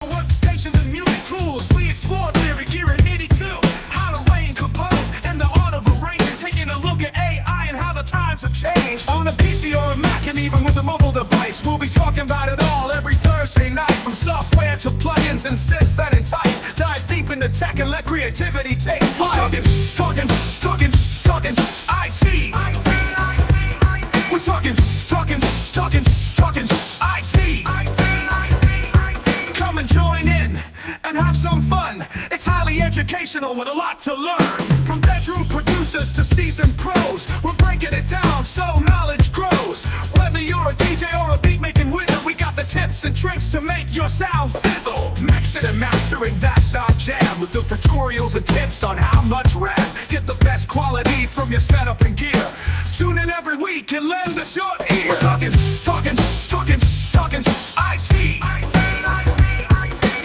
Workstations and music tools, we explore theory, gear in 82. How to arrange, compose, and the art of arranging. Taking a look at AI and how the times have changed. On a PC or a Mac and even with a mobile device, we'll be talking about it all every Thursday night. From software to plugins and synths that entice. Dive deep into tech and let creativity take flight. Talkin IT. We're talking IT. Come and join in and have some fun. It's highly educational with a lot to learn. From bedroom producers to seasoned pros, we're breaking it down so knowledge grows. Whether you're a DJ or a beat making wizard, we got the tips and tricks to make your sound sizzle. Mixing and mastering, that's our jam. We'll do tutorials and tips on how much RAM. Get the best quality from your setup and gear. Tune in every week and lend us your ear. We're talking IT.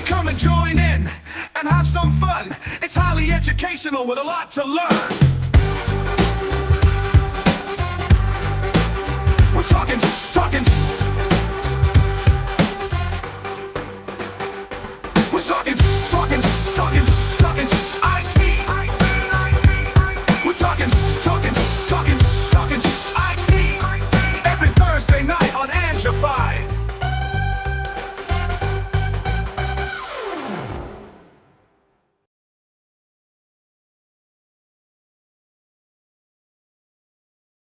Come and join in and have some fun. It's highly educational with a lot to learn. We're talking IT. We're talking IT. Every Thursday night on Angified.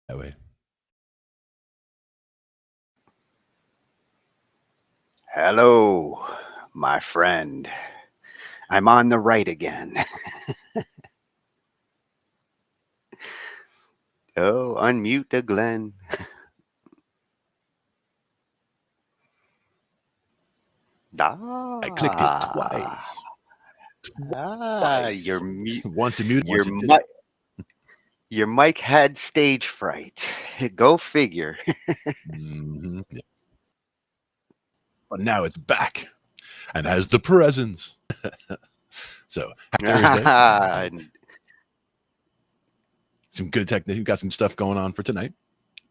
That way. Hello, my friend. I'm on the right again. Oh, unmute the Glenn. I clicked it twice. You're mute. Once muted, Your once it mic. Your mic had stage fright. Go figure. Mm-hmm. Yeah. But now it's back and has the presence. So Thursday. Some good technique. We've got some stuff going on for tonight.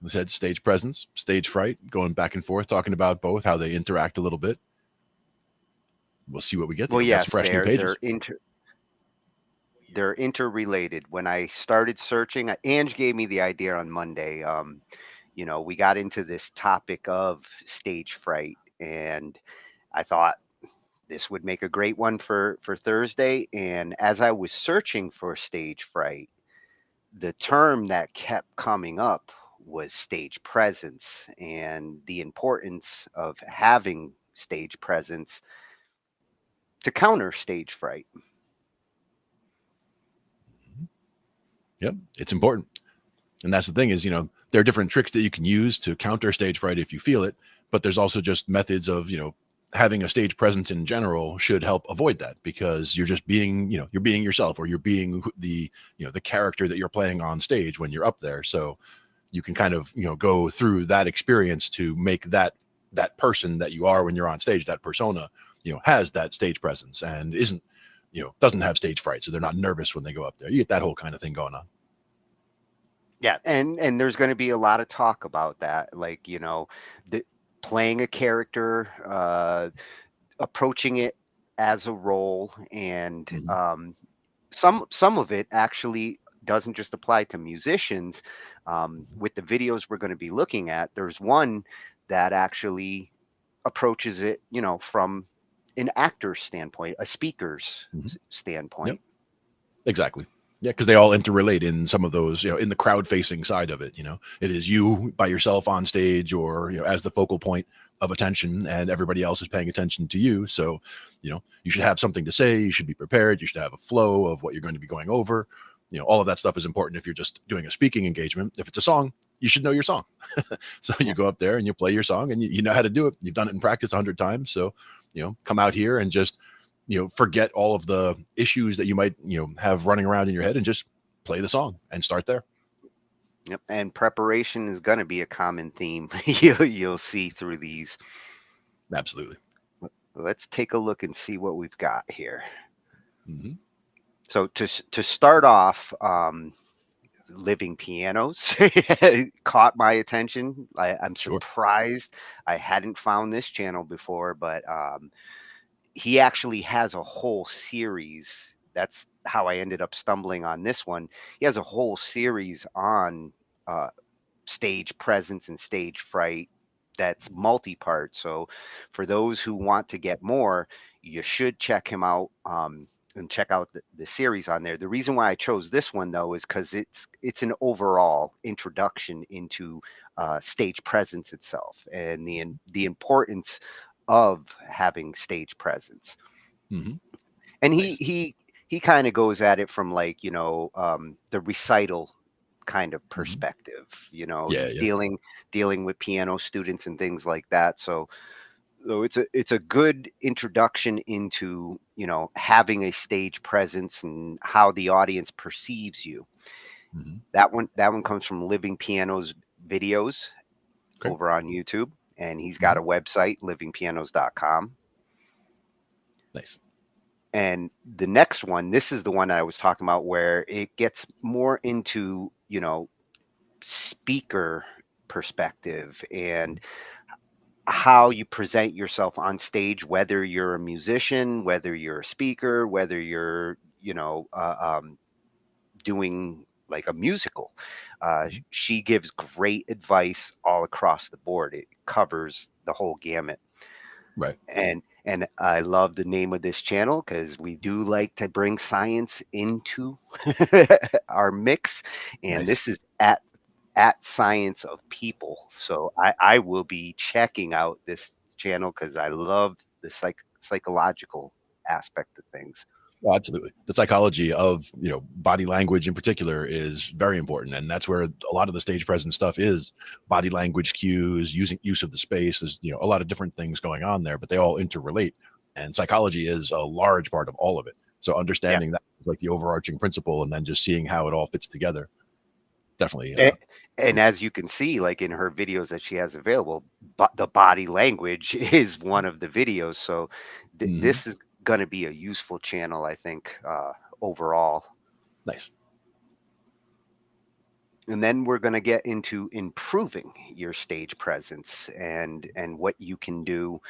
We said stage presence, stage fright, going back and forth, talking about both, how they interact a little bit. We'll see what we get. Well, yes, fresh new pages. they're interrelated. When I started searching, Ange gave me the idea on Monday. We got into this topic of stage fright, and I thought this would make a great one for Thursday. And as I was searching for stage fright, the term that kept coming up was stage presence and the importance of having stage presence to counter stage fright. Yep, it's important. And that's the thing is, there are different tricks that you can use to counter stage fright if you feel it, but there's also just methods of, having a stage presence in general should help avoid that because you're just being, you're being yourself or you're being the character that you're playing on stage when you're up there. So you can kind of, go through that experience to make that person that you are when you're on stage, that persona, has that stage presence and isn't, doesn't have stage fright. So they're not nervous when they go up there. You get that whole kind of thing going on. Yeah, and there's going to be a lot of talk about that, like the playing a character, approaching it as a role, and Mhm. some of it actually doesn't just apply to musicians. With the videos we're going to be looking at, there's one that actually approaches it, from an actor's standpoint, a speaker's Mhm. Yep. standpoint. Exactly. Yeah, because they all interrelate in some of those, in the crowd facing side of it. It is you by yourself on stage or, as the focal point of attention and everybody else is paying attention to you. So, you should have something to say. You should be prepared. You should have a flow of what you're going to be going over. All of that stuff is important if you're just doing a speaking engagement. If it's a song, you should know your song. So you Yeah. go up there and you play your song and you know how to do it. You've done it in practice 100 times. So, come out here and just forget all of the issues that you might, have running around in your head and just play the song and start there. Yep. And preparation is going to be a common theme you'll see through these. Absolutely. Let's take a look and see what we've got here. Hmm. So to start off, living pianos caught my attention. I'm Sure. surprised I hadn't found this channel before, but he actually has a whole series. That's how I ended up stumbling on this one. He has a whole series on uh, stage presence and stage fright that's multi-part. So for those who want to get more, you should check him out, and check out the series on there. The reason why I chose this one though is because it's an overall introduction into stage presence itself and the importance of having stage presence. Hmm. And he Nice. he he kind of goes at it from like the recital kind of Hmm. perspective. Yeah. He's Yeah. dealing with piano students and things like that. So it's a good introduction into having a stage presence and how the audience perceives you. Hmm. That one comes from Living Pianos videos Okay. over on YouTube, and he's got Hmm. a website, livingpianos.com. Nice. And the next one, this is the one I was talking about where it gets more into, speaker perspective and how you present yourself on stage, whether you're a musician, whether you're a speaker, whether you're, doing like a musical. Mhm. She gives great advice all across the board. It covers the whole gamut. Right. And I love the name of this channel because we do like to bring science into our mix, and Nice. this is at Science of People. So I will be checking out this channel because I love the psychological aspect of things. Oh, absolutely. The psychology of, body language in particular is very important. And that's where a lot of the stage presence stuff is body language cues, use of the space. There's, a lot of different things going on there, but they all interrelate. And psychology is a large part of all of it. So Yeah. understanding that, like the overarching principle, and then just seeing how it all fits together. Definitely. A- And as you can see, like in her videos that she has available, but the body language is one of the videos. So Mhm. this is going to be a useful channel, I think, overall. Nice. And then we're going to get into improving your stage presence and what you can do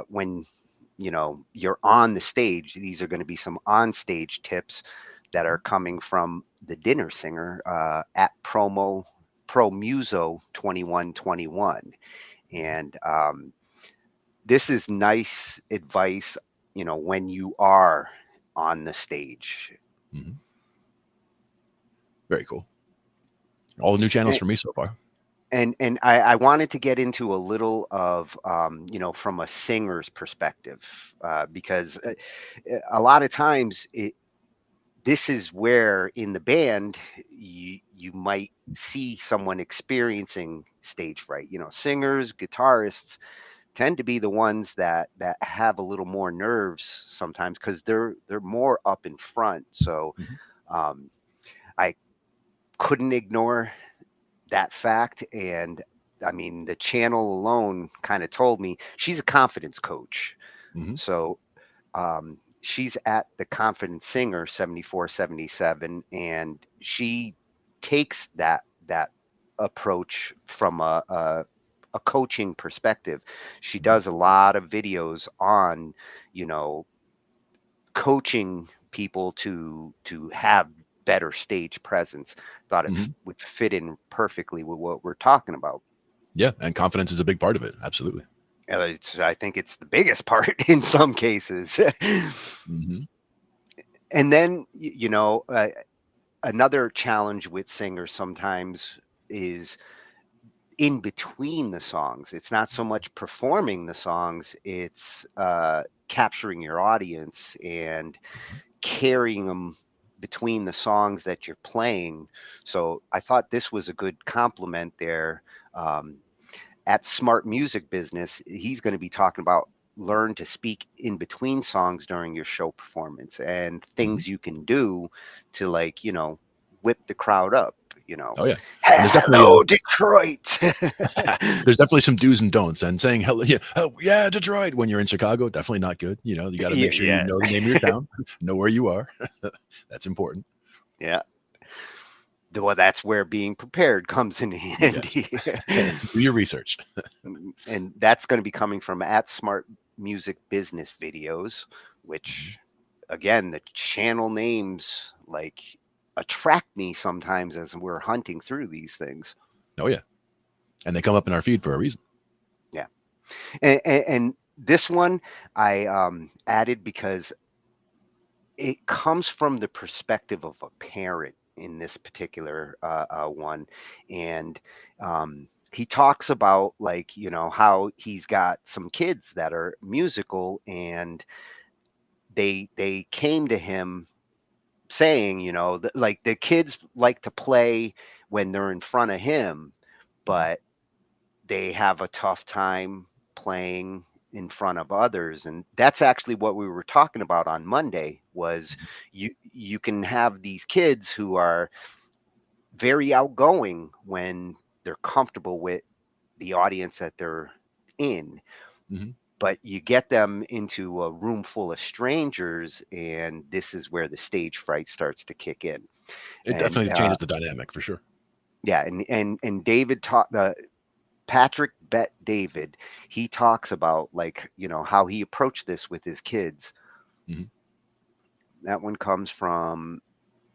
when you're on the stage. These are going to be some on stage tips that are coming from the dinner singer at Promuso 2121. And this is nice advice, you know, when you are on the stage. Mm-hmm. Very cool. All the new channels And for me so far. and I wanted to get into a little of you know, from a singer's perspective, because a lot of times this is where in the band you might see someone experiencing stage fright. You know, singers, guitarists tend to be the ones that have a little more nerves sometimes because they're more up in front. So Mm-hmm. um, I couldn't ignore that fact. And I mean, the channel alone kind of told me she's a confidence coach. Mm-hmm. So she's at the Confident Singer 7477, and she takes that approach from a coaching perspective. She Mm-hmm. does a lot of videos on, you know, coaching people to have better stage presence. Thought it Mm-hmm. would fit in perfectly with what we're talking about. Yeah, and confidence is a big part of it. Absolutely. I think it's the biggest part in some cases. Mm-hmm. And then, you know, another challenge with singers sometimes is in between the songs. It's not so much performing the songs, it's capturing your audience and carrying them between the songs that you're playing. So I thought this was a good compliment there. Um, at Smart Music Business, he's going to be talking about learn to speak in between songs during your show performance and Mm-hmm. things you can do to, like, you know, whip the crowd up, you know. Oh yeah, and Hello, Detroit. there's definitely some do's and don'ts. And saying hello, yeah, oh, yeah, Detroit when you're in Chicago, definitely not good. You know, you got to Yeah, make sure you yeah, know the name of your town, know where you are. That's important. yeah. Well, that's where being prepared comes in Yes, handy. do your research. And that's going to be coming from at Smart Music Business Videos, Mhm. which again, the channel names like attract me sometimes as we're hunting through these things. Oh yeah, and they come up in our feed for a reason. Yeah. And this one I added because it comes from the perspective of a parent in this particular one. And he talks about, like, you know, how he's got some kids that are musical, and they came to him saying, you know, that, like, the kids like to play when they're in front of him, Mhm. but they have a tough time playing in front of others. And that's actually what we were talking about on Monday was Mhm. you can have these kids who are very outgoing when they're comfortable with the audience that they're in, Mhm. but you get them into a room full of strangers, and this is where the stage fright starts to kick in. It And definitely changes the dynamic for sure. yeah, and David taught the Patrick Bet David, he talks about, like, you know, how he approached this with his kids. Mhm. That one comes from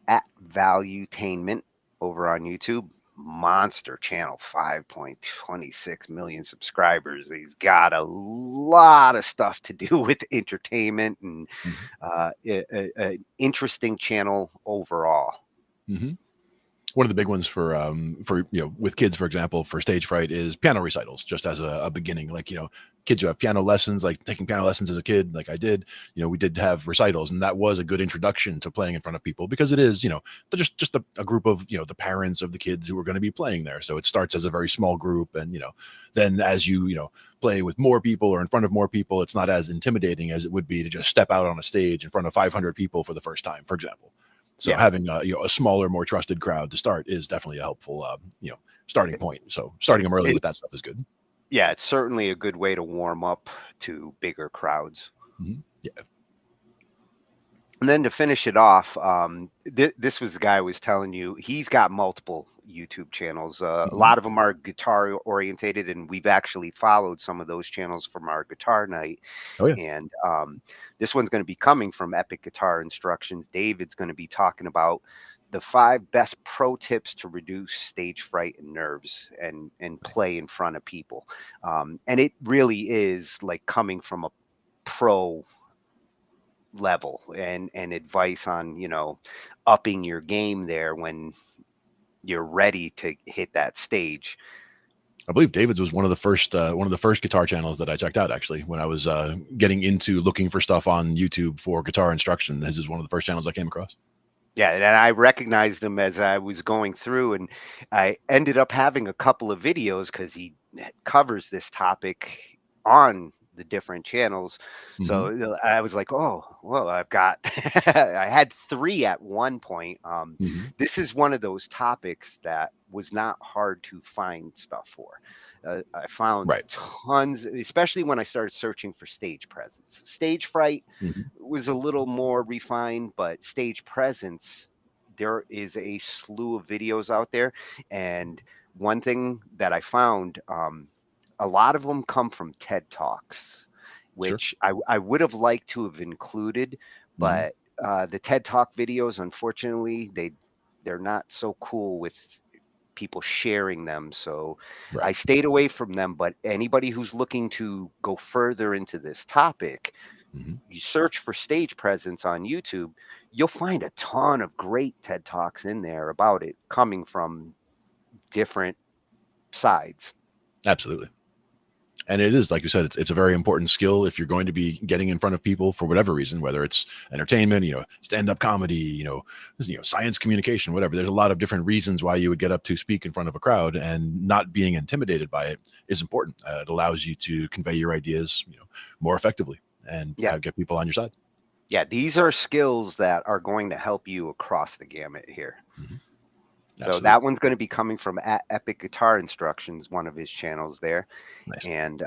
at Valuetainment over on YouTube. Monster channel, 5.26 million subscribers. He's got a lot of stuff to do with entertainment and Mhm. interesting channel overall. Mhm. One of the big ones for with kids, for example, for stage fright is piano recitals, just as a beginning. Like, kids who have piano lessons, like taking piano lessons as a kid, like I did, we did have recitals, and that was a good introduction to playing in front of people, because it is, they're just a group of, the parents of the kids who are going to be playing there. So it starts as a very small group, and then as you play with more people or in front of more people, it's not as intimidating as it would be to just step out on a stage in front of 500 people for the first time, for example. So Yeah. having a smaller, more trusted crowd to start is definitely a helpful starting point. So starting them early It, with that stuff is good. yeah, it's certainly a good way to warm up to bigger crowds. Mhm. Yeah. And then to finish it off, this was the guy I was telling you. He's got multiple YouTube channels. A Mhm. lot of them are guitar orientated, and we've actually followed some of those channels from our guitar night. Oh yeah. And this one's going to be coming from Epic Guitar Instructions. David's going to be talking about the 5 best pro tips to reduce stage fright and nerves and play in front of people. And it really is like coming from a pro level and advice on, upping your game there when you're ready to hit that stage. I believe David's was one of the first guitar channels that I checked out actually when I was getting into looking for stuff on YouTube for guitar instruction. His is one of the first channels I came across. Yeah, and I recognized him as I was going through, and I ended up having a couple of videos because he covers this topic on the different channels. Hmm. So I was like, oh, well, I've got, I had 3 at one point. Hmm. This is one of those topics that was not hard to find stuff for. I found Right. tons, especially when I started searching for stage presence. Stage fright Hmm. was a little more refined, but stage presence, there is a slew of videos out there. And one thing that I found, a lot of them come from TED Talks, Sure. which I would have liked to have included, Hmm. but the TED Talk videos, unfortunately, they're not so cool with people sharing them. So I Right. stayed away from them. But anybody who's looking to go further into this topic, Hmm. you search for stage presence on YouTube, you'll find a ton of great TED Talks in there about it coming from different sides. Absolutely. And it is, like you said, it's a very important skill if you're going to be getting in front of people for whatever reason, whether it's entertainment, stand-up comedy, science communication, whatever. There's a lot of different reasons why you would get up to speak in front of a crowd, and not being intimidated by it is important. It allows you to convey your ideas, more effectively and Yeah. get people on your side. Yeah. These are skills that are going to help you across the gamut here. Mhm. So that Absolutely. one's going to be coming from Epic Guitar Instructions, one of his channels there. Nice. And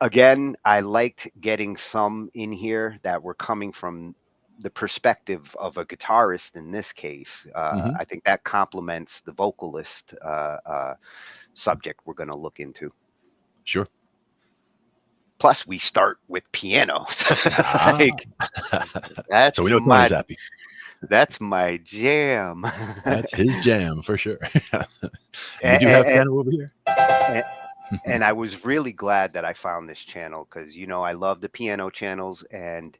again, I liked getting some in here that were coming from the perspective of a guitarist in this case. Hmm. I think that complements the vocalist subject we're going to look into. Sure. Plus, we start with piano. Ah. Like, So that's we know Tony's my happy. that's my jam. That's his jam for sure. And you do have and, piano over here. and I was really glad that I found this channel because I love the piano channels, and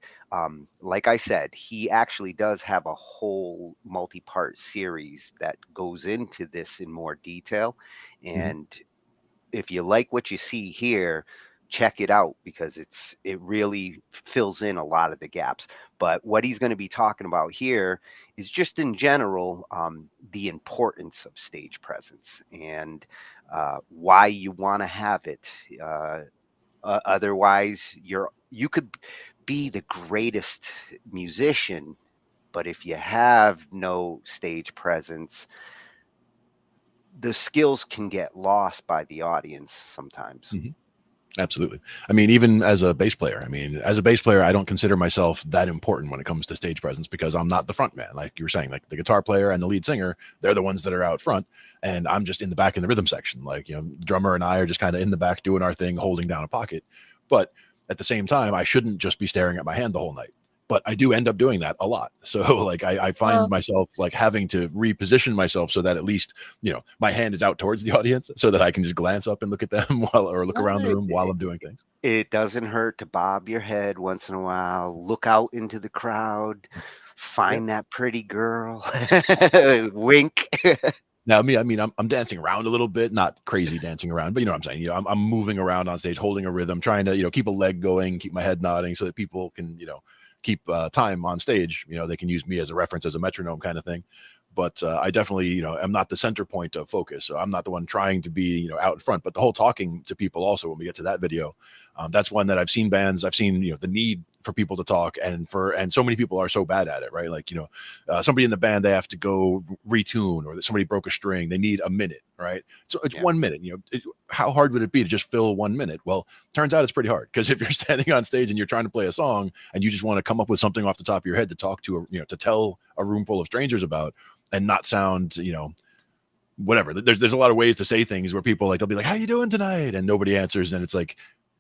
like I said, he actually does have a whole multi-part series that goes into this in more detail. Mhm. And if you like what you see here, check it out because it really fills in a lot of the gaps. But what he's going to be talking about here is just in general, the importance of stage presence and why you want to have it. Otherwise, you could be the greatest musician, but if you have no stage presence, the skills can get lost by the audience sometimes. Mhm. Absolutely. I mean, even as a bass player, I don't consider myself that important when it comes to stage presence because I'm not the front man. Like you were saying, like the guitar player and the lead singer, they're the ones that are out front. And I'm just in the back in the rhythm section. Like, drummer and I are just kind of in the back doing our thing, holding down a pocket. But at the same time, I shouldn't just be staring at my hand the whole night. But I do end up doing that a lot. So like I find Well, myself like having to reposition myself so that at least, my hand is out towards the audience so that I can just glance up and look at them or look around the uh, room while I'm doing things. it doesn't hurt to bob your head once in a while, look out into the crowd, Yeah. find that pretty girl, wink. Now, me, I mean, I'm dancing around a little bit, not crazy dancing around, but you know what I'm saying. I'm moving around on stage, holding a rhythm, trying to keep a leg going, keep my head nodding, so that people can keep time on stage. They can use me as a reference, as a metronome kind of thing. But I definitely am not the center point of focus, so I'm not the one trying to be out in front. But the whole talking to people also, when we get to that video, that's one that I've seen bands, I've seen the need for people to talk, and so many people are so bad at it, right? Like, somebody in the band, they have to go retune, or that somebody broke a string, they need a minute, right? So it's Yeah. 1 minute. How hard would it be to just fill 1 minute? Well, turns out it's pretty hard, because if you're standing on stage and you're trying to play a song and you just want to come up with something off the top of your head to talk to to tell a room full of strangers about, and not sound whatever. There's a lot of ways to say things where people, like, they'll be like, how you doing tonight, and nobody answers, and it's like,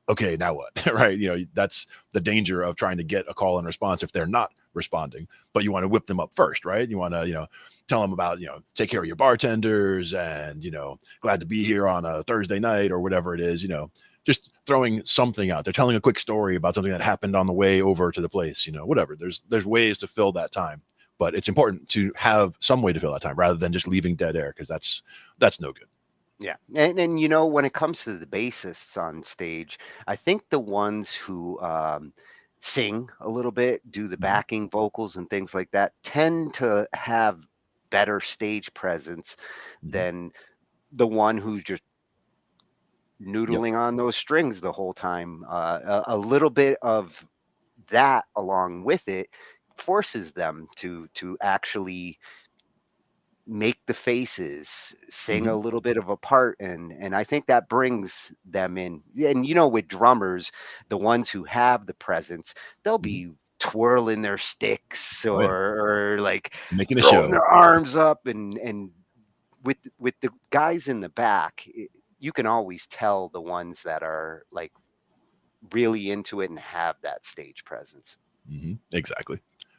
okay, now what? Right? That's the danger of trying to get a call and response if they're not responding, but you want to whip them up first, right? You want to tell them about take care of your bartenders, and glad to be here on a Thursday night, or whatever it is. Just throwing something out. They're telling a quick story about something that happened on the way over to the place. Whatever. There's ways to fill that time. But it's important to have some way to fill that time, rather than just leaving dead air, because that's no good. Yeah. And when it comes to the bassists on stage, I think the ones who sing a little bit, do the Mhm. backing vocals and things like that, tend to have better stage presence Mhm. than the one who's just Yep. noodling on those strings the whole time. A little bit of that along with it forces them to actually make the faces, sing a Mhm. little bit of a part, and I think that brings them in. And with drummers, the ones who have the presence, they'll Mhm. be twirling their sticks, Oh yeah, or like making a throwing show. their arms up, and with the guys in the back, you can always tell the ones that are like really into it and have that stage presence. Exactly.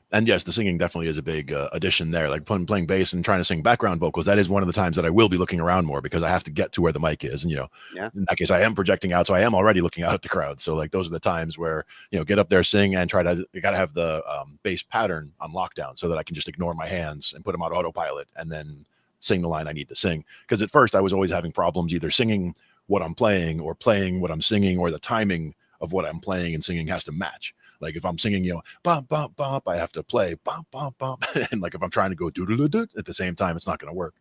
And yes, the singing definitely is a big addition there. Like playing bass and trying to sing background vocals, that is one of the times that I will be looking around more, because I have to get to where the mic is. And, Yeah. in that case, I am projecting out. So I am already looking out at the crowd. So, like, those are the times where, get up there, sing, and you got to have the bass pattern on lockdown, so that I can just ignore my hands and put them on autopilot, and then sing the line I need to sing. Because at first I was always having problems either singing what I'm playing, or playing what I'm singing, or the timing of what I'm playing and singing has to match. Like, if I'm singing, bump, bump, bump, I have to play bump, bump, bump. And like, if I'm trying to go doo-doo-doo-doo at the same time, it's not going to work.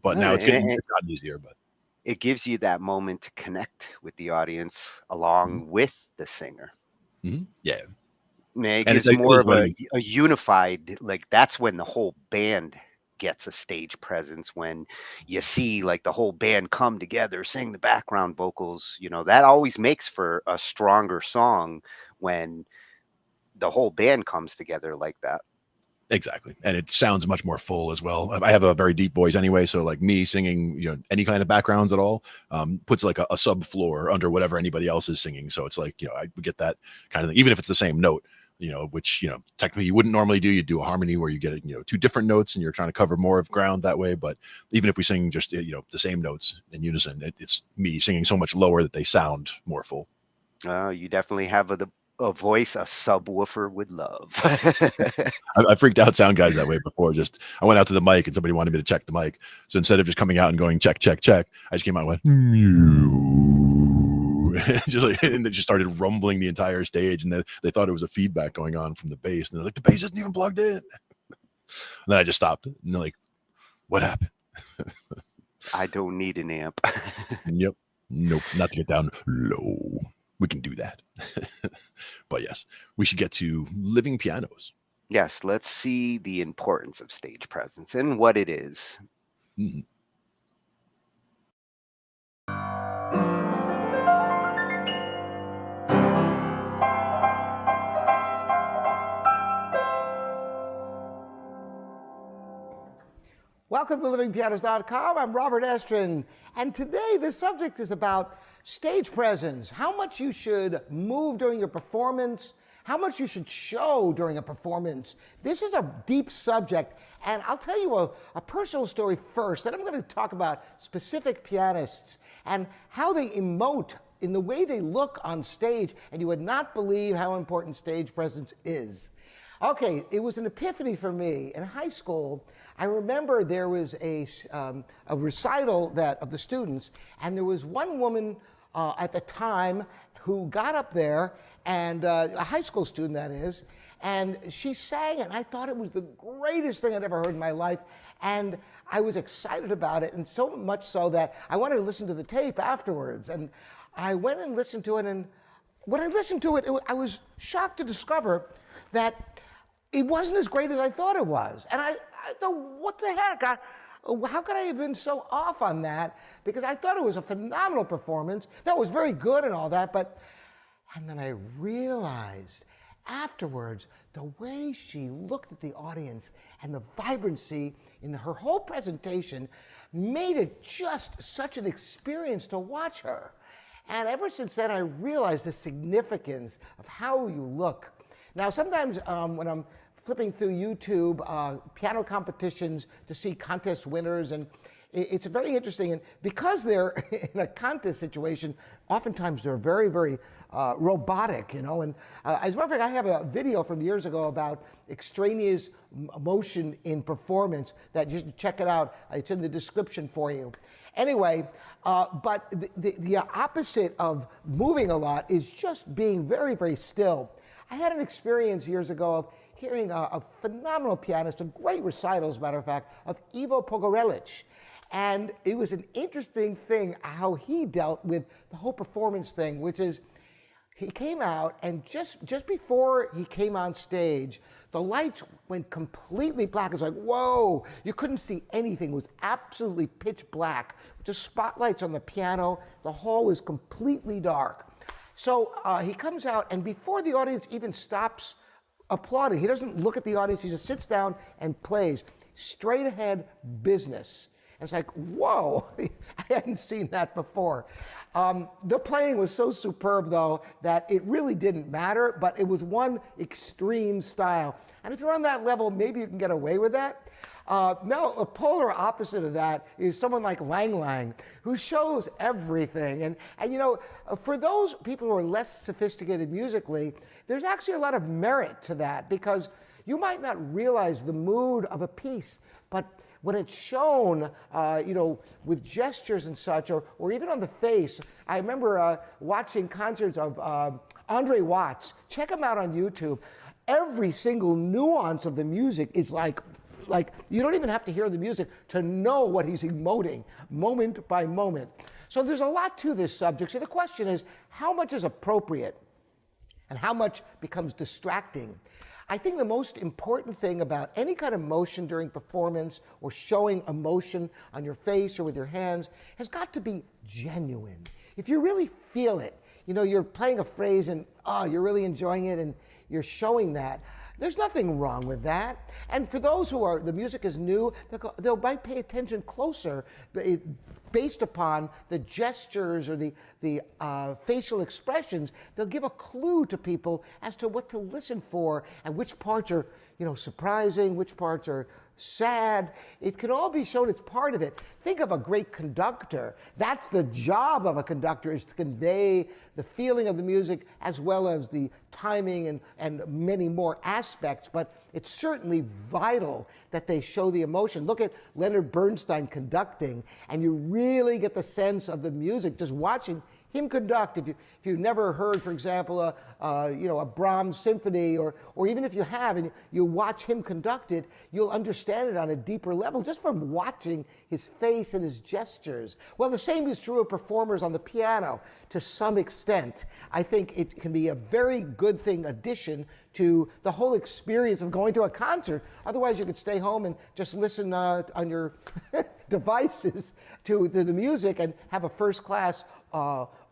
But now And it's gotten easier. But it gives you that moment to connect with the audience Mhm. along with the singer. Yeah. Man, it And gives it more is of funny. a unified, like that's when the whole band gets a stage presence, when you see like the whole band come together, sing the background vocals, that always makes for a stronger song when the whole band comes together like that. Exactly. And it sounds much more full as well. I have a very deep voice anyway. So, like, me singing, any kind of backgrounds at all, puts like a subfloor under whatever anybody else is singing. So it's like, I would get that kind of thing, even if it's the same note, which, technically you wouldn't normally do. You'd do a harmony where you get, two different notes, and you're trying to cover more of ground that way. But even if we sing just, the same notes in unison, it's me singing so much lower that they sound more full. You definitely have a voice a subwoofer would love. I freaked out sound guys that way before. Just, I went out to the mic and somebody wanted me to check the mic. So instead of just coming out and going check, check, check, I just came out and went mew. And they just started rumbling the entire stage, and they thought it was a feedback going on from the bass. And they're like, the bass isn't even plugged in. And then I just stopped. And they're like, what happened? I don't need an amp. Yep. Nope. Not to get down low. We can do that. But yes, we should get to living pianos. Yes, let's see the importance of stage presence and what it is. Mhm. Welcome to livingpianos.com. I'm Robert Estrin, and today the subject is about stage presence, how much you should move during your performance, how much you should show during a performance. This is a deep subject, and I'll tell you a personal story first, then I'm going to talk about specific pianists and how they emote in the way they look on stage, and you would not believe how important stage presence is. Okay, it was an epiphany for me. In high school, I remember there was a recital of the students, and there was one woman at the time who got up there, and a high school student that is, and she sang, and I thought it was the greatest thing I'd ever heard in my life, and I was excited about it, and so much so that I wanted to listen to the tape afterwards, and I went and listened to it, and when I listened to it, I was shocked to discover that it wasn't as great as I thought it was. And I thought, what the heck? How could I have been so off on that? Because I thought it was a phenomenal performance. That was very good and all that, and then I realized afterwards the way she looked at the audience and the vibrancy in her whole presentation made it just such an experience to watch her. And ever since then, I realized the significance of how you look. Now, sometimes when I'm flipping through YouTube, piano competitions to see contest winners, and it's very interesting. And because they're in a contest situation, oftentimes they're very, very robotic, you know. And as a matter of fact, I have a video from years ago about extraneous motion in performance that you should check it out. It's in the description for you. Anyway, but the opposite of moving a lot is just being very, very still. I had an experience years ago of hearing a phenomenal pianist, a great recital, as a matter of fact, of Ivo Pogorelic. And it was an interesting thing how he dealt with the whole performance thing, which is he came out, and just before he came on stage, the lights went completely black. It's like, whoa, you couldn't see anything. It was absolutely pitch black. Just spotlights on the piano. The hall was completely dark. So he comes out, and before the audience even stops applauding, he doesn't look at the audience, he just sits down and plays straight ahead business. And it's like, whoa, I hadn't seen that before. The playing was so superb, though, that it really didn't matter, but it was one extreme style. And if you're on that level, maybe you can get away with that. Now, a polar opposite of that is someone like Lang Lang, who shows everything. And you know, for those people who are less sophisticated musically, there's actually a lot of merit to that, because you might not realize the mood of a piece, but when it's shown, you know, with gestures and such, or even on the face. I remember watching concerts of Andre Watts. Check him out on YouTube. Every single nuance of the music is like you don't even have to hear the music to know what he's emoting moment by moment. So there's a lot to this subject. So the question is, how much is appropriate and how much becomes distracting? I think the most important thing about any kind of motion during performance or showing emotion on your face or with your hands has got to be genuine. If you really feel it, you know, you're playing a phrase and you're really enjoying it and you're showing that, there's nothing wrong with that. And for those who are, the music is new, they might pay attention closer based upon the gestures or the facial expressions. They'll give a clue to people as to what to listen for and which parts are, you know, surprising, which parts are sad. It can all be shown. It's part of it. Think of a great conductor. That's the job of a conductor, is to convey the feeling of the music as well as the timing and many more aspects. But it's certainly vital that they show the emotion. Look at Leonard Bernstein conducting, and you really get the sense of the music just watching him conduct. If you've never heard, for example, a Brahms symphony, or even if you have and you watch him conduct it, you'll understand it on a deeper level just from watching his face and his gestures. Well, the same is true of performers on the piano to some extent. I think it can be a very good thing addition to the whole experience of going to a concert. Otherwise, you could stay home and just listen on your devices to the music and have a first-class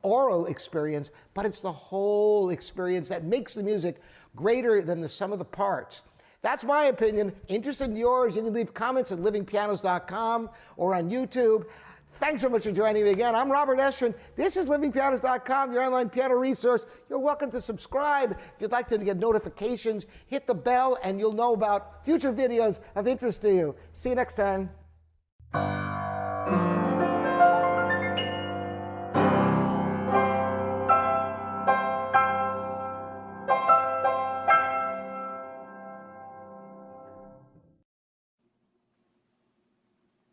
oral experience, but it's the whole experience that makes the music greater than the sum of the parts. That's my opinion. Interested in yours? You can leave comments at livingpianos.com or on YouTube. Thanks so much for joining me again. I'm Robert Estrin. This is livingpianos.com, your online piano resource. You're welcome to subscribe. If you'd like to get notifications, hit the bell and you'll know about future videos of interest to you. See you next time.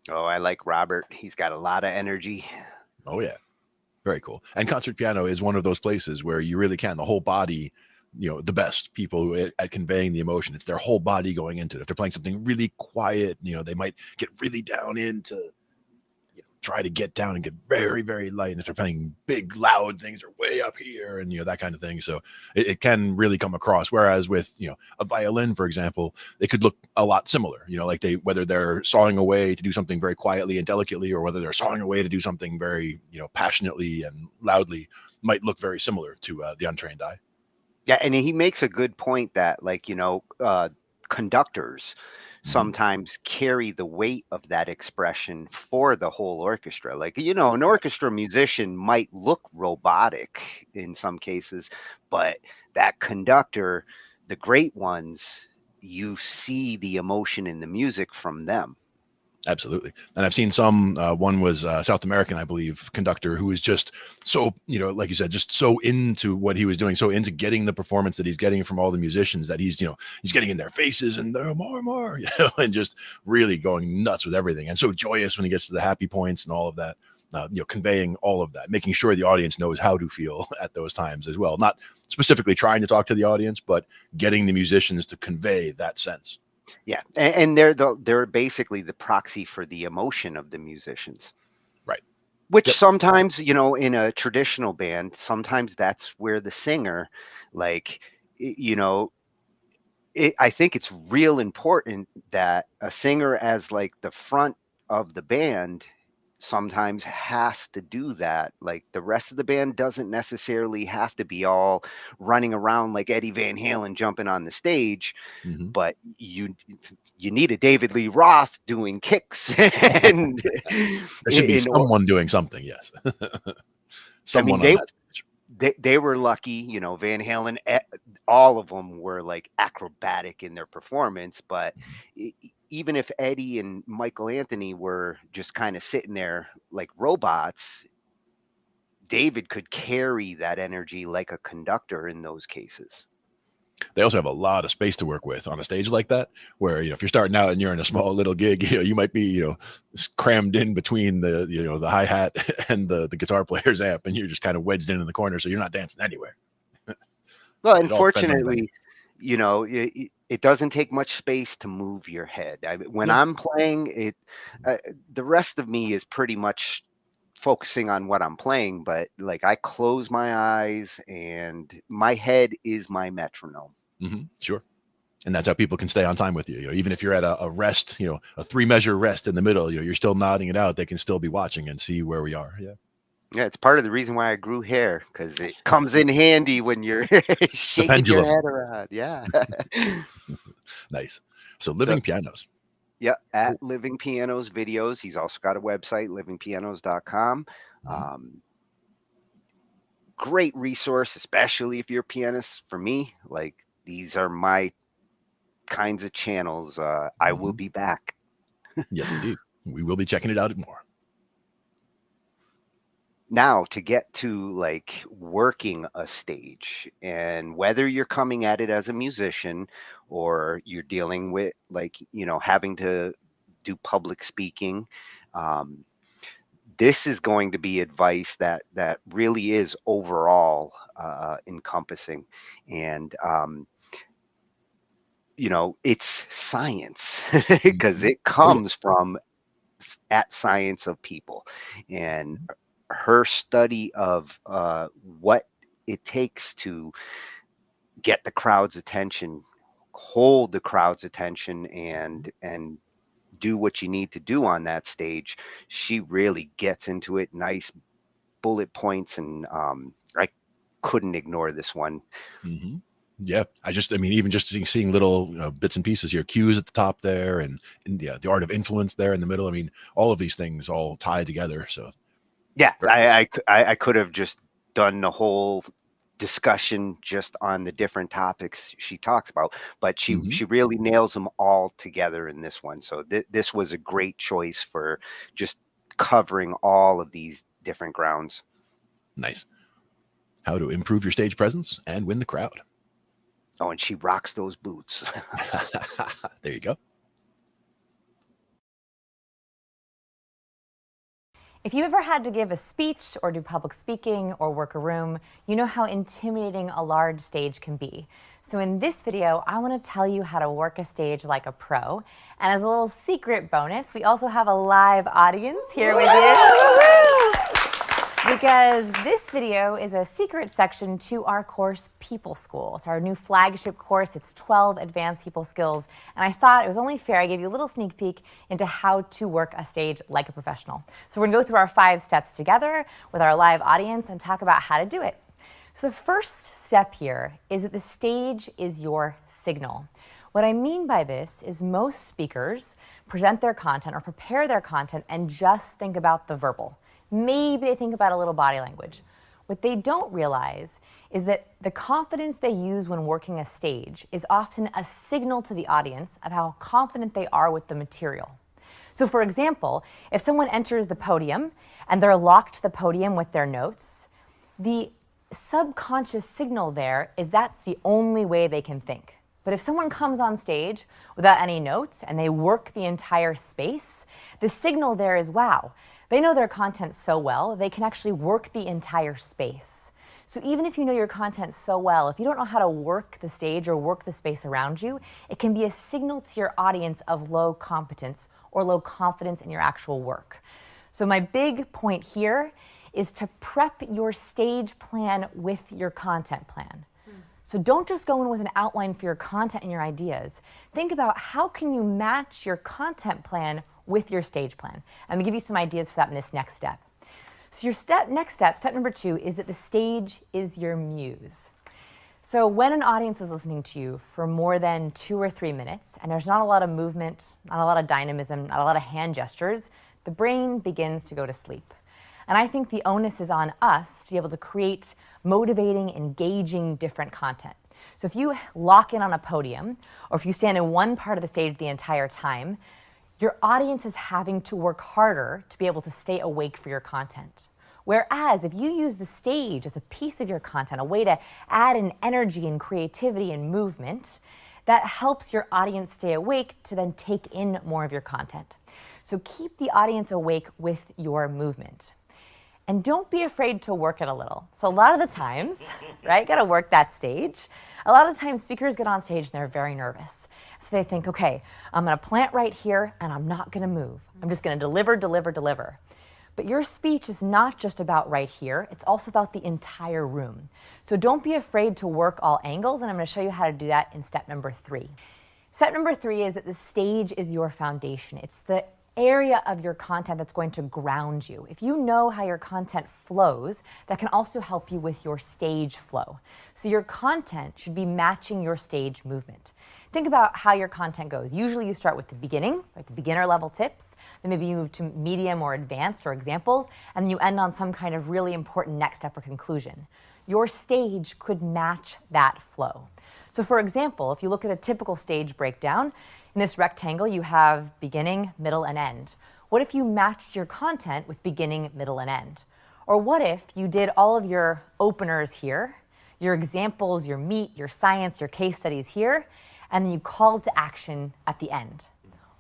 Oh, I like Robert. He's got a lot of energy. Oh yeah, very cool. And concert piano is one of those places where you really can, the whole body, you know, the best people at conveying the emotion, it's their whole body going into it. If they're playing something really quiet, you know, they might get really down into, you know, try to get down and get very, very light. And if they're playing big, loud things, are way up here, and that kind of thing. So it can really come across. Whereas with a violin, for example, they could look a lot similar. Like whether they're sawing away to do something very quietly and delicately, or whether they're sawing away to do something very passionately and loudly, might look very similar to the untrained eye. Yeah, and he makes a good point that, like, conductors sometimes carry the weight of that expression for the whole orchestra. Like, an orchestra musician might look robotic in some cases, but that conductor, the great ones, you see the emotion in the music from them. Absolutely. And I've seen some, one was South American, I believe, conductor who was just so, like you said, just so into what he was doing, so into getting the performance that he's getting from all the musicians that he's getting in their faces and they're more, and just really going nuts with everything. And so joyous when he gets to the happy points and all of that, conveying all of that, making sure the audience knows how to feel at those times as well. Not specifically trying to talk to the audience, but getting the musicians to convey that sense. Yeah, and they're basically the proxy for the emotion of the musicians. Right. Which sometimes, in a traditional band, sometimes that's where the singer, like, I think it's real important that a singer, as like the front of the band, sometimes has to do that. Like, the rest of the band doesn't necessarily have to be all running around like Eddie Van Halen jumping on the stage, but you need a David Lee Roth doing kicks, and there should be someone doing something. Yes. Someone I mean, on that stage. They were lucky, Van Halen, all of them were like acrobatic in their performance, but even if Eddie and Michael Anthony were just kind of sitting there like robots, David could carry that energy like a conductor in those cases. They also have a lot of space to work with on a stage like that, where, if you're starting out and you're in a small little gig, you might be, crammed in between the, the hi-hat and the guitar player's amp, and you're just kind of wedged in the corner. So you're not dancing anywhere. Well, unfortunately, it doesn't take much space to move your head. When I'm playing the rest of me is pretty much focusing on what I'm playing, but like, I close my eyes and my head is my metronome. Sure. And that's how people can stay on time with you. Even if you're at a rest, a 3-measure rest in the middle, you're still nodding it out. They can still be watching and see where we are. Yeah. Yeah, it's part of the reason why I grew hair, because it comes in handy when you're shaking your head around. Yeah. Nice. So Living Pianos. Yeah, at Living Pianos Videos. He's also got a website, livingpianos.com. Great resource, especially if you're a pianist. For me, like, these are my kinds of channels. I will be back. Yes, indeed. We will be checking it out more. Now, to get to like working a stage, and whether you're coming at it as a musician or you're dealing with, like, having to do public speaking, this is going to be advice that really is overall encompassing. And it's science, because it comes from science of people, and her study of what it takes to get the crowd's attention, hold the crowd's attention, and do what you need to do on that stage. She really gets into it, nice bullet points, and I couldn't ignore this one. Yeah, even just seeing little bits and pieces here, cues at the top there, and the art of influence there in the middle. I mean, all of these things all tie together. So yeah, I could have just done the whole discussion just on the different topics she talks about, but she really nails them all together in this one. So this was a great choice for just covering all of these different grounds. Nice. How to improve your stage presence and win the crowd. Oh, and she rocks those boots. There you go. If you've ever had to give a speech or do public speaking or work a room, you know how intimidating a large stage can be. So in this video, I want to tell you how to work a stage like a pro. And as a little secret bonus, we also have a live audience here with you. Because this video is a secret section to our course, People School. It's our new flagship course. It's 12 advanced people skills. And I thought it was only fair I gave you a little sneak peek into how to work a stage like a professional. So we're going to go through our 5 steps together with our live audience and talk about how to do it. So the first step here is that the stage is your signal. What I mean by this is most speakers present their content or prepare their content and just think about the verbal. Maybe they think about a little body language. What they don't realize is that the confidence they use when working a stage is often a signal to the audience of how confident they are with the material. So for example, if someone enters the podium and they're locked to the podium with their notes, the subconscious signal there is that's the only way they can think. But if someone comes on stage without any notes and they work the entire space, the signal there is, wow, they know their content so well, they can actually work the entire space. So even if you know your content so well, if you don't know how to work the stage or work the space around you, it can be a signal to your audience of low competence or low confidence in your actual work. So my big point here is to prep your stage plan with your content plan. So don't just go in with an outline for your content and your ideas. Think about how can you match your content plan with your stage plan. I'm gonna give you some ideas for that in this next step. So your next step, step number 2, is that the stage is your muse. So when an audience is listening to you for more than 2 or 3 minutes, and there's not a lot of movement, not a lot of dynamism, not a lot of hand gestures, the brain begins to go to sleep. And I think the onus is on us to be able to create motivating, engaging, different content. So if you lock in on a podium, or if you stand in one part of the stage the entire time, your audience is having to work harder to be able to stay awake for your content. Whereas if you use the stage as a piece of your content, a way to add an energy and creativity and movement, that helps your audience stay awake to then take in more of your content. So keep the audience awake with your movement. And don't be afraid to work it a little. So a lot of the times, right, you gotta work that stage. A lot of the times speakers get on stage and they're very nervous. So they think, okay, I'm gonna plant right here and I'm not gonna move. I'm just gonna deliver, deliver, deliver. But your speech is not just about right here, it's also about the entire room. So don't be afraid to work all angles, and I'm gonna show you how to do that in step number 3. Step number 3 is that the stage is your foundation. It's the area of your content that's going to ground you. If you know how your content flows, that can also help you with your stage flow. So your content should be matching your stage movement. Think about how your content goes. Usually you start with the beginning, right, the beginner level tips, then maybe you move to medium or advanced or examples, and then you end on some kind of really important next step or conclusion. Your stage could match that flow. So for example, if you look at a typical stage breakdown, in this rectangle, you have beginning, middle, and end. What if you matched your content with beginning, middle, and end? Or what if you did all of your openers here, your examples, your meat, your science, your case studies here, and then you called to action at the end?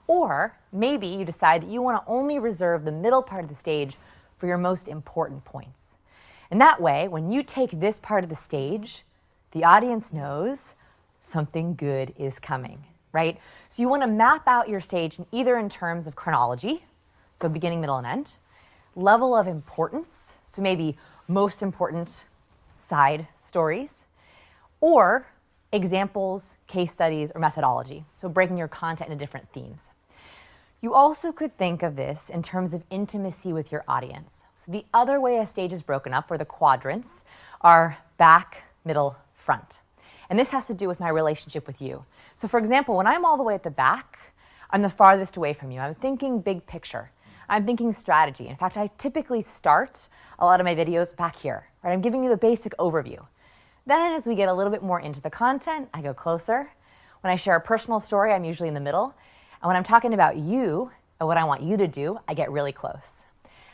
Or maybe you decide that you want to only reserve the middle part of the stage for your most important points. And that way, when you take this part of the stage, the audience knows something good is coming. Right? So you want to map out your stage either in terms of chronology, so beginning, middle, and end, level of importance, so maybe most important side stories, or examples, case studies, or methodology, so breaking your content into different themes. You also could think of this in terms of intimacy with your audience. So the other way a stage is broken up, or the quadrants, are back, middle, front. And this has to do with my relationship with you. So for example, when I'm all the way at the back, I'm the farthest away from you. I'm thinking big picture. I'm thinking strategy. In fact, I typically start a lot of my videos back here, right? I'm giving you the basic overview. Then as we get a little bit more into the content, I go closer. When I share a personal story, I'm usually in the middle. And when I'm talking about you and what I want you to do, I get really close.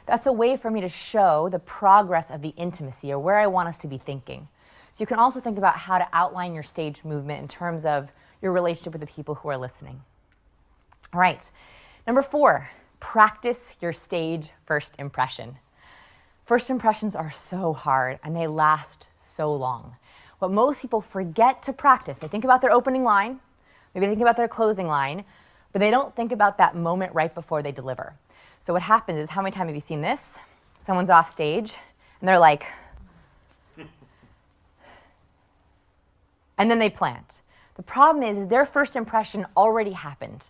That's a way for me to show the progress of the intimacy, or where I want us to be thinking. So you can also think about how to outline your stage movement in terms of your relationship with the people who are listening. All right, number 4, practice your stage first impression. First impressions are so hard and they last so long. What most people forget to practice, they think about their opening line, maybe they think about their closing line, but they don't think about that moment right before they deliver. So what happens is, how many times have you seen this? Someone's off stage and they're like, and then they plant. The problem is their first impression already happened.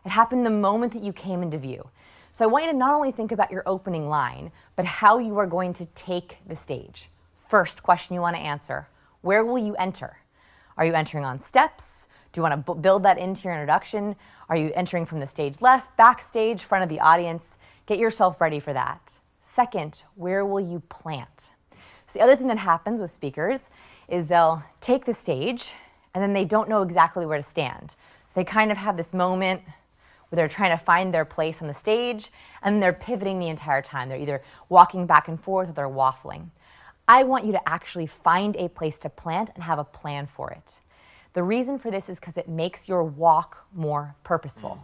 It happened the moment that you came into view. So I want you to not only think about your opening line, but how you are going to take the stage. First question you want to answer, where will you enter? Are you entering on steps? Do you want to build that into your introduction? Are you entering from the stage left, backstage, front of the audience? Get yourself ready for that. Second, where will you plant? So the other thing that happens with speakers is they'll take the stage and then they don't know exactly where to stand. So they kind of have this moment where they're trying to find their place on the stage and they're pivoting the entire time. They're either walking back and forth or they're waffling. I want you to actually find a place to plant and have a plan for it. The reason for this is because it makes your walk more purposeful.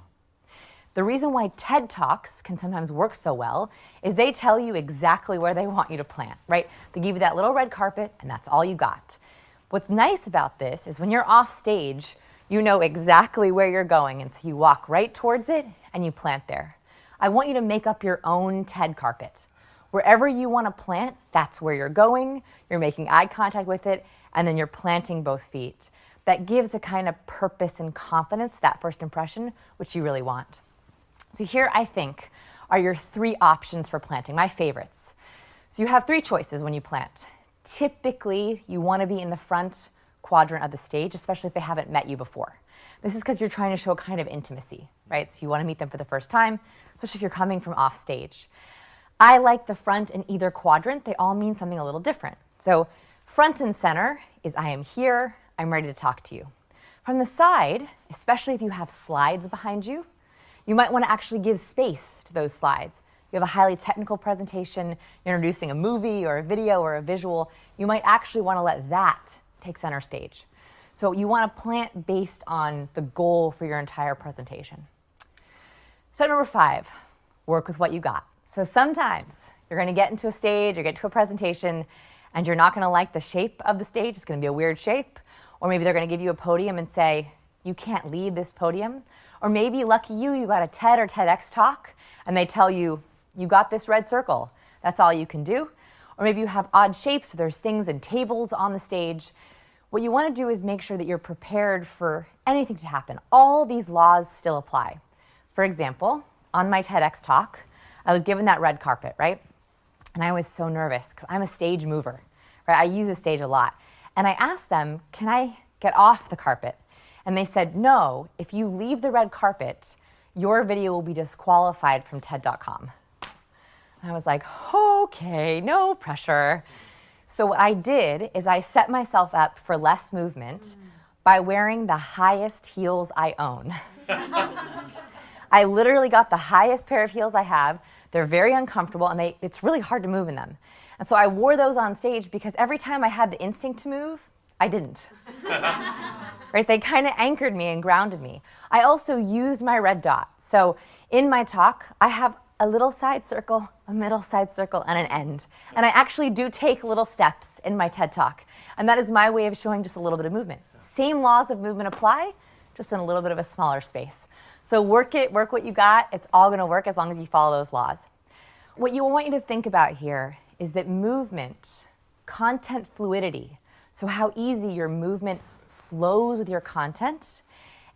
The reason why TED Talks can sometimes work so well is they tell you exactly where they want you to plant, right? They give you that little red carpet and that's all you got. What's nice about this is when you're off stage, you know exactly where you're going, and so you walk right towards it and you plant there. I want you to make up your own TED carpet. Wherever you want to plant, that's where you're going, you're making eye contact with it, and then you're planting both feet. That gives a kind of purpose and confidence, that first impression, which you really want. So here, I think, are your 3 options for planting, my favorites. So you have 3 choices when you plant. Typically, you want to be in the front quadrant of the stage, especially if they haven't met you before. This is because you're trying to show kind of intimacy, right? So you want to meet them for the first time, especially if you're coming from off stage. I like the front in either quadrant. They all mean something a little different. So front and center is I am here, I'm ready to talk to you. From the side, especially if you have slides behind you, you might want to actually give space to those slides. You have a highly technical presentation, you're introducing a movie or a video or a visual, you might actually want to let that take center stage. So you want to plant based on the goal for your entire presentation. Step number 5, work with what you got. So sometimes you're going to get into a stage or get to a presentation and you're not going to like the shape of the stage, it's going to be a weird shape, or maybe they're going to give you a podium and say, you can't leave this podium. Or maybe, lucky you got a TED or TEDx talk and they tell you, you got this red circle, that's all you can do. Or maybe you have odd shapes, so there's things and tables on the stage. What you want to do is make sure that you're prepared for anything to happen. All these laws still apply. For example, on my TEDx talk, I was given that red carpet, right? And I was so nervous because I'm a stage mover, right? I use the stage a lot. And I asked them, can I get off the carpet? And they said, no, if you leave the red carpet, your video will be disqualified from TED.com. And I was like, okay, no pressure. So what I did is I set myself up for less movement by wearing the highest heels I own. I literally got the highest pair of heels I have. They're very uncomfortable and it's really hard to move in them. And so I wore those on stage because every time I had the instinct to move, I didn't. Right? They kind of anchored me and grounded me. I also used my red dot. So in my talk, I have a little side circle, a middle side circle, and an end. And I actually do take little steps in my TED Talk. And that is my way of showing just a little bit of movement. Same laws of movement apply, just in a little bit of a smaller space. So work what you got. It's all going to work as long as you follow those laws. What you want you to think about here is that movement, content fluidity, so how easy your movement flows with your content,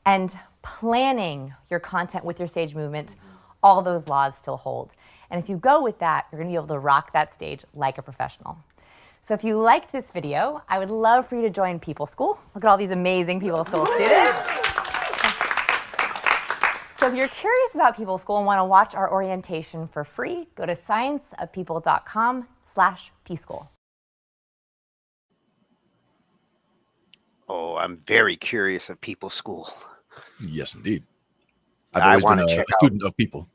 and planning your content with your stage movement, all those laws still hold. And if you go with that, you're going to be able to rock that stage like a professional. So if you liked this video, I would love for you to join People School. Look at all these amazing People School students. So if you're curious about People School and want to watch our orientation for free, go to scienceofpeople.com/pschool. Oh, I'm very curious of People School. Yes, indeed. I've always been a student of people.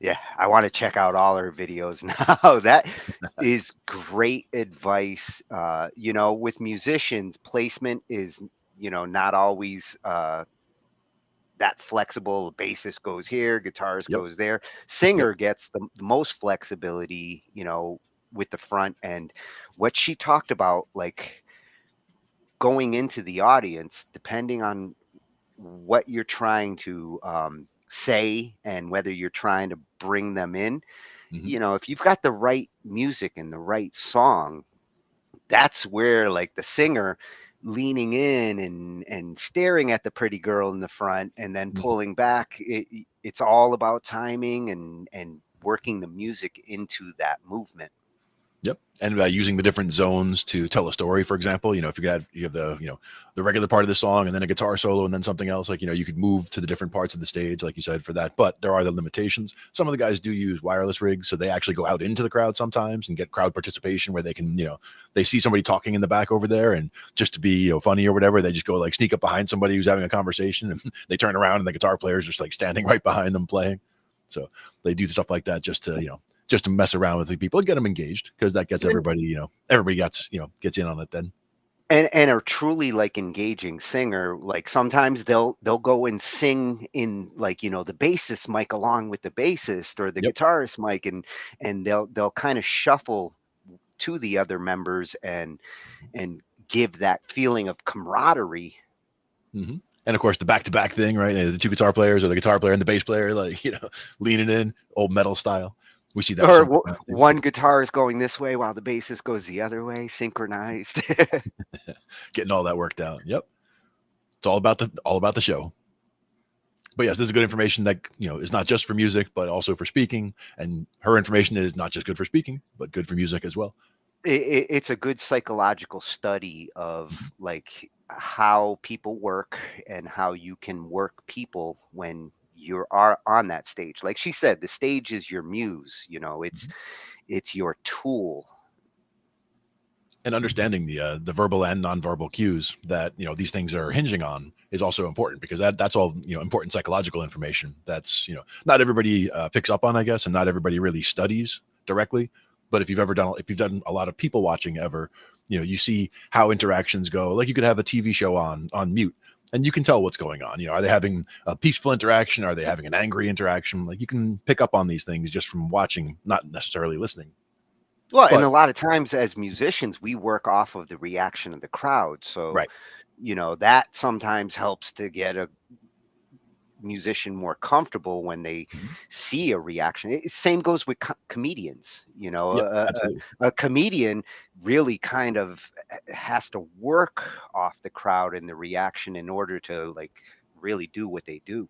Yeah, I want to check out all our videos now. That is great advice. You know, with musicians, placement is, you know, not always that flexible. Bassist goes here, guitarist Yep. goes there. Yep. Singer gets the most flexibility, you know, with the front. And what she talked about, like going into the audience, depending on what you're trying to say and whether you're trying to bring them in, Hmm. you know, if you've got the right music and the right song, that's where like the singer leaning in and staring at the pretty girl in the front and then Hmm. pulling back, it's all about timing and working the music into that movement. Yep. And using the different zones to tell a story, for example, you know, if you have the, you know, the regular part of the song and then a guitar solo and then something else, like, you know, you could move to the different parts of the stage, like you said, for that. But there are the limitations. Some of the guys do use wireless rigs. So they actually go out into the crowd sometimes and get crowd participation where they can, you know, they see somebody talking in the back over there. And just to be, you know, funny or whatever, they just go like sneak up behind somebody who's having a conversation and they turn around and the guitar player's just like standing right behind them playing. So they do stuff like that just to, you know, just to mess around with the people and get them engaged, because that gets everybody, you know, everybody gets, you know, gets in on it then. And a truly like engaging singer, like sometimes they'll go and sing in like, you know, the bassist mic along with the bassist or the Yep. guitarist mic, and they'll kind of shuffle to the other members and give that feeling of camaraderie. Hmm. And of course, the back to back thing, right? The two guitar players or the guitar player and the bass player, like, you know, leaning in, old metal style. We see that Or sometimes too. one guitar is going this way while the bassist goes the other way, synchronized. Getting all that worked out. Yep. It's all about the show. But yes, this is good information that, you know, is not just for music, but also for speaking. And her information is not just good for speaking, but good for music as well. It's a good psychological study of like how people work and how you can work people when you are on that stage. Like she said, the stage is your muse, you know, Mhm. it's your tool. And understanding the verbal and nonverbal cues that, you know, these things are hinging on is also important, because that's all, you know, important psychological information that's, you know, not everybody picks up on, I guess, and not everybody really studies directly. But if you've done a lot of people watching ever, you know, you see how interactions go. Like you could have a TV show on mute and you can tell what's going on. You know, are they having a peaceful interaction? Are they having an angry interaction? Like you can pick up on these things just from watching, not necessarily listening. Well, and But a lot of times as musicians, we work off of the reaction of the crowd. So, right. you know, that sometimes helps to get a musician more comfortable when they Mhm. see a reaction. Same goes with comedians. You know, Yep, absolutely. a comedian really kind of has to work off the crowd and the reaction in order to like really do what they do.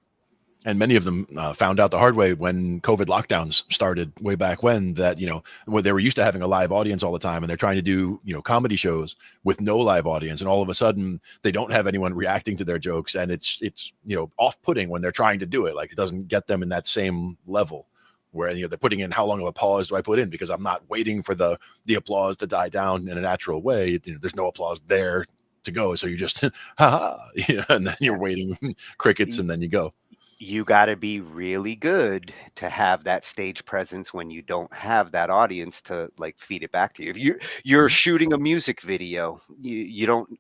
And many of them found out the hard way when COVID lockdowns started way back when, that, you know, where they were used to having a live audience all the time and they're trying to do, you know, comedy shows with no live audience. And all of a sudden they don't have anyone reacting to their jokes. And it's, you know, off putting when they're trying to do it. Like it doesn't get them in that same level where, you know, they're putting in how long of a pause do I put in, because I'm not waiting for the applause to die down in a natural way. You know, there's no applause there to go. So you just, ha ha, you know, and then you're Yeah. waiting crickets and then you go. You got to be really good to have that stage presence when you don't have that audience to like feed it back to you. If you're Mhm. shooting a music video, you don't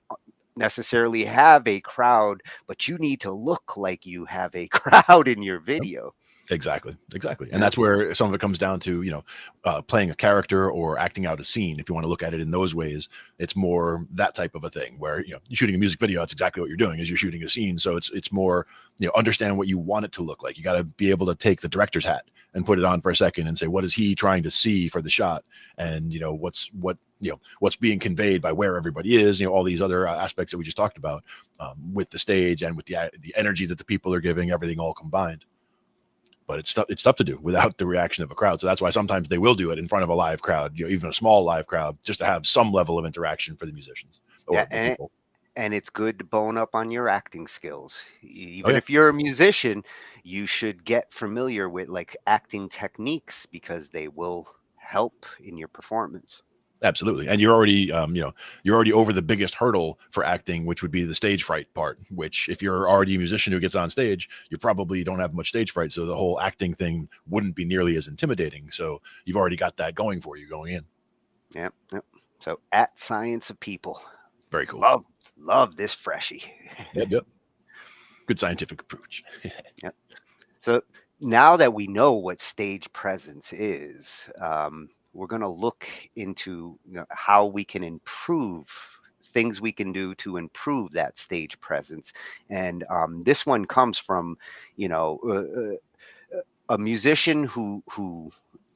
necessarily have a crowd, but you need to look like you have a crowd in your video. Exactly, exactly, and Yeah. that's where some of it comes down to, you know, playing a character or acting out a scene. If you want to look at it in those ways, it's more that type of a thing where, you know, you're shooting a music video. That's exactly what you're doing, is you're shooting a scene. So it's more, you know, understand what you want it to look like. You got to be able to take the director's hat and put it on for a second and say, what is he trying to see for the shot, and, you know, what's being conveyed by where everybody is. You know, all these other aspects that we just talked about, with the stage and with the energy that the people are giving, everything all combined. But it's tough to do without the reaction of a crowd. So that's why sometimes they will do it in front of a live crowd, you know, even a small live crowd, just to have some level of interaction for the musicians Yeah, or the people. and it's good to bone up on your acting skills. Oh Even yeah, if you're a musician, you should get familiar with like acting techniques because they will help in your performance. absolutely. And you're already, you know, you're already over the biggest hurdle for acting, which would be the stage fright part. Which, if you're already a musician who gets on stage, you probably don't have much stage fright, so the whole acting thing wouldn't be nearly as intimidating. So you've already got that going for you going in. Yep, yep. So at Science of People, Very cool. love love this freshie. Yep, yep. Good scientific approach. Yep. So now that we know what stage presence is, we're going to look into how we can improve things we can do to improve that stage presence. And this one comes from, a musician who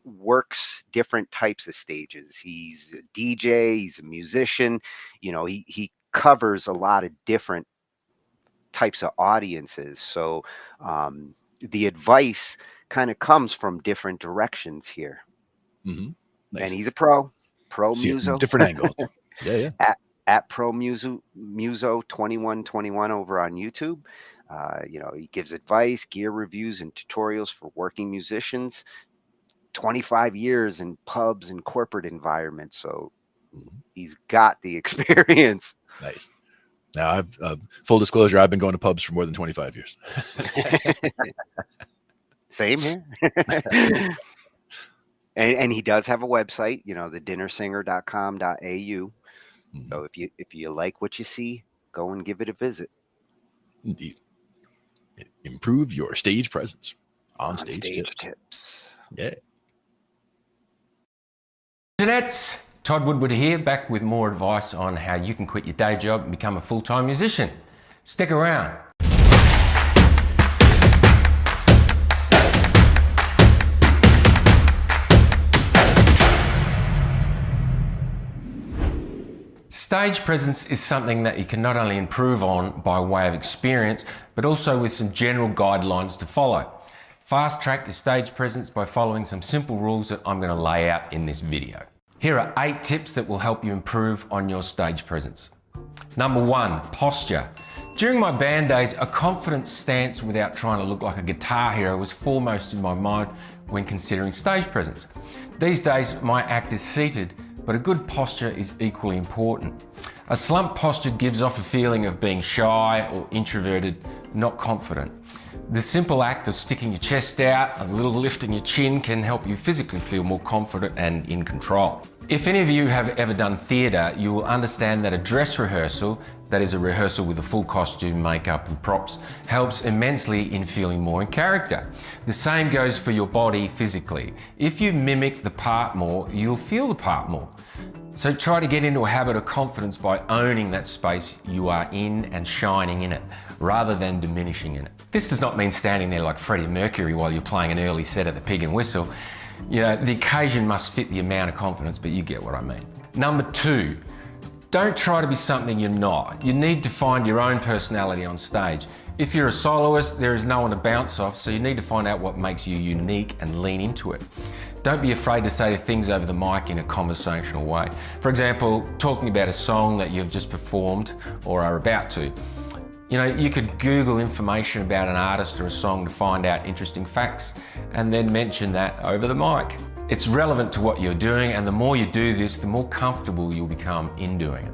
works different types of stages. He's a DJ, he's a musician, he covers a lot of different types of audiences. So the advice kind of comes from different directions here. Mm-hmm. Nice. And he's a pro See it from muso. different angles. Yeah. At pro muso 2121 over on YouTube. He gives advice, gear reviews, and tutorials for working musicians. 25 years in pubs and corporate environments, so he's got the experience. Nice. Now, I've full disclosure, I've been going to pubs for more than 25 years. Same here. and he does have a website, thedinnersinger.com.au. So if you like what you see, go and give it a visit. Indeed. Improve your stage presence. On stage tips. Yeah. Internets, Todd Woodward here, back with more advice on how you can quit your day job and become a full-time musician. Stick around. Stage presence is something that you can not only improve on by way of experience, but also with some general guidelines to follow. Fast track your stage presence by following some simple rules that I'm going to lay out in this video. Here are 8 tips that will help you improve on your stage presence. Number 1, posture. During my band days, a confident stance without trying to look like a guitar hero was foremost in my mind when considering stage presence. These days, my act is seated, but a good posture is equally important. A slumped posture gives off a feeling of being shy or introverted, not confident. The simple act of sticking your chest out, a little lift in your chin can help you physically feel more confident and in control. If any of you have ever done theatre, you will understand that a dress rehearsal, that is a rehearsal with a full costume, makeup and props, helps immensely in feeling more in character. The same goes for your body physically. If you mimic the part more, you'll feel the part more. So try to get into a habit of confidence by owning that space you are in and shining in it, rather than diminishing in it. This does not mean standing there like Freddie Mercury while you're playing an early set at the Pig and Whistle. The occasion must fit the amount of confidence, but you get what I mean. Number 2, don't try to be something you're not. You need to find your own personality on stage. If you're a soloist, there is no one to bounce off, so you need to find out what makes you unique and lean into it. Don't be afraid to say things over the mic in a conversational way. For example, talking about a song that you've just performed or are about to. You could Google information about an artist or a song to find out interesting facts and then mention that over the mic. It's relevant to what you're doing, and the more you do this, the more comfortable you'll become in doing it.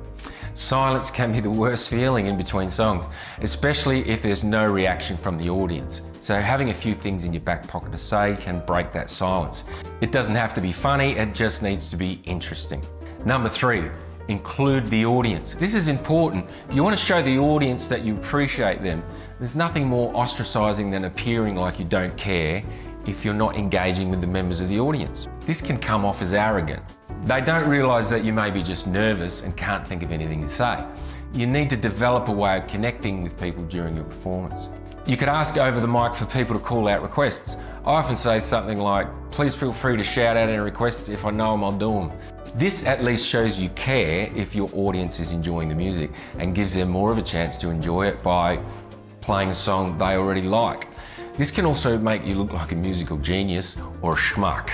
Silence can be the worst feeling in between songs, especially if there's no reaction from the audience. So having a few things in your back pocket to say can break that silence. It doesn't have to be funny, it just needs to be interesting. Number 3, include the audience. This is important. You want to show the audience that you appreciate them. There's nothing more ostracizing than appearing like you don't care if you're not engaging with the members of the audience. This can come off as arrogant. They don't realize that you may be just nervous and can't think of anything to say. You need to develop a way of connecting with people during your performance. You could ask over the mic for people to call out requests. I often say something like, please feel free to shout out any requests. If I know them, I'll do them. This at least shows you care if your audience is enjoying the music and gives them more of a chance to enjoy it by playing a song they already like. This can also make you look like a musical genius or a schmuck.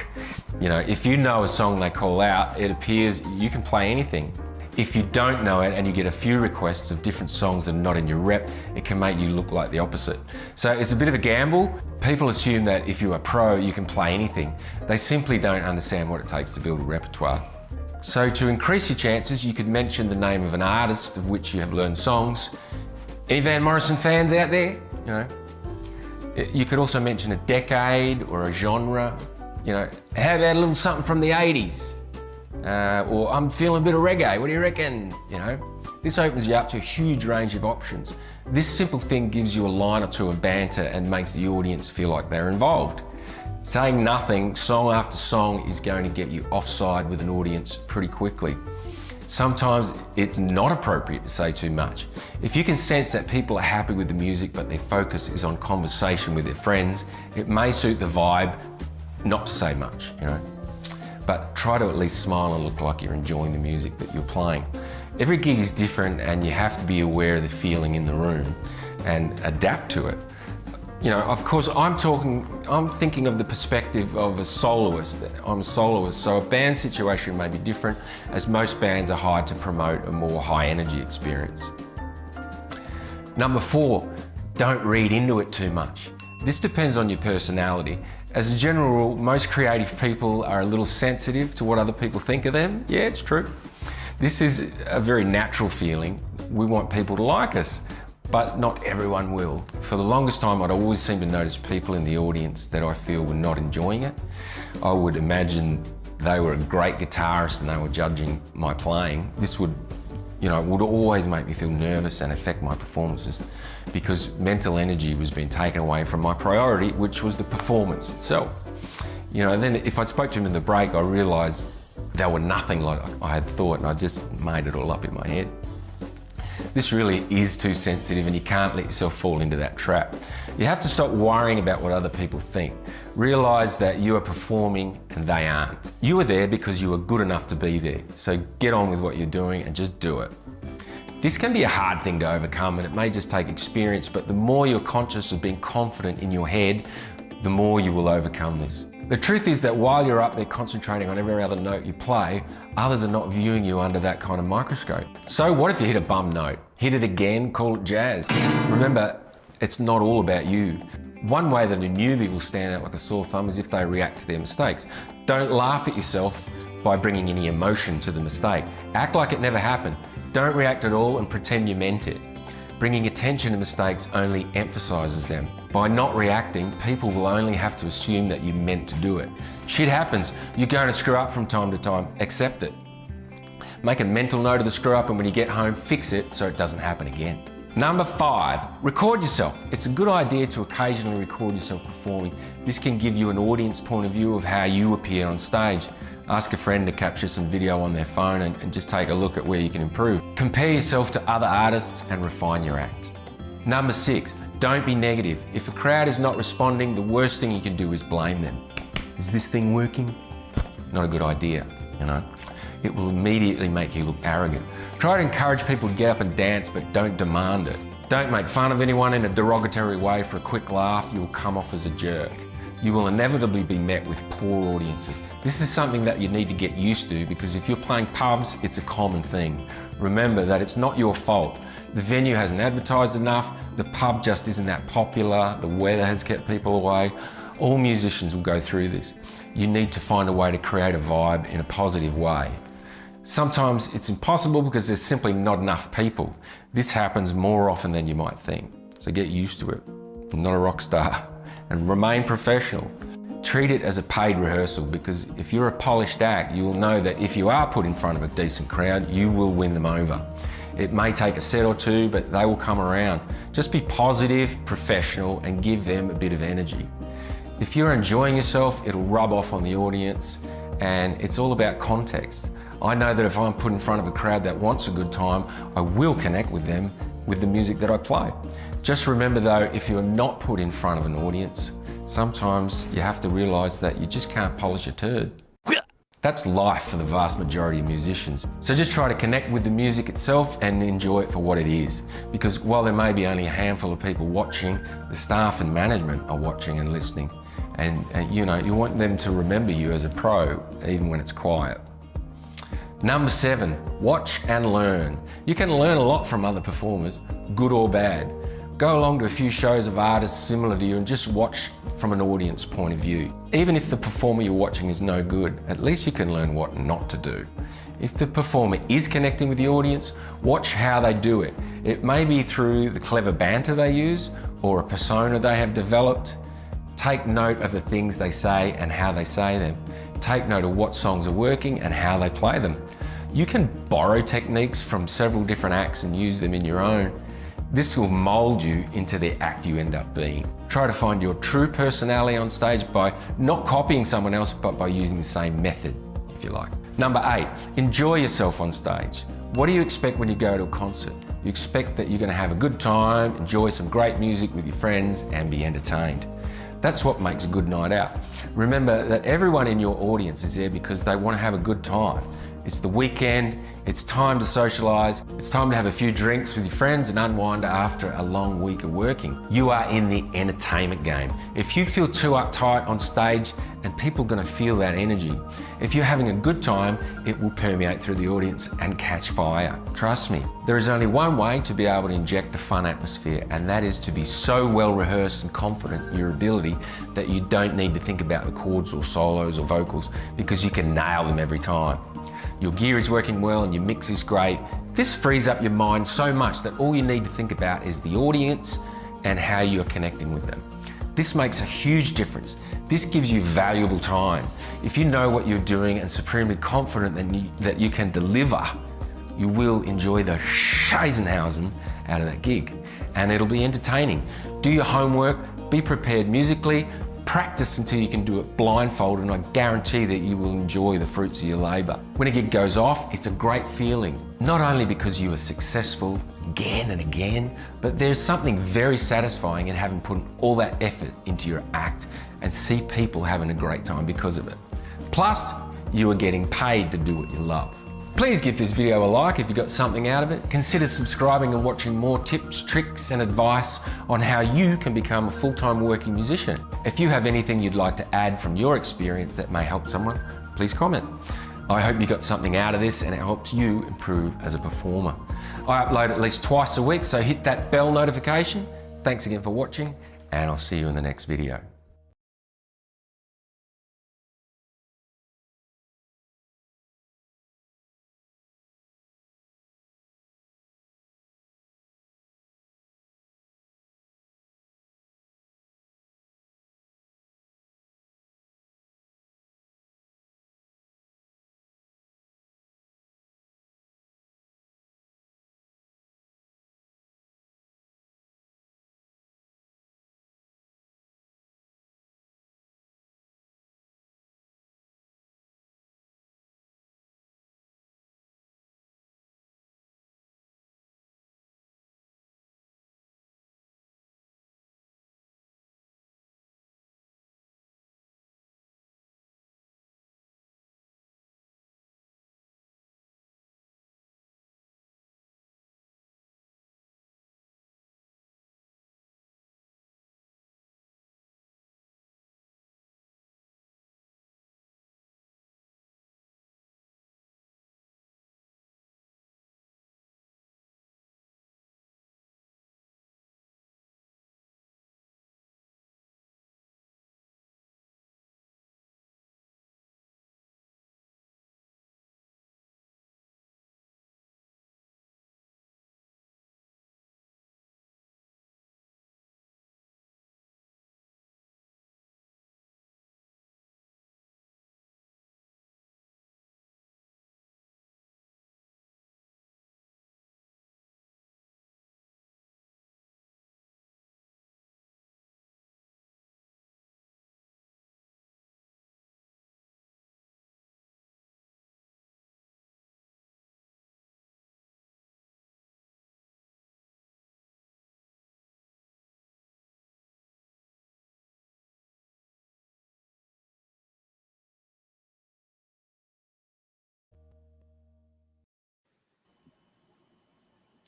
If you know a song they call out, it appears you can play anything. If you don't know it and you get a few requests of different songs that are not in your rep, it can make you look like the opposite. So it's a bit of a gamble. People assume that if you're a pro, you can play anything. They simply don't understand what it takes to build a repertoire. So to increase your chances, you could mention the name of an artist of which you have learned songs. Any Van Morrison fans out there? You could also mention a decade or a genre. How about a little something from the 80s? Or I'm feeling a bit of reggae, what do you reckon? This opens you up to a huge range of options. This simple thing gives you a line or two of banter and makes the audience feel like they're involved. Saying nothing, song after song, is going to get you offside with an audience pretty quickly. Sometimes it's not appropriate to say too much. If you can sense that people are happy with the music but their focus is on conversation with their friends, it may suit the vibe not to say much, you know. But try to at least smile and look like you're enjoying the music that you're playing. Every gig is different and you have to be aware of the feeling in the room and adapt to it. You know, of course, I'm thinking of the perspective of a soloist. I'm a soloist, so a band situation may be different, as most bands are hired to promote a more high energy experience. Number 4, don't read into it too much. This depends on your personality. As a general rule, most creative people are a little sensitive to what other people think of them. Yeah, it's true. This is a very natural feeling. We want people to like us, but not everyone will. For the longest time, I'd always seem to notice people in the audience that I feel were not enjoying it. I would imagine they were a great guitarist and they were judging my playing. This would, you know, would always make me feel nervous and affect my performances because mental energy was being taken away from my priority, which was the performance itself. You know, and then if I spoke to him in the break, I realized they were nothing like I had thought and I just made it all up in my head. This really is too sensitive and you can't let yourself fall into that trap. You have to stop worrying about what other people think. Realize that you are performing and they aren't. You are there because you are good enough to be there. So get on with what you're doing and just do it. This can be a hard thing to overcome and it may just take experience, but the more you're conscious of being confident in your head, the more you will overcome this. The truth is that while you're up there concentrating on every other note you play, others are not viewing you under that kind of microscope. So what if you hit a bum note? Hit it again, call it jazz. Remember, it's not all about you. One way that a newbie will stand out like a sore thumb is if they react to their mistakes. Don't laugh at yourself by bringing any emotion to the mistake. Act like it never happened. Don't react at all and pretend you meant it. Bringing attention to mistakes only emphasizes them. By not reacting, people will only have to assume that you meant to do it. Shit happens. You're going to screw up from time to time. Accept it. Make a mental note of the screw up and when you get home, fix it so it doesn't happen again. Number 5, record yourself. It's a good idea to occasionally record yourself performing. This can give you an audience point of view of how you appear on stage. Ask a friend to capture some video on their phone and just take a look at where you can improve. Compare yourself to other artists and refine your act. Number 6, don't be negative. If a crowd is not responding, the worst thing you can do is blame them. Is this thing working? Not a good idea, you know. It will immediately make you look arrogant. Try to encourage people to get up and dance, but don't demand it. Don't make fun of anyone in a derogatory way for a quick laugh. You will come off as a jerk. You will inevitably be met with poor audiences. This is something that you need to get used to because if you're playing pubs, it's a common thing. Remember that it's not your fault. The venue hasn't advertised enough, the pub just isn't that popular, the weather has kept people away. All musicians will go through this. You need to find a way to create a vibe in a positive way. Sometimes it's impossible because there's simply not enough people. This happens more often than you might think. So get used to it. I'm not a rock star. And remain professional. Treat it as a paid rehearsal because if you're a polished act, you will know that if you are put in front of a decent crowd, you will win them over. It may take a set or two, but they will come around. Just be positive, professional, and give them a bit of energy. If you're enjoying yourself, it'll rub off on the audience, and it's all about context. I know that if I'm put in front of a crowd that wants a good time, I will connect with them with the music that I play. Just remember though, if you're not put in front of an audience, sometimes you have to realize that you just can't polish a turd. That's life for the vast majority of musicians. So just try to connect with the music itself and enjoy it for what it is. Because while there may be only a handful of people watching, the staff and management are watching and listening. And you know, you want them to remember you as a pro, even when it's quiet. Number 7, watch and learn. You can learn a lot from other performers, good or bad. Go along to a few shows of artists similar to you and just watch from an audience point of view. Even if the performer you're watching is no good, at least you can learn what not to do. If the performer is connecting with the audience, watch how they do it. It may be through the clever banter they use or a persona they have developed. Take note of the things they say and how they say them. Take note of what songs are working and how they play them. You can borrow techniques from several different acts and use them in your own. This will mold you into the act you end up being. Try to find your true personality on stage by not copying someone else, but by using the same method, if you like. Number 8, enjoy yourself on stage. What do you expect when you go to a concert? You expect that you're going to have a good time, enjoy some great music with your friends, and be entertained. That's what makes a good night out. Remember that everyone in your audience is there because they want to have a good time. It's the weekend, it's time to socialise, it's time to have a few drinks with your friends and unwind after a long week of working. You are in the entertainment game. If you feel too uptight on stage, and people are going to feel that energy, if you're having a good time, it will permeate through the audience and catch fire. Trust me, there is only one way to be able to inject a fun atmosphere, and that is to be so well rehearsed and confident in your ability that you don't need to think about the chords or solos or vocals, because you can nail them every time. Your gear is working well and your mix is great. This frees up your mind so much that all you need to think about is the audience and how you're connecting with them. This makes a huge difference. This gives you valuable time. If you know what you're doing and supremely confident that you can deliver, you will enjoy the Scheisenhausen out of that gig, and it'll be entertaining. Do your homework, be prepared musically, practice until you can do it blindfolded, and I guarantee that you will enjoy the fruits of your labour. When a gig goes off, it's a great feeling, not only because you are successful again and again, but there's something very satisfying in having put all that effort into your act and see people having a great time because of it. Plus, you are getting paid to do what you love. Please give this video a like if you got something out of it. Consider subscribing and watching more tips, tricks and advice on how you can become a full-time working musician. If you have anything you'd like to add from your experience that may help someone, please comment. I hope you got something out of this and it helped you improve as a performer. I upload at least twice a week, so hit that bell notification. Thanks again for watching, and I'll see you in the next video.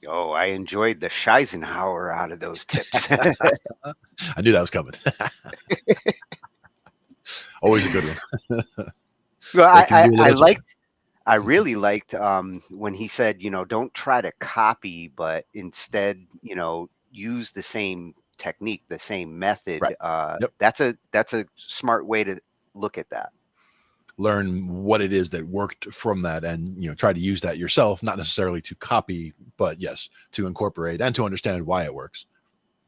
Oh, I enjoyed the Scheisenhauer out of those tips. I knew that was coming. Always a good one. Well, They can do a little charm. I really liked when he said, don't try to copy, but instead, use the same technique, the same method. Right. Yep. That's a smart way to look at that. Learn what it is that worked from that, and try to use that yourself, not necessarily to copy, but yes, to incorporate and to understand why it works.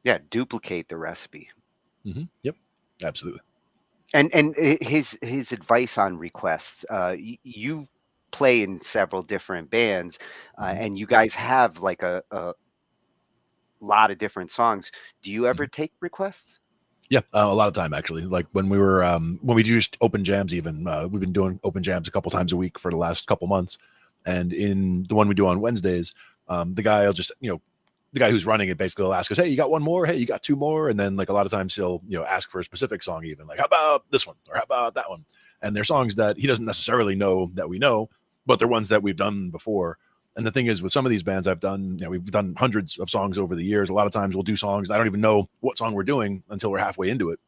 Yeah, duplicate the recipe. Yep, absolutely. And his advice on requests, you've play in several different bands, and you guys have like a lot of different songs. Do you ever take requests? Yeah, a lot of time actually. Like when we do just open jams, even we've been doing open jams a couple times a week for the last couple months, and in the one we do on Wednesdays, the guy will just the guy who's running it basically will ask us, hey, you got one more? Hey, you got two more? And then like a lot of times he'll ask for a specific song, even like how about this one or how about that one? And they're songs that he doesn't necessarily know that we know, but they're ones that we've done before. And the thing is, with some of these bands I've done, we've done hundreds of songs over the years. A lot of times we'll do songs I don't even know what song we're doing until we're halfway into it,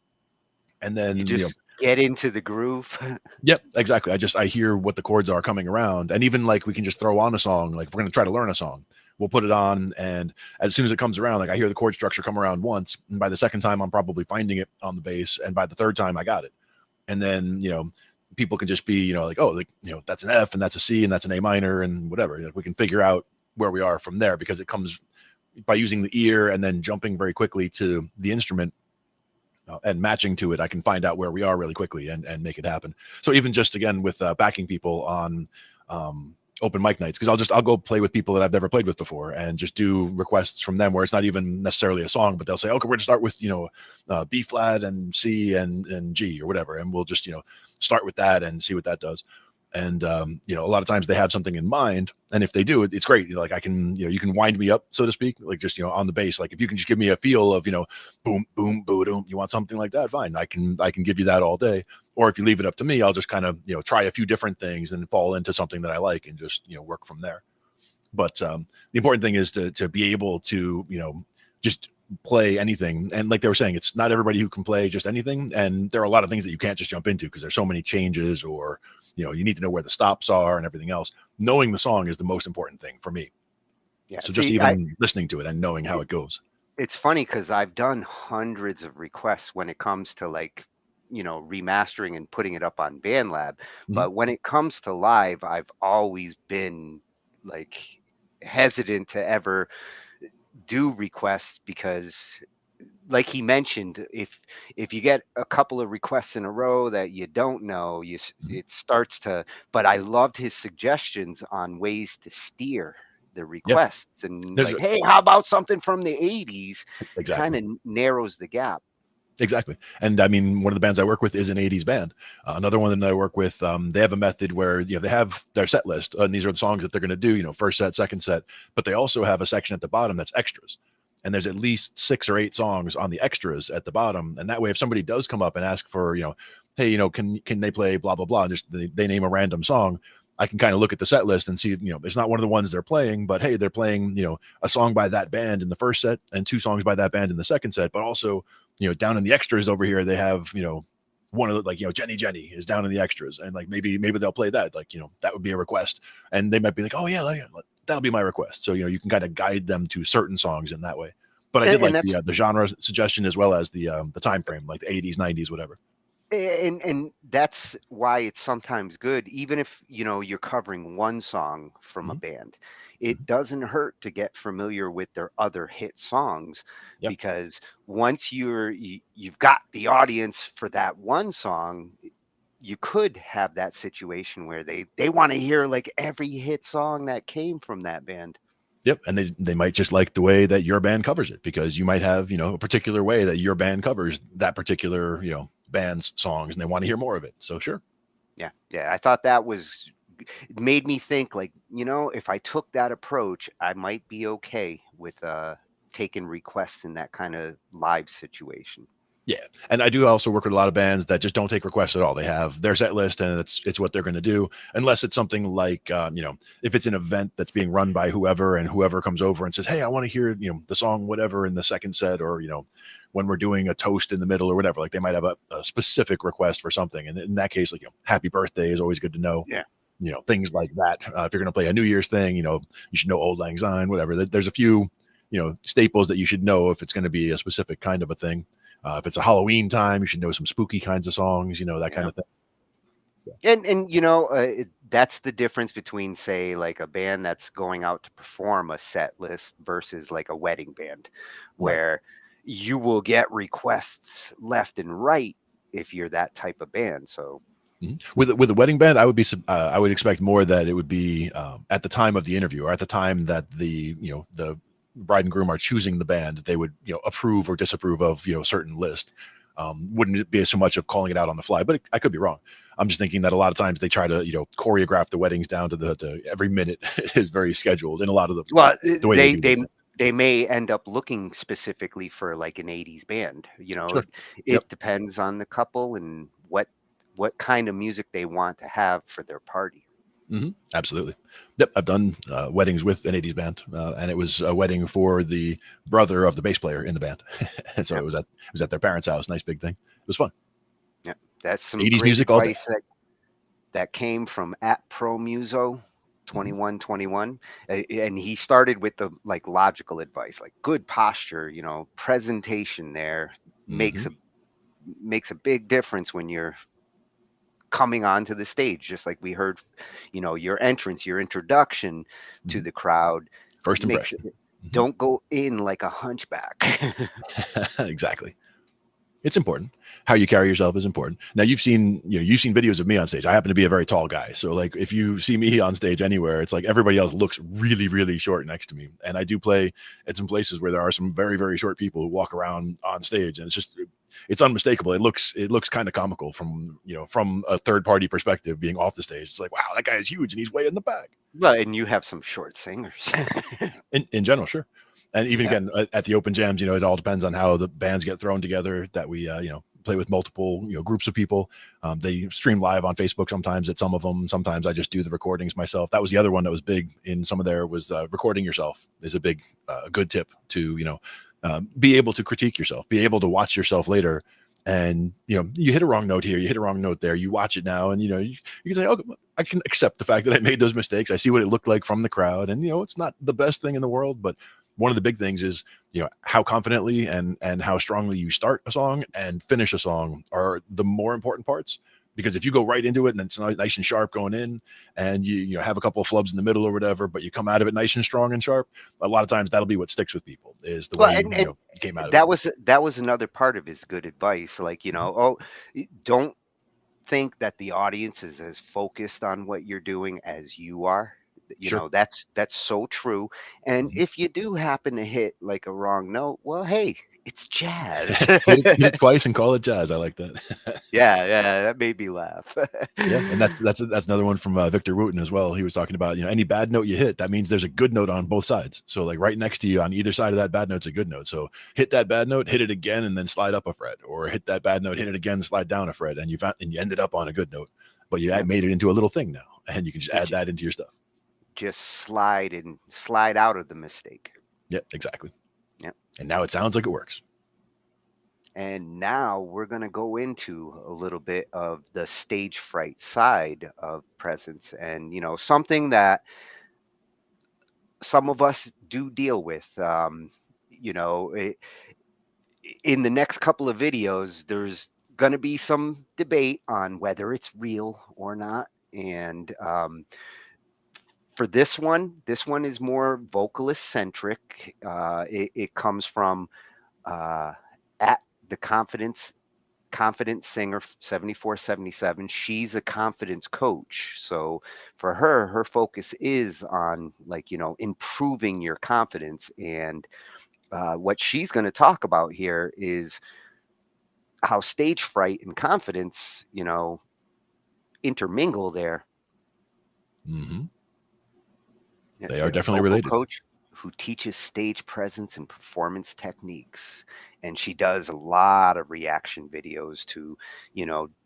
and then You just get into the groove. yep, exactly. I hear what the chords are coming around, and even like we can just throw on a song. Like if we're gonna try to learn a song, we'll put it on, and as soon as it comes around, like I hear the chord structure come around once, and by the second time I'm probably finding it on the bass, and by the third time I got it. And then people can just be like, oh, like that's an F and that's a C and that's an A minor and whatever. Like, we can figure out where we are from there, because it comes by using the ear and then jumping very quickly to the instrument and matching to it. I can find out where we are really quickly and make it happen. So even just again with backing people on open mic nights, because I'll go play with people that I've never played with before and just do requests from them where it's not even necessarily a song, but they'll say, okay, we're gonna start with B flat and C and G or whatever, and we'll just start with that and see what that does. And a lot of times they have something in mind, and if they do, it's great. Like I can you can wind me up, so to speak, like just on the bass. Like if you can just give me a feel of boom boom boom, you want something like that, fine, I can give you that all day. Or if you leave it up to me, I'll just kind of try a few different things and fall into something that I like and just work from there. But the important thing is to be able to just play anything. And like they were saying, it's not everybody who can play just anything, and there are a lot of things that you can't just jump into because there's so many changes, or you need to know where the stops are and everything else. Knowing the song is the most important thing for me. Yeah. So just even listening to it and knowing how it goes. It's funny because I've done hundreds of requests when it comes to like, remastering and putting it up on BandLab. But when it comes to live, I've always been like hesitant to ever do requests because like he mentioned, if you get a couple of requests in a row that you don't know, it starts to. But I loved his suggestions on ways to steer the Yeah, requests, and there's like, hey, how about something from the '80s? Kind exactly. of narrows the gap. Exactly. And I mean, one of the bands I work with is an 80s band. Another one that I work with, they have a method where, they have their set list, and these are the songs that they're going to do, first set, second set, but they also have a section at the bottom that's extras. And there's at least 6 or 8 songs on the extras at the bottom. And that way, if somebody does come up and ask for, hey, can they play blah, blah, blah, and just they name a random song, I can kind of look at the set list and see, it's not one of the ones they're playing, but hey, they're playing, a song by that band in the first set and 2 songs by that band in the second set, but also, down in the extras over here, they have, one of the, like, Jenny Jenny is down in the extras, and like maybe they'll play that, like, that would be a request, and they might be like, oh yeah, that'll be my request. So, you can kind of guide them to certain songs in that way. But I did like the genre suggestion as well as the time frame, like the 80s, 90s, whatever. And that's why it's sometimes good, even if you're covering one song from a band. It doesn't hurt to get familiar with their other hit songs, Yep. because once you've got the audience for that one song, you could have that situation where they want to hear like every hit song that came from that band. Yep. And they might just like the way that your band covers it, because you might have, a particular way that your band covers that particular, band's songs, and they want to hear more of it. So sure. Yeah. I thought that it made me think like, if I took that approach, I might be okay with taking requests in that kind of live situation. Yeah. And I do also work with a lot of bands that just don't take requests at all. They have their set list, and it's what they're going to do, unless it's something like, if it's an event that's being run by whoever, and whoever comes over and says, hey, I want to hear, the song, whatever, in the second set, or, when we're doing a toast in the middle or whatever, like they might have a specific request for something. And in that case, like, happy birthday is always good to know. Yeah. Things like that. If you're going to play a New Year's thing, you should know Old Lang Syne, whatever. There's a few, staples that you should know if it's going to be a specific kind of a thing. If it's a Halloween time, you should know some spooky kinds of songs, that kind of thing. And that's the difference between, say, like a band that's going out to perform a set list versus like a wedding band, where you will get requests left and right if you're that type of band. So With the wedding band, I would expect more that it would be at the time of the interview, or at the time that the bride and groom are choosing the band, they would approve or disapprove of a certain list. Wouldn't it be so much of calling it out on the fly? But I could be wrong. I'm just thinking that a lot of times they try to choreograph the weddings down to the every minute is very scheduled in a lot of Well, the way they do these things. they may end up looking specifically for like an 80s band. Sure. It Yep. depends on the couple and what kind of music they want to have for their party. Absolutely. Yep. I've done weddings with an 80s band, and it was a wedding for the brother of the bass player in the band. And so Yep. it was at their parents' house. Nice big thing. It was fun. Yeah, that's some 80s great music all day. advice that came from @ProMuso 2121, and he started with the like logical advice, like good posture, presentation there makes a big difference when you're coming onto the stage, just like we heard, your entrance, your introduction to the crowd First makes impression. it, don't go in like a hunchback. Exactly. It's important. How you carry yourself is important. Now you've seen videos of me on stage. I happen to be a very tall guy. So like if you see me on stage anywhere, it's like everybody else looks really, really short next to me. And I do play at some places where there are some very, very short people who walk around on stage, and it's unmistakable. It looks kind of comical from a third party perspective being off the stage. It's like, wow, that guy is huge and he's way in the back. Well, and you have some short singers. In general, sure. And even again at the open jams, it all depends on how the bands get thrown together. That we play with multiple groups of people. They stream live on Facebook sometimes at some of them. Sometimes I just do the recordings myself. That was the other one that was big in some of there was recording yourself is a big good tip to be able to critique yourself, be able to watch yourself later. And you hit a wrong note here, you hit a wrong note there, you watch it now, and you can say, oh, I can accept the fact that I made those mistakes. I see what it looked like from the crowd, and it's not the best thing in the world, but one of the big things is how confidently and how strongly you start a song and finish a song are the more important parts. Because if you go right into it and it's nice and sharp going in, and you have a couple of flubs in the middle or whatever, but you come out of it nice and strong and sharp, a lot of times that'll be what sticks with people is the way you came out of it. That was another part of his good advice. Like, don't think that the audience is as focused on what you're doing as you are. Sure. That's so true. And if you do happen to hit like a wrong note, well, hey, it's jazz. hit it twice and call it jazz. I like that. Yeah, that made me laugh. Yeah, and that's another one from Victor Wooten as well. He was talking about any bad note you hit, that means there's a good note on both sides. So like right next to you on either side of that bad note's a good note. So hit that bad note, hit it again, and then slide up a fret, or hit that bad note, hit it again, slide down a fret, and you ended up on a good note. But you made it into a little thing now, and you can just add that into your stuff. Just slide out of the mistake. Yep, exactly. Yep. And now it sounds like it works. And now we're going to go into a little bit of the stage fright side of presence, and something that some of us do deal with. In the next couple of videos, there's going to be some debate on whether it's real or not. And for this one is more vocalist centric. It comes from at the confident singer 7477. She's a confidence coach, so for her focus is on improving your confidence. And what she's going to talk about here is how stage fright and confidence intermingle there. They are definitely related. Coach who teaches stage presence and performance techniques, and she does a lot of reaction videos to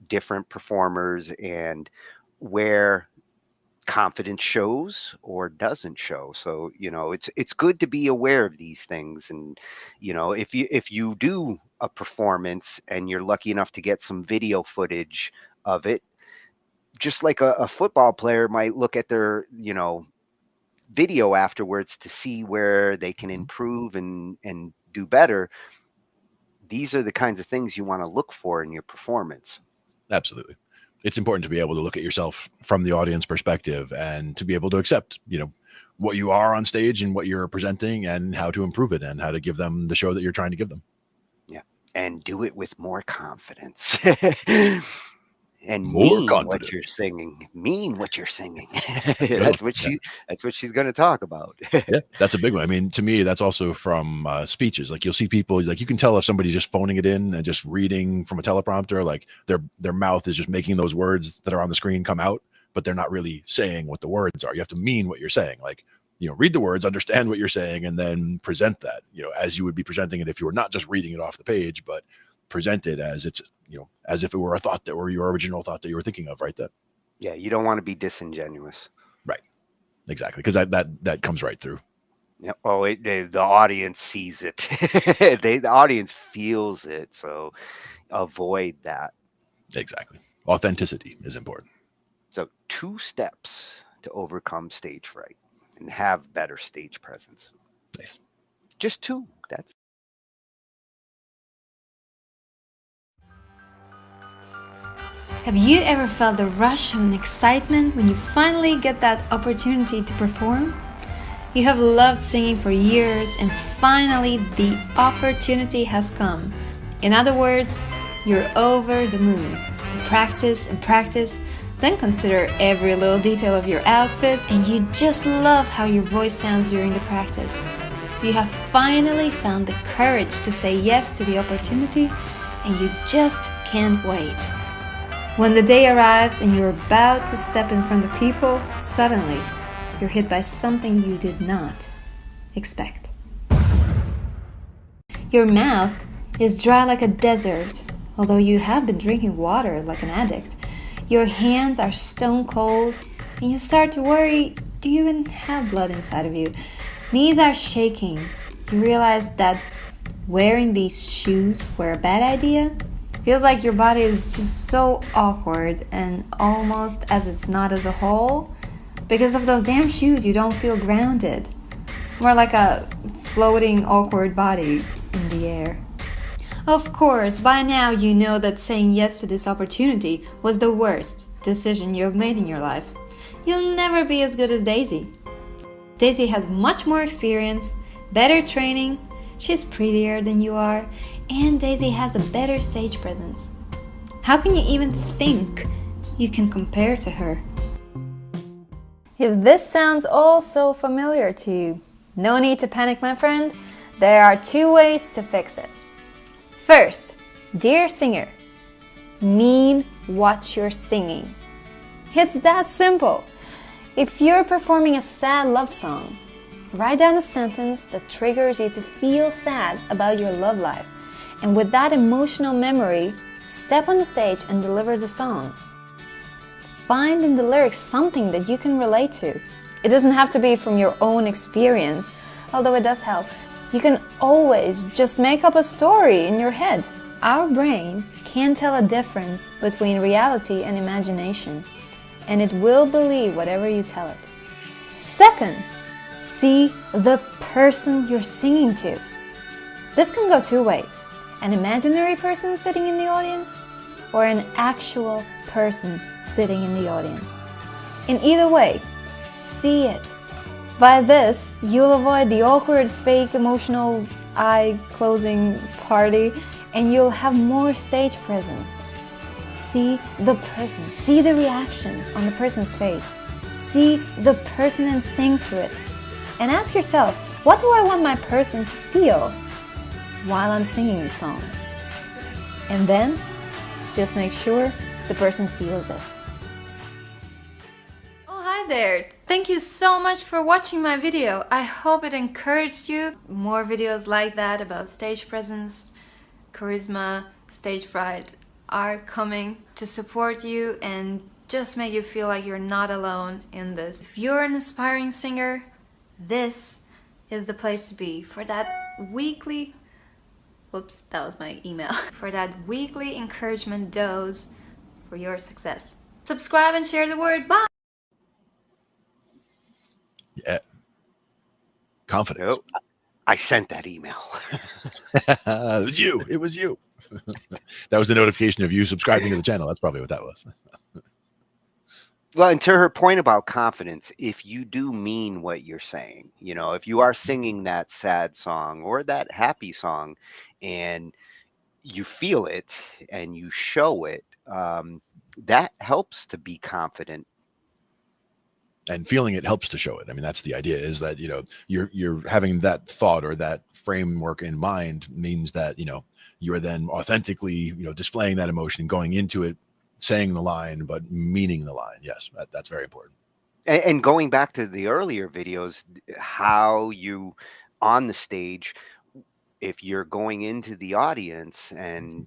different performers and where confidence shows or doesn't show. So it's good to be aware of these things. And if you do a performance and you're lucky enough to get some video footage of it, just like a football player might look at their video afterwards to see where they can improve and do better. These are the kinds of things you want to look for in your performance. Absolutely. It's important to be able to look at yourself from the audience perspective and to be able to accept, what you are on stage and what you're presenting and how to improve it and how to give them the show that you're trying to give them. Yeah. And do it with more confidence. and More mean what confident. you're singing. Mean what you're singing. Good one. That's what she's going to talk about. Yeah, that's a big one. I mean, to me, that's also from speeches. Like you'll see people, like you can tell if somebody's just phoning it in and just reading from a teleprompter, like their mouth is just making those words that are on the screen come out, but they're not really saying what the words are. You have to mean what you're saying. Like, read the words, understand what you're saying, and then present that, as you would be presenting it if you were not just reading it off the page, but present it as it's, as if it were a thought that were your original thought that you were thinking of right then. Yeah, you don't want to be disingenuous. Right. Exactly. Because that comes right through. Yeah. Oh, the audience sees it. The audience feels it. So avoid that. Exactly. Authenticity is important. So 2 steps to overcome stage fright and have better stage presence. Nice. Just 2. That's Have you ever felt the rush of excitement when you finally get that opportunity to perform? You have loved singing for years and finally the opportunity has come. In other words, you're over the moon. You practice and practice, then consider every little detail of your outfit, and you just love how your voice sounds during the practice. You have finally found the courage to say yes to the opportunity, and you just can't wait. When the day arrives and you're about to step in front of people, suddenly you're hit by something you did not expect. Your mouth is dry like a desert, although you have been drinking water like an addict. Your hands are stone cold, and you start to worry, do you even have blood inside of you? Knees are shaking. You realize that wearing these shoes were a bad idea. Feels like your body is just so awkward and almost as it's not as a whole. Because of those damn shoes, you don't feel grounded. More like a floating awkward body in the air. Of course, by now you know that saying yes to this opportunity was the worst decision you have made in your life. You'll never be as good as Daisy. Daisy has much more experience, better training, she's prettier than you are, and Daisy has a better stage presence. How can you even think you can compare to her? If this sounds all so familiar to you, no need to panic, my friend. There are 2 ways to fix it. First, dear singer, mean what you're singing. It's that simple. If you're performing a sad love song, write down a sentence that triggers you to feel sad about your love life. And with that emotional memory, step on the stage and deliver the song. Find in the lyrics something that you can relate to. It doesn't have to be from your own experience, although it does help. You can always just make up a story in your head. Our brain can tell a difference between reality and imagination, and it will believe whatever you tell it. Second, see the person you're singing to. This can go 2 ways. An imaginary person sitting in the audience, or an actual person sitting in the audience. In either way, see it. By this, you'll avoid the awkward, fake, emotional, eye-closing party, and you'll have more stage presence. See the person, see the reactions on the person's face, see the person and sing to it. And ask yourself, what do I want my person to feel while I'm singing the song? And then, just make sure the person feels it. Oh, hi there! Thank you so much for watching my video. I hope it encouraged you. More videos like that about stage presence, charisma, stage fright are coming to support you and just make you feel like you're not alone in this. If you're an aspiring singer, this is the place to be for that weekly, whoops, that was my email, for that weekly encouragement dose for your success. Subscribe and share the word. Bye! Yeah. Confidence. Nope. I sent that email. It was you. It was you. That was the notification of you subscribing to the channel. That's probably what that was. Well, and to her point about confidence, if you do mean what you're saying, if you are singing that sad song or that happy song and you feel it and you show it, that helps to be confident. And feeling it helps to show it. I mean, that's the idea, is that, you're having that thought or that framework in mind means that, you're then authentically, displaying that emotion, going into it, saying the line, but meaning the line. Yes, that's very important. And going back to the earlier videos, how you on the stage, if you're going into the audience and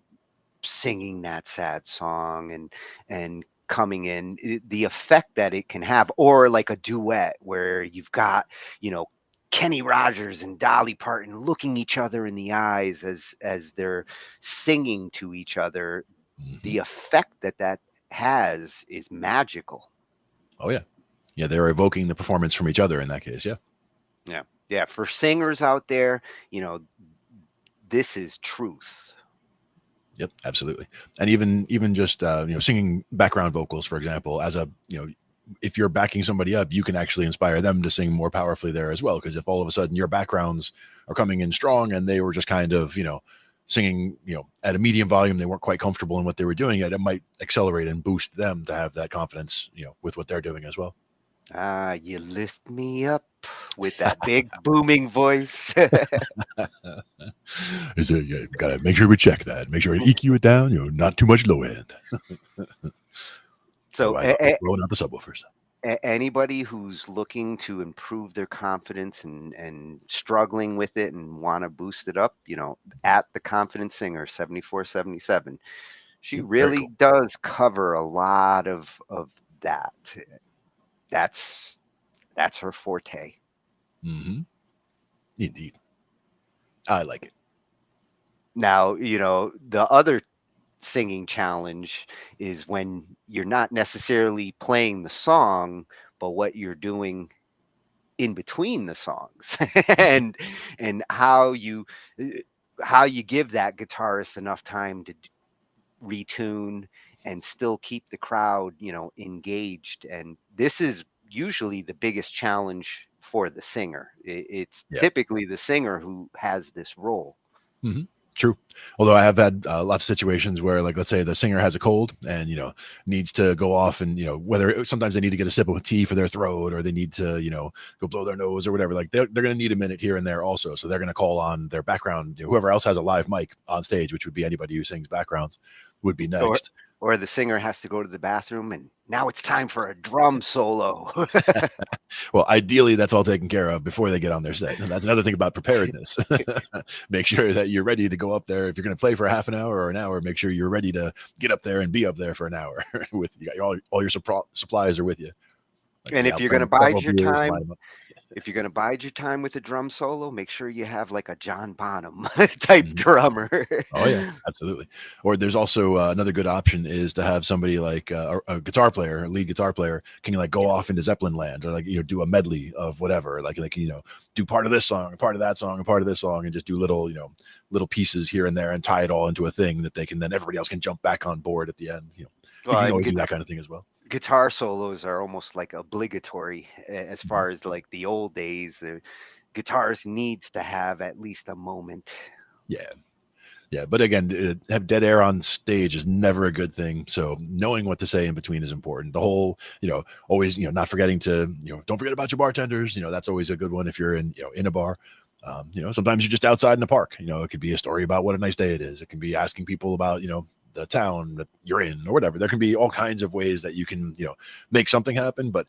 singing that sad song and coming in, the effect that it can have, or like a duet where you've got, Kenny Rogers and Dolly Parton looking each other in the eyes as they're singing to each other. The effect that has is magical. Oh yeah. Yeah, they're evoking the performance from each other in that case. Yeah, for singers out there, this is truth. Yep, absolutely. And even just singing background vocals, for example, as a if you're backing somebody up, you can actually inspire them to sing more powerfully there as well. Because if all of a sudden your backgrounds are coming in strong and they were just kind of singing at a medium volume, they weren't quite comfortable in what they were doing yet, it might accelerate and boost them to have that confidence with what they're doing as well. You lift me up with that big booming voice. Gotta make sure we check that. Make sure we EQ it down. Not too much low end. So Otherwise, I'll be blowing out the subwoofers. Anybody who's looking to improve their confidence and struggling with it and want to boost it up, at the Confident Singer 7477, she really does cover a lot of that. That's her forte. Indeed. I like it. Now, the other singing challenge is when you're not necessarily playing the song, but what you're doing in between the songs and how you give that guitarist enough time to retune and still keep the crowd engaged. And this is usually the biggest challenge for the singer. It's typically the singer who has this role. True. Although I have had lots of situations where, like, let's say the singer has a cold and needs to go off, and whether sometimes they need to get a sip of tea for their throat, or they need to go blow their nose or whatever, like they're going to need a minute here and there also. So they're going to call on their background, whoever else has a live mic on stage, which would be anybody who sings backgrounds, would be next. Or the singer has to go to the bathroom and now it's time for a drum solo. Well, ideally, that's all taken care of before they get on their set. And that's another thing about preparedness. Make sure that you're ready to go up there. If you're going to play for half an hour or an hour, make sure you're ready to get up there and be up there for an hour. With all your supplies are with you. Like, and if you're going to bide your time, with a drum solo, make sure you have like a John Bonham type drummer. Oh yeah, absolutely. Or there's also another good option is to have somebody like a guitar player, a lead guitar player, can go off into Zeppelin land, or do a medley of whatever, do part of this song, part of that song, and part of this song, and just do little pieces here and there, and tie it all into a thing that they can then everybody else can jump back on board at the end. You can always do that kind of thing as well. Guitar solos are almost like obligatory as far as like the old days. Guitars needs to have at least a moment. Yeah, but again, have dead air on stage is never a good thing. So knowing what to say in between is important. The whole, always, not forgetting to, don't forget about your bartenders. That's always a good one if you're in a bar. Sometimes you're just outside in the park. It could be a story about what a nice day it is. It can be asking people about, the town that you're in or whatever. There can be all kinds of ways that you can, make something happen. But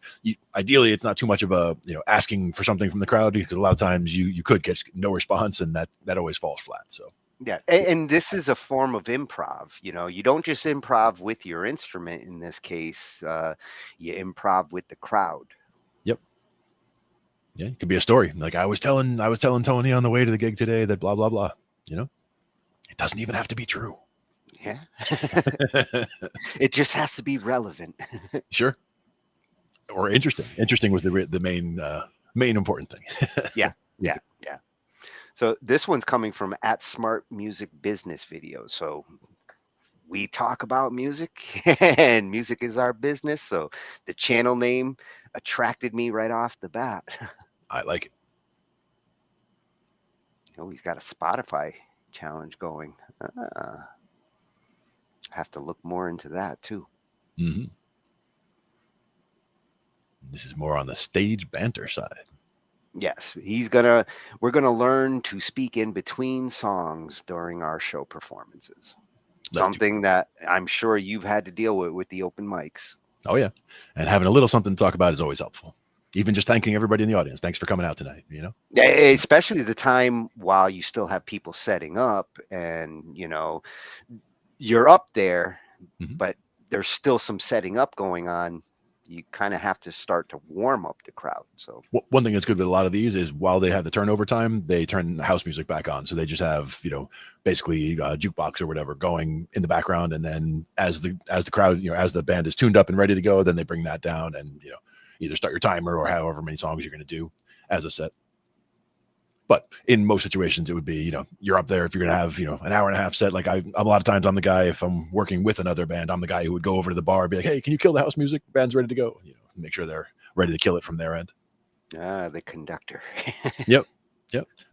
ideally, it's not too much of a, asking for something from the crowd, because a lot of times you could get no response, and that always falls flat. So. Yeah, and this is a form of improv. You don't just improv with your instrument in this case. You improv with the crowd. Yep. Yeah, it could be a story. Like I was telling Tony on the way to the gig today that blah blah blah. It doesn't even have to be true. Yeah. It just has to be relevant. Sure. Or interesting. Interesting was the main important thing. Yeah. So this one's coming from @Smart Music Business Videos. So we talk about music, and music is our business. So the channel name attracted me right off the bat. I like it. He's got a Spotify challenge going. Have to look more into that too. Mm-hmm. This is more on the stage banter side. Yes, we're gonna learn to speak in between songs during our show performances. Something that I'm sure you've had to deal with the open mics. Oh yeah, and having a little something to talk about is always helpful. Even just thanking everybody in the audience. Thanks for coming out tonight. You know, especially the time while you still have people setting up, and you're up there, but there's still some setting up going on. You kind of have to start to warm up the crowd. So one thing that's good with a lot of these is while they have the turnover time, they turn the house music back on. So they just have, basically a jukebox or whatever going in the background. And then as the crowd, as the band is tuned up and ready to go, then they bring that down and, either start your timer or however many songs you're going to do as a set. But in most situations, it would be, you're up there if you're going to have, an hour and a half set. Like a lot of times I'm the guy, if I'm working with another band, I'm the guy who would go over to the bar and be like, hey, can you kill the house music? Band's ready to go. Make sure they're ready to kill it from their end. The conductor. Yep.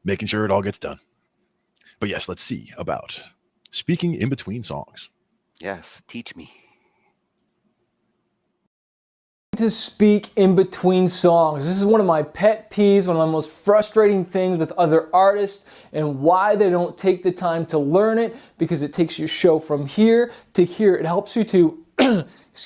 Making sure it all gets done. But yes, let's see about speaking in between songs. Yes. Teach me. To speak in between songs. This is one of my pet peeves, one of my most frustrating things with other artists, and why they don't take the time to learn it, because it takes your show from here to here. It helps you to,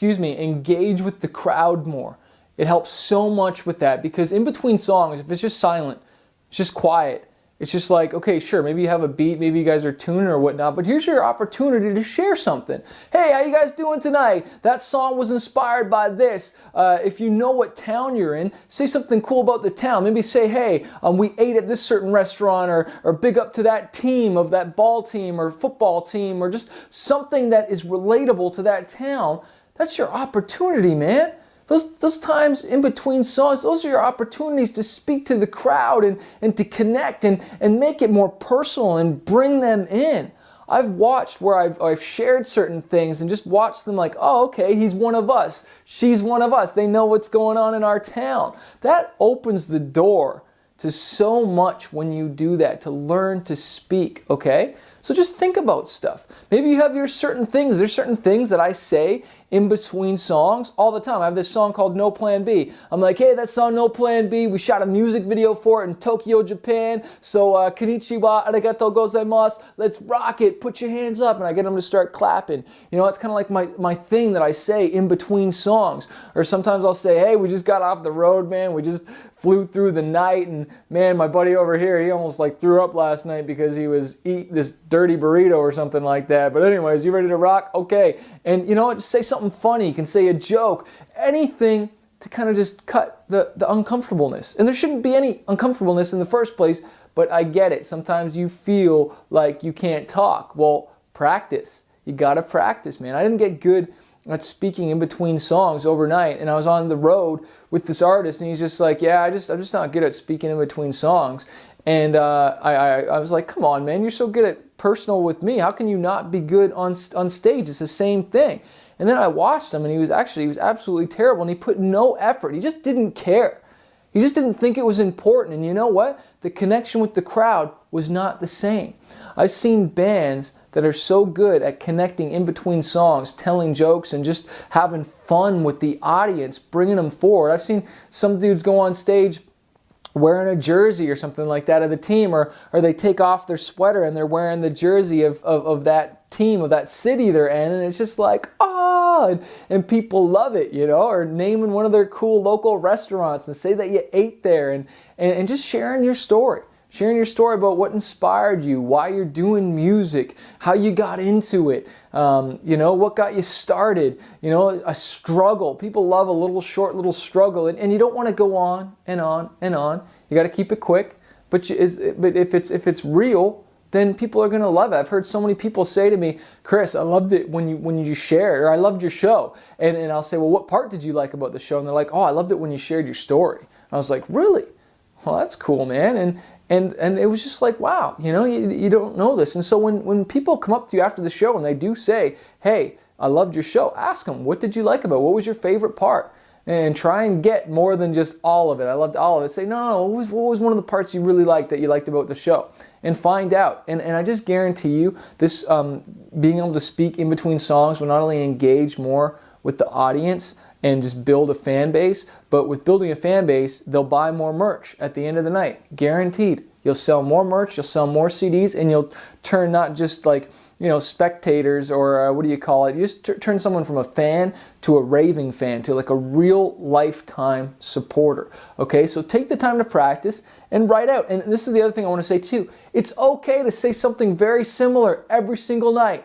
engage with the crowd more. It helps so much with that, because in between songs, if it's just silent, it's just quiet, it's just like, okay, sure, maybe you have a beat, maybe you guys are tuning or whatnot, but here's your opportunity to share something. Hey, how you guys doing tonight? That song was inspired by this. If you know what town you're in, say something cool about the town. Maybe say, hey, we ate at this certain restaurant, or big up to that team, of that ball team or football team, or just something that is relatable to that town. That's your opportunity, man. Those times in between songs, those are your opportunities to speak to the crowd and to connect and make it more personal and bring them in. I've watched where I've shared certain things and just watched them like, oh, okay, he's one of us. She's one of us. They know what's going on in our town. That opens the door to so much when you do that, to learn to speak, okay? So just think about stuff. Maybe you have your certain things. There's certain things that I say in between songs all the time. I have this song called No Plan B. I'm like, hey, that song No Plan B, we shot a music video for it in Tokyo, Japan. So konnichiwa, arigatou gozaimasu, let's rock it, put your hands up. And I get them to start clapping. It's kind of like my thing that I say in between songs. Or sometimes I'll say, hey, we just got off the road, man. We just flew through the night, and man, my buddy over here, he almost threw up last night because he was eating this dirty burrito or something like that. But anyways, you ready to rock? Okay. And just say something funny. You can say a joke, anything to kind of just cut the uncomfortableness. And there shouldn't be any uncomfortableness in the first place, but I get it. Sometimes you feel like you can't talk. Well, practice. You gotta practice, man. I didn't get good at speaking in between songs overnight, and I was on the road with this artist, and he's just like, yeah, I'm just not good at speaking in between songs. And I was like, come on, man, you're so good at personal with me. How can you not be good on stage? It's the same thing. And then I watched him, and he was absolutely terrible, and he put no effort. He just didn't care. He just didn't think it was important. And you know what? The connection with the crowd was not the same. I've seen bands that are so good at connecting in between songs, telling jokes, and just having fun with the audience, bringing them forward. I've seen some dudes go on stage wearing a jersey or something like that of the team, or they take off their sweater and they're wearing the jersey of that team, of that city they're in, and it's just like, and people love it, or naming one of their cool local restaurants and say that you ate there, and just sharing your story. Sharing your story about what inspired you, why you're doing music, how you got into it, what got you started, a struggle. People love a short little struggle, and you don't want to go on and on and on. You got to keep it quick, but if it's real, then people are going to love it. I've heard so many people say to me, Chris, I loved it when you shared, or I loved your show. And I'll say, well, what part did you like about the show? And they're like, oh, I loved it when you shared your story. And I was like, really? Well, that's cool, man. And it was just like, wow, you don't know this. And so when people come up to you after the show and they do say, hey, I loved your show, ask them, what did you like about it? What was your favorite part? and try and get more than just all of it. I loved all of it. Say, no, what was one of the parts you really liked that you liked about the show? And find out. And I just guarantee you, this being able to speak in between songs will not only engage more with the audience and just build a fan base, but with building a fan base, they'll buy more merch at the end of the night. Guaranteed. You'll sell more merch, you'll sell more CDs, and you'll turn not just like, spectators or what do you call it? You just turn someone from a fan to a raving fan, to like a real lifetime supporter. Okay, so take the time to practice and write out. And this is the other thing I want to say too. It's okay to say something very similar every single night.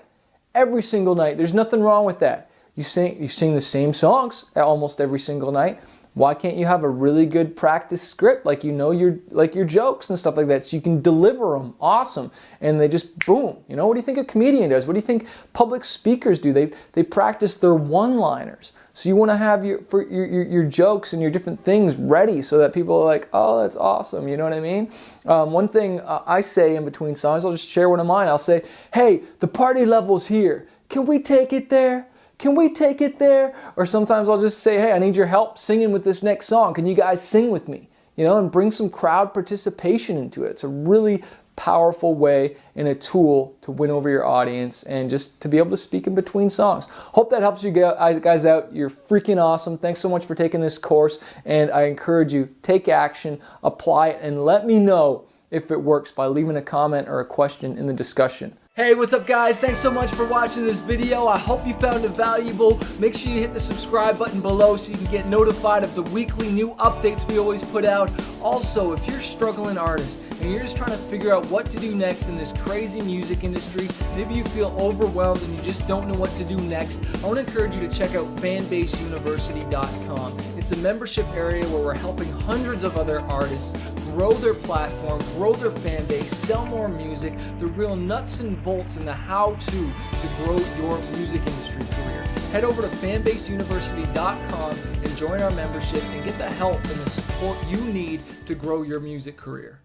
Every single night. There's nothing wrong with that. You sing the same songs almost every single night. Why can't you have a really good practice script, like your jokes and stuff like that, so you can deliver them awesome, and they just boom. What do you think a comedian does? What do you think public speakers do? They practice their one-liners. So you want to have your jokes and your different things ready so that people are like, oh, that's awesome. You know what I mean? One thing I say in between songs, I'll just share one of mine. I'll say, hey, the party level's here. Can we take it there? Can we take it there? Or sometimes I'll just say, hey, I need your help singing with this next song. Can you guys sing with me? And bring some crowd participation into it. It's a really powerful way and a tool to win over your audience and just to be able to speak in between songs. Hope that helps you guys out. You're freaking awesome. Thanks so much for taking this course. And I encourage you, take action, apply it, and let me know if it works by leaving a comment or a question in the discussion. Hey, what's up guys? Thanks so much for watching this video. I hope you found it valuable. Make sure you hit the subscribe button below so you can get notified of the weekly new updates we always put out. Also, if you're a struggling artist and you're just trying to figure out what to do next in this crazy music industry, maybe you feel overwhelmed and you just don't know what to do next, I want to encourage you to check out fanbaseuniversity.com. It's a membership area where we're helping hundreds of other artists grow their platform, grow their fan base, sell more music, the real nuts and bolts and the how-to to grow your music industry career. Head over to fanbaseuniversity.com and join our membership and get the help and the support you need to grow your music career.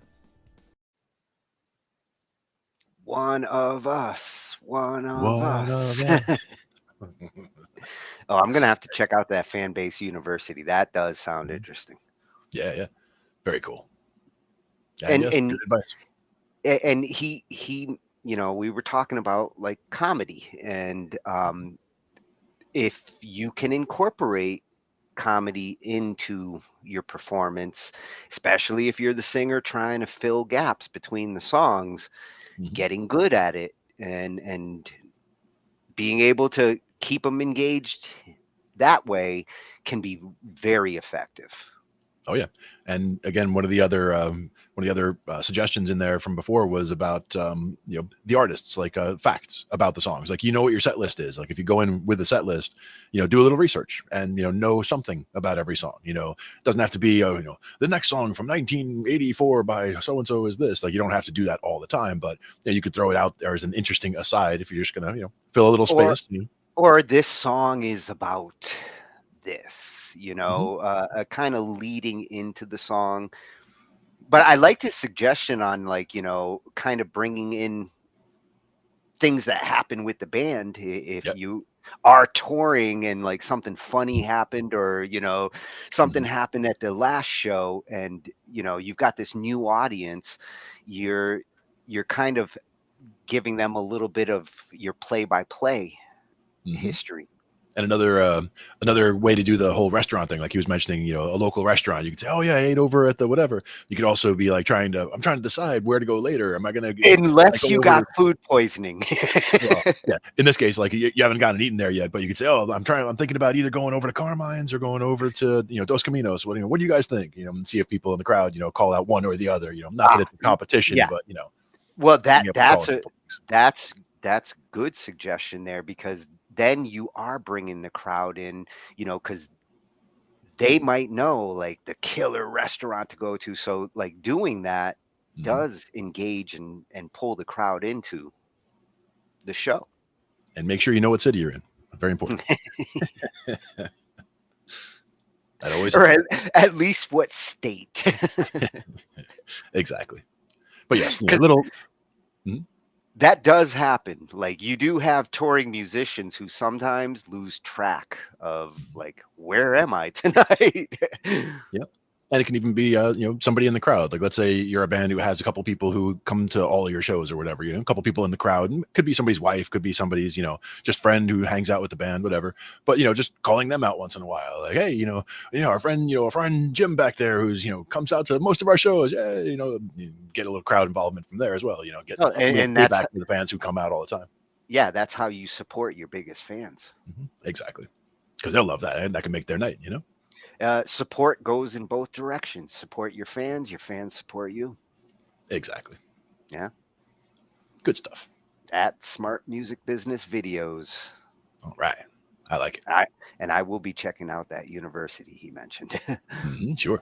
One of us. One of One us. of us. Oh, I'm going to have to check out that Fanbase University. That does sound interesting. Yeah. Very cool. And yes, good advice. And he we were talking about like comedy, and if you can incorporate comedy into your performance, especially if you're the singer trying to fill gaps between the songs, getting good at it and being able to keep them engaged that way can be very effective. Oh yeah, and again, one of the other suggestions in there from before was about the artists, like facts about the songs, like what your set list is. Like if you go in with a set list, do a little research and know something about every song. It doesn't have to be the next song from 1984 by so and so is this. Like you don't have to do that all the time, but you could throw it out there as an interesting aside if you're just gonna fill a little space. Or this song is about this. Kind of leading into the song. But I liked his suggestion on kind of bringing in things that happen with the band. If you are touring and like something funny happened, or something happened at the last show, and you've got this new audience, you're kind of giving them a little bit of your play-by-play history. And another way to do the whole restaurant thing, like he was mentioning, a local restaurant, you could say, oh yeah, I ate over at the whatever. You could also be like I'm trying to decide where to go later. Am I going to, unless you got food poisoning. Well, yeah. In this case, like you haven't gotten eaten there yet, but you could say, oh, I'm thinking about either going over to Carmine's or going over to, Dos Caminos. What do you guys think? And see if people in the crowd, call out one or the other, not that it's a competition, but well, that's good suggestion there, because then you are bringing the crowd in, because they might know like the killer restaurant to go to. So like doing that does engage and pull the crowd into the show. And make sure you know what city you're in. Very important. That always, or at least what state. Exactly. But yes, little. That does happen. Like, you do have touring musicians who sometimes lose track of, like, where am I tonight? Yep. And it can even be, somebody in the crowd. Like, let's say you're a band who has a couple people who come to all of your shows or whatever. A couple people in the crowd. And could be somebody's wife, could be somebody's, just friend who hangs out with the band, whatever. But just calling them out once in a while, like, hey, our friend Jim back there, who's comes out to most of our shows. Yeah, you get a little crowd involvement from there as well. Get No, a little and that's payback to the fans who come out all the time. yeah, that's how you support your biggest fans. Exactly, because they'll love that, and that can make their night. Support goes in both directions. Support your fans support you. Exactly. Yeah. Good stuff. At Smart Music Business Videos. All right. I like it. I will be checking out that university he mentioned. Sure.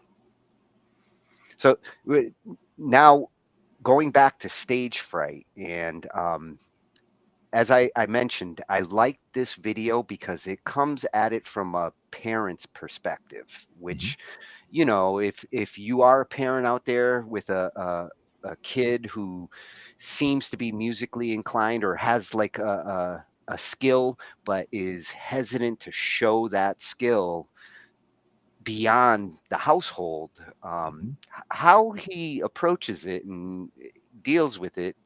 So now going back to stage fright, and as I mentioned, I like this video because it comes at it from a parent's perspective, which, if you are a parent out there with a kid who seems to be musically inclined or has like a skill, but is hesitant to show that skill beyond the household, how he approaches it and deals with it,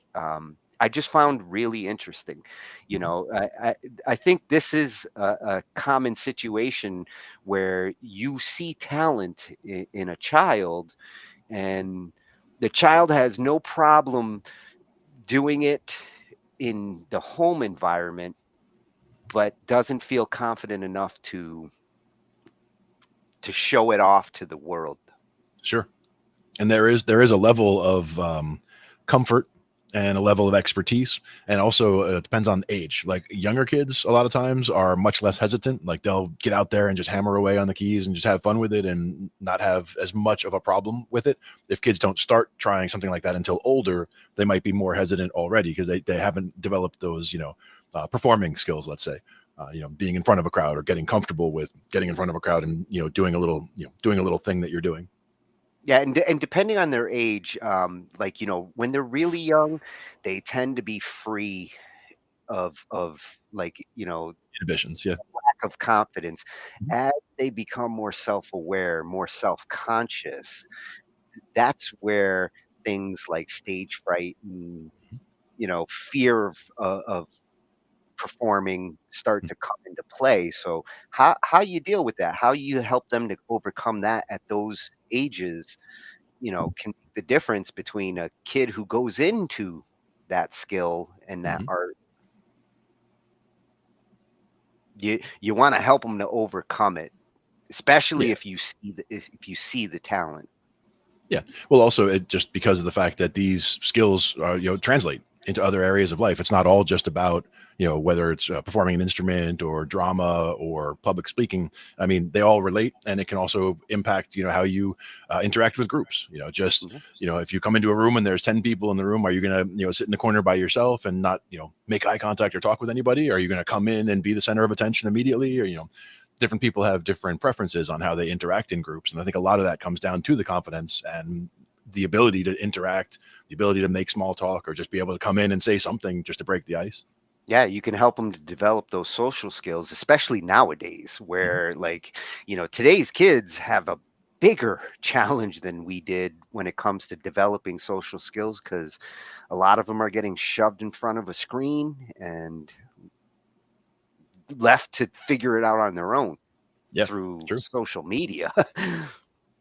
I just found really interesting. I think this is a common situation where you see talent in a child, and the child has no problem doing it in the home environment, but doesn't feel confident enough to show it off to the world. Sure. And there is a level of comfort and a level of expertise, and also it depends on age. Like, younger kids a lot of times are much less hesitant. Like, they'll get out there and just hammer away on the keys and just have fun with it and not have as much of a problem with it. If kids don't start trying something like that until older, they might be more hesitant already because they haven't developed those performing skills, let's say. Being in front of a crowd or getting comfortable with getting in front of a crowd and doing a little thing that you're doing. Yeah, and depending on their age, when they're really young, they tend to be free of like, Inhibitions, yeah. lack of confidence. As they become more self-aware, more self-conscious, that's where things like stage fright and fear of performing start to come into play. So how you deal with that, how you help them to overcome that at those ages, can make the difference between a kid who goes into that skill and that art. You want to help them to overcome it, especially Yeah. if you see the talent. Yeah. Well, also, it just because of the fact that these skills translate into other areas of life. It's not all just about, whether it's performing an instrument or drama or public speaking. I mean, they all relate, and it can also impact, how you interact with groups. If you come into a room and there's 10 people in the room, are you going to, sit in the corner by yourself and not, make eye contact or talk with anybody? Are you going to come in and be the center of attention immediately? Or, different people have different preferences on how they interact in groups. And I think a lot of that comes down to the confidence and the ability to interact, the ability to make small talk, or just be able to come in and say something just to break the ice. Yeah, you can help them to develop those social skills, especially nowadays where, like, today's kids have a bigger challenge than we did when it comes to developing social skills, because a lot of them are getting shoved in front of a screen and left to figure it out on their own Yeah, through true. social media.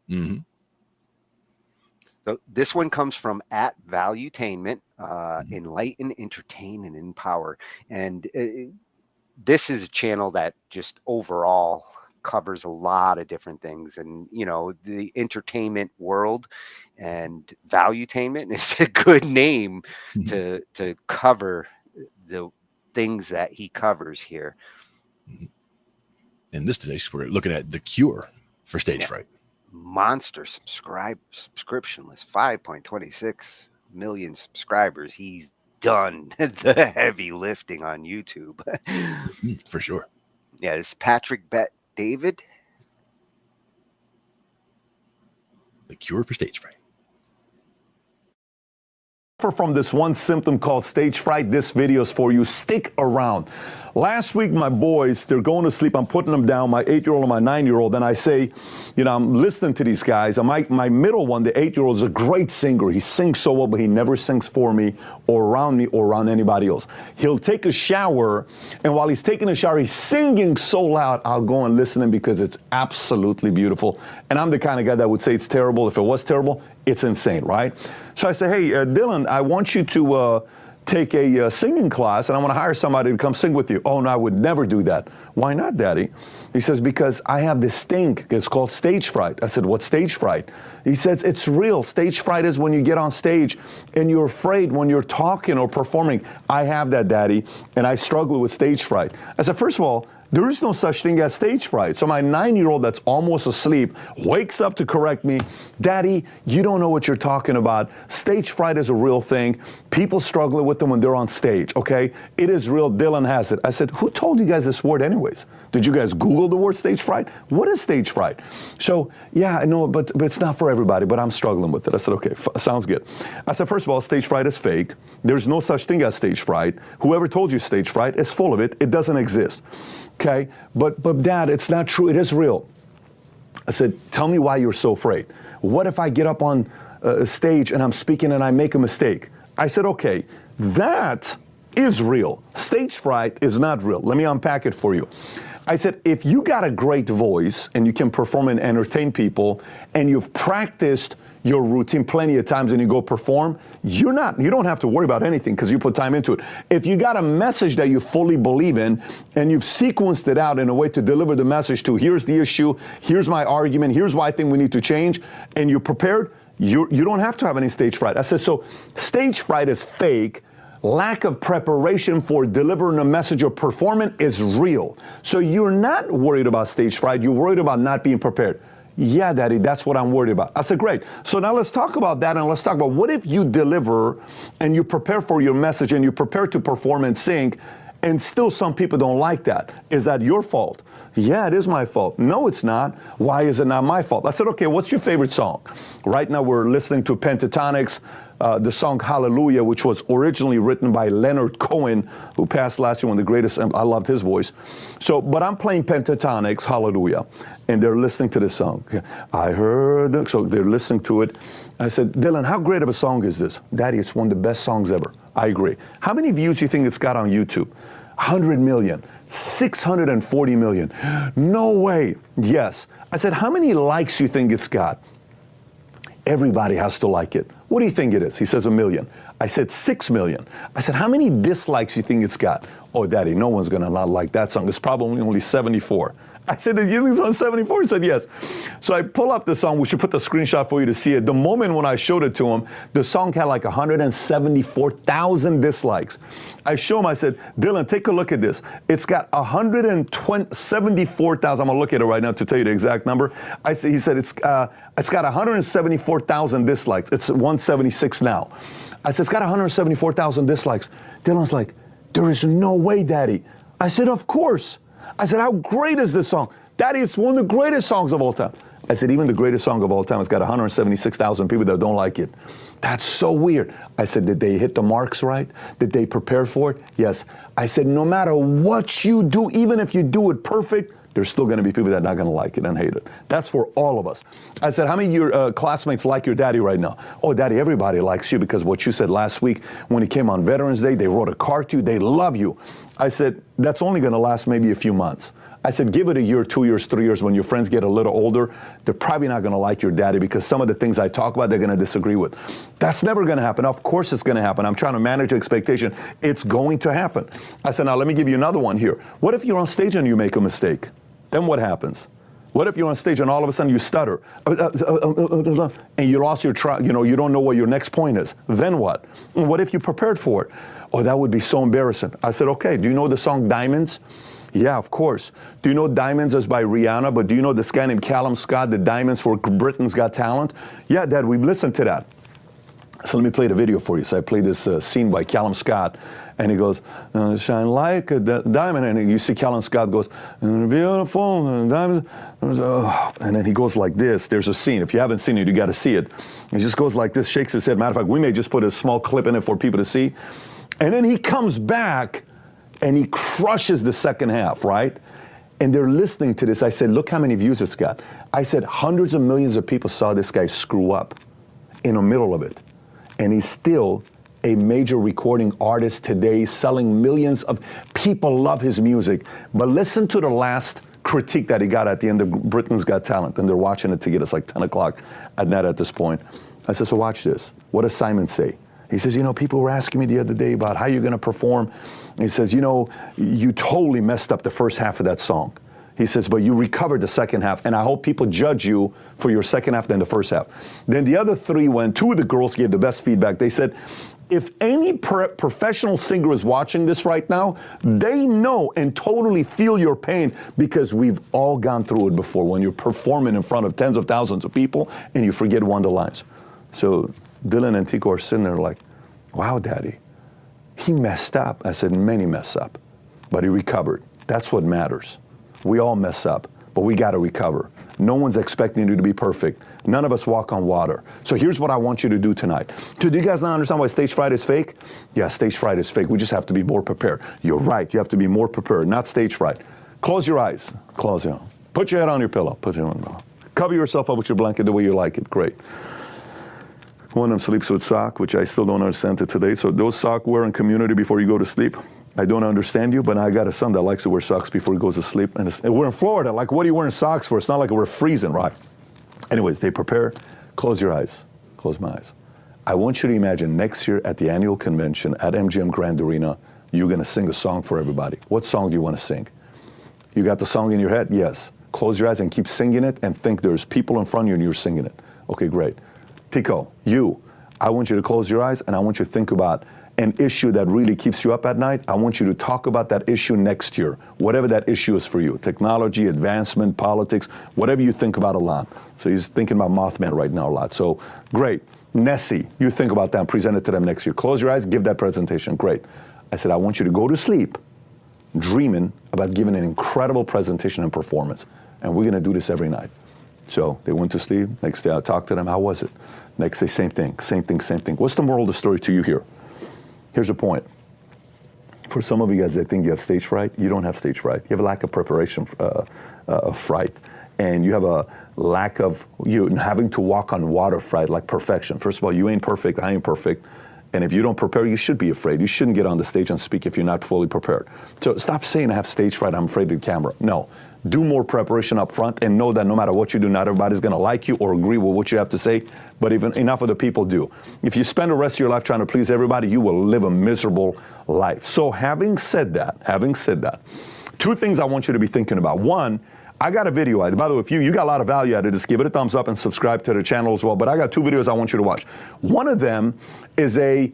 hmm So this one comes from at Valuetainment, enlighten, entertain, and empower. And this is a channel that just overall covers a lot of different things. And, the entertainment world, and Valuetainment is a good name to cover the things that he covers here. In this today, we're looking at the cure for stage fright. Monster subscription list, 5.26 million subscribers. He's done the heavy lifting on YouTube. For sure. Yeah, it's Patrick Bet David. The cure for stage fright. suffer from this one symptom called stage fright, this video is for you. Stick around. Last week, my boys, they're going to sleep. I'm putting them down, my 8-year-old and my 9-year-old. And I say, you know, I'm listening to these guys. And my middle one, the 8-year-old, is a great singer. He sings so well, but he never sings for me or around anybody else. He'll take a shower, and while he's taking a shower, he's singing so loud, I'll go and listen to him because it's absolutely beautiful. And I'm the kind of guy that would say it's terrible. If it was terrible, it's insane, right? So I say, hey, Dylan, I want you to take a singing class, and I want to hire somebody to come sing with you. Oh, no, I would never do that. Why not, Daddy? He says, because I have this thing. It's called stage fright. I said, what's stage fright? He says, it's real. Stage fright is when you get on stage and you're afraid when you're talking or performing. I have that, Daddy, and I struggle with stage fright. I said, first of all, there is no such thing as stage fright. So my 9-year-old that's almost asleep wakes up to correct me. Daddy, you don't know what you're talking about. Stage fright is a real thing. People struggle with them when they're on stage, okay? It is real. Dylan has it. I said, who told you guys this word anyways? Did you guys Google the word stage fright? What is stage fright? So, yeah, I know, but it's not for everybody, but I'm struggling with it. I said, okay, sounds good. I said, first of all, stage fright is fake. There's no such thing as stage fright. Whoever told you stage fright is full of it. It doesn't exist. Okay, but Dad, it's not true. It is real. I said, tell me why you're so afraid. What if I get up on a stage and I'm speaking and I make a mistake? I said, okay, that is real. Stage fright is not real. Let me unpack it for you. I said, if you got a great voice and you can perform and entertain people and you've practiced your routine plenty of times and you go perform, you don't have to worry about anything because you put time into it. If you got a message that you fully believe in and you've sequenced it out in a way to deliver the message to, here's the issue, here's my argument, here's why I think we need to change, and you're prepared, you don't have to have any stage fright. I said, so stage fright is fake. Lack of preparation for delivering a message or performing is real. So you're not worried about stage fright, you're worried about not being prepared. Yeah, Daddy, that's what I'm worried about. I said, great. So now let's talk about that, and let's talk about what if you deliver and you prepare for your message and you prepare to perform and sing, and still some people don't like that. Is that your fault? Yeah, it is my fault. No, it's not. Why is it not my fault? I said, okay, what's your favorite song? Right now we're listening to Pentatonics, the song Hallelujah, which was originally written by Leonard Cohen, who passed last year, one of the greatest, and I loved his voice. So, but I'm playing Pentatonics, Hallelujah, and they're listening to this song. I heard them, so they're listening to it. I said, Dylan, how great of a song is this? Daddy, it's one of the best songs ever. I agree. How many views do you think it's got on YouTube? 100 million, 640 million. No way. Yes. I said, how many likes do you think it's got? Everybody has to like it. What do you think it is? He says 1 million. I said 6 million. I said, how many dislikes do you think it's got? Oh, Daddy, no one's going to not like that song. It's probably only 74. I said, did you think it's on 74? He said, yes. So I pull up the song. We should put the screenshot for you to see it. The moment when I showed it to him, the song had like 174,000 dislikes. I show him, I said, Dylan, take a look at this. It's got 174,000. I'm going to look at it right now to tell you the exact number. He said, it's got 174,000 dislikes. It's 176 now. I said, it's got 174,000 dislikes. Dylan's like, there is no way, Daddy. I said, of course. I said, how great is this song? Daddy, it's one of the greatest songs of all time. I said, even the greatest song of all time, it's got 176,000 people that don't like it. That's so weird. I said, did they hit the marks right? Did they prepare for it? Yes. I said, no matter what you do, even if you do it perfect, there's still going to be people that are not going to like it and hate it. That's for all of us. I said, how many of your classmates like your daddy right now? Oh, Daddy, everybody likes you because what you said last week when he came on Veterans Day, they wrote a card to you, they love you. I said, that's only going to last maybe a few months. I said, give it a year, 2 years, 3 years. When your friends get a little older, they're probably not going to like your daddy because some of the things I talk about, they're going to disagree with. That's never going to happen. Of course it's going to happen. I'm trying to manage expectation. It's going to happen. I said, now let me give you another one here. What if you're on stage and you make a mistake? Then what happens? What if you're on stage and all of a sudden you stutter and you lost your you don't know what your next point is? Then what? What if you prepared for it? Oh, that would be so embarrassing. I said, okay, do you know the song Diamonds? Yeah, of course. Do you know Diamonds is by Rihanna, but do you know this guy named Callum Scott, the Diamonds for Britain's Got Talent? Yeah, Dad, we've listened to that. So let me play the video for you. So I played this scene by Callum Scott, And he goes, shine like a diamond. And you see Callan Scott goes, beautiful diamond. And then he goes like this. There's a scene. If you haven't seen it, you got to see it. He just goes like this, shakes his head. Matter of fact, we may just put a small clip in it for people to see. And then he comes back and he crushes the second half, right? And they're listening to this. I said, look how many views it's got. I said, hundreds of millions of people saw this guy screw up in the middle of it. And he's still a major recording artist today, selling millions of people love his music. But listen to the last critique that he got at the end of Britain's Got Talent. And they're watching it to get us like 10 o'clock at night at this point. I said, so watch this. What does Simon say? He says, you know, people were asking me the other day about how you're going to perform. And he says, you know, you totally messed up the first half of that song. He says, but you recovered the second half, and I hope people judge you for your second half than the first half. Then the other three went, two of the girls gave the best feedback. They said, if any professional singer is watching this right now, they know and totally feel your pain because we've all gone through it before when you're performing in front of tens of thousands of people and you forget one of the lines. So Dylan and Tico are sitting there like, wow, Daddy, he messed up. I said, many mess up, but he recovered. That's what matters. We all mess up, but we got to recover. No one's expecting you to be perfect. None of us walk on water. So here's what I want you to do tonight. Do you guys not understand why stage fright is fake? Yeah, stage fright is fake. We just have to be more prepared. You're right. You have to be more prepared, not stage fright. Close your eyes. Close your eyes. Put your head on your pillow. Put your head on your pillow. Cover yourself up with your blanket the way you like it. Great. One of them sleeps with sock, which I still don't understand to today. So those sock wearing community before you go to sleep, I don't understand you, but I got a son that likes to wear socks before he goes to sleep. And we're in Florida. Like, what are you wearing socks for? It's not like we're freezing, right? Anyways, they prepare. Close your eyes. Close my eyes. I want you to imagine next year at the annual convention at MGM Grand Arena, you're going to sing a song for everybody. What song do you want to sing? You got the song in your head? Yes. Close your eyes and keep singing it and think there's people in front of you and you're singing it. Okay, great. Tico, I want you to close your eyes and I want you to think about an issue that really keeps you up at night. I want you to talk about that issue next year, whatever that issue is for you. Technology, advancement, politics, whatever you think about a lot. So he's thinking about Mothman right now a lot. So great. Nessie, you think about that, present it to them next year. Close your eyes, give that presentation. Great. I said, I want you to go to sleep dreaming about giving an incredible presentation and performance. And we're going to do this every night. So they went to sleep. Next day I talked to them. How was it? Next day, same thing, same thing, same thing. What's the moral of the story to you here? Here's a point. For some of you guys that think you have stage fright, you don't have stage fright. You have a lack of preparation fright. And you have a lack of you having to walk on water fright, like perfection. First of all, you ain't perfect, I ain't perfect. And if you don't prepare, you should be afraid. You shouldn't get on the stage and speak if you're not fully prepared. So stop saying I have stage fright, I'm afraid of the camera. No. Do more preparation up front and know that no matter what you do, not everybody's going to like you or agree with what you have to say, but even enough of the people do. If you spend the rest of your life trying to please everybody, you will live a miserable life. So having said that, two things I want you to be thinking about. One, I got a video. By the way, if you got a lot of value out of this, give it a thumbs up and subscribe to the channel as well. But I got two videos I want you to watch. One of them is a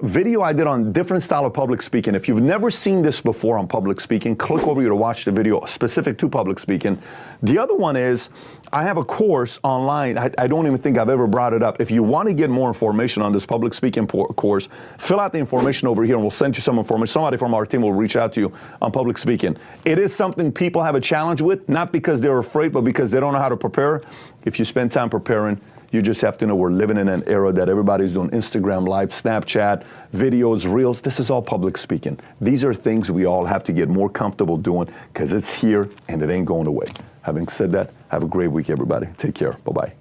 video I did on different style of public speaking. If you've never seen this before on public speaking, click over here to watch the video specific to public speaking. The other one is I have a course online. I don't even think I've ever brought it up. If you want to get more information on this public speaking course, fill out the information over here and we'll send you some information. Somebody from our team will reach out to you on public speaking. It is something people have a challenge with, not because they're afraid, but because they don't know how to prepare. If you spend time preparing, you just have to know we're living in an era that everybody's doing Instagram Live, Snapchat, videos, Reels. This is all public speaking. These are things we all have to get more comfortable doing because it's here and it ain't going away. Having said that, have a great week, everybody. Take care. Bye-bye.